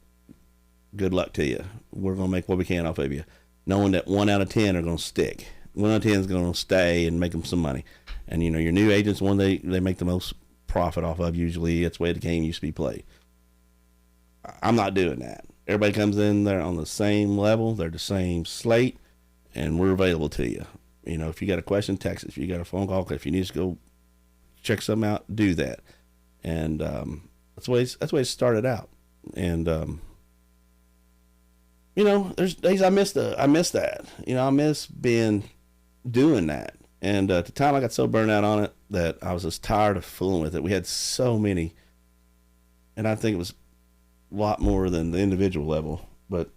Good luck to you. We're going to make what we can off of you, knowing that 1 out of 10 are going to stick. 1 out of 10 is going to stay and make them some money. And, you know, your new agents, one they make the most profit off of usually. That's the way the game used to be played. I'm not doing that. Everybody comes in there on the same level. They're the same slate, and we're available to you. You know, if you got a question, text us. If you got a phone call, if you need to go check something out, do that. And that's the way it started out. And you know, there's days I miss that. You know, I miss doing that. And at the time, I got so burned out on it that I was just tired of fooling with it. We had so many, and I think it was a lot more than the individual level. But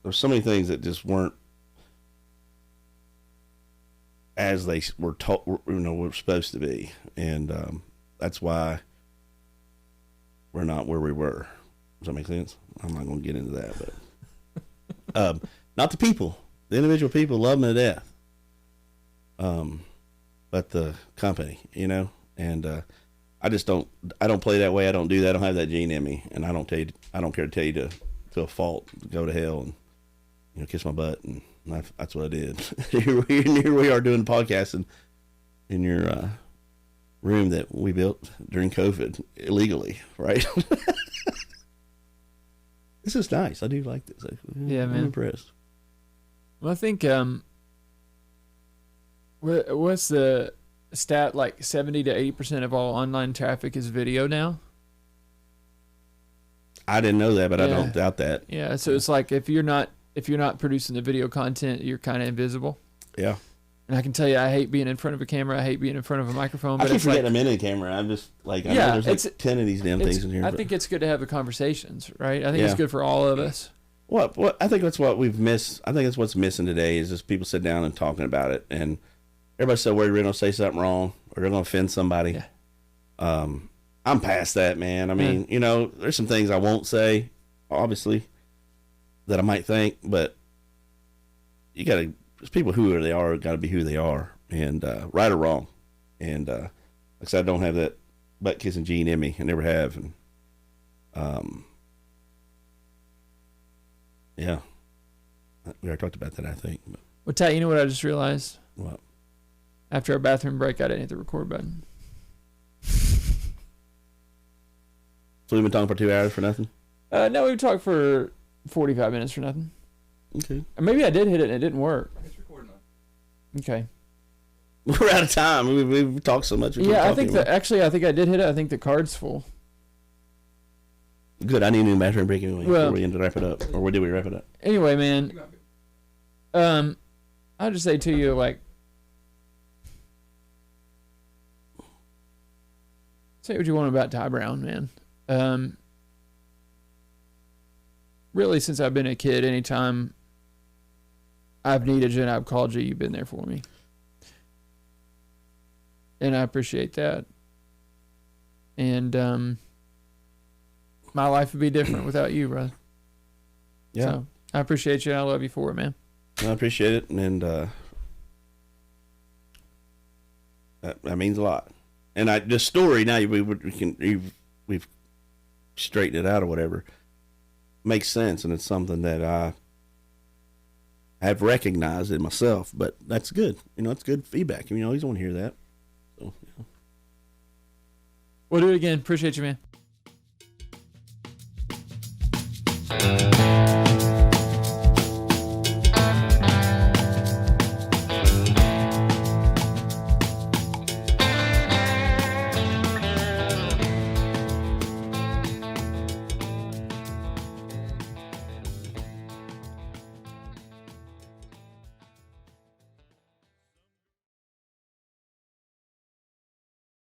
there's so many things that just weren't as they were told, you know, were supposed to be, and that's why we're not where we were. Does that make sense? I'm not going to get into that, but not the people, the individual people, love them to death. But the company, you know, and I don't play that way. I don't do that. I don't have that gene in me, and I don't care to tell you to a fault, to go to hell, and you know, kiss my butt, and that's what I did. Here we are doing the podcast in your room that we built during COVID illegally, right? This is nice. I do like this. Actually. Yeah, man. I'm impressed. Well, I think what's the stat, like 70 to 80% of all online traffic is video now? I didn't know that, but Yeah. I don't doubt that. Yeah, so it's like if you're not producing the video content, you're kind of invisible. Yeah. And I can tell you, I hate being in front of a camera. I hate being in front of a microphone. I But keep it's like, forgetting I'm in the camera. I'm just like, I Yeah, know there's like 10 of these damn things in here. I but- think it's good to have the conversations, right? I think it's Yeah. good for all of us. What I think that's what we've missed. I think that's what's missing today is just people sit down and talking about it, and everybody's so worried we're going to say something wrong or they're going to offend somebody. Yeah. I'm past that, man. I mean, you know, there's some things I won't say, obviously, that I might think, but you got to. There's people who they are got to be who they are, and right or wrong. And like I said, I don't have that butt kissing gene in me. I never have, and yeah, we already talked about that, I think. But Well, Tat, you know what I just realized? what? After our bathroom break, I didn't hit the record button. So we've been talking for 2 hours for nothing? No, we talked for 45 minutes for nothing. Okay. Or maybe I did hit it and it didn't work. It's recording on. Okay. We're out of time. We've talked so much. Yeah, I think I think I did hit it. I think the card's full. Good. I need a new bathroom break anyway Well- before we end to wrap it up. Or did we wrap it up? Anyway, man, You might be. I'll just say to you, like, say what you want about Ty Brown, man. Really, since I've been a kid, anytime I've needed you and I've called you, you've been there for me. And I appreciate that. And my life would be different without you, brother. Yeah. So I appreciate you and I love you for it, man. I appreciate it, and that means a lot. And the story now we've straightened it out or whatever makes sense, and it's something that I have recognized in myself. But that's good. You know, it's good feedback. You know, always want to hear that. So, yeah. We'll do it again. Appreciate you, man.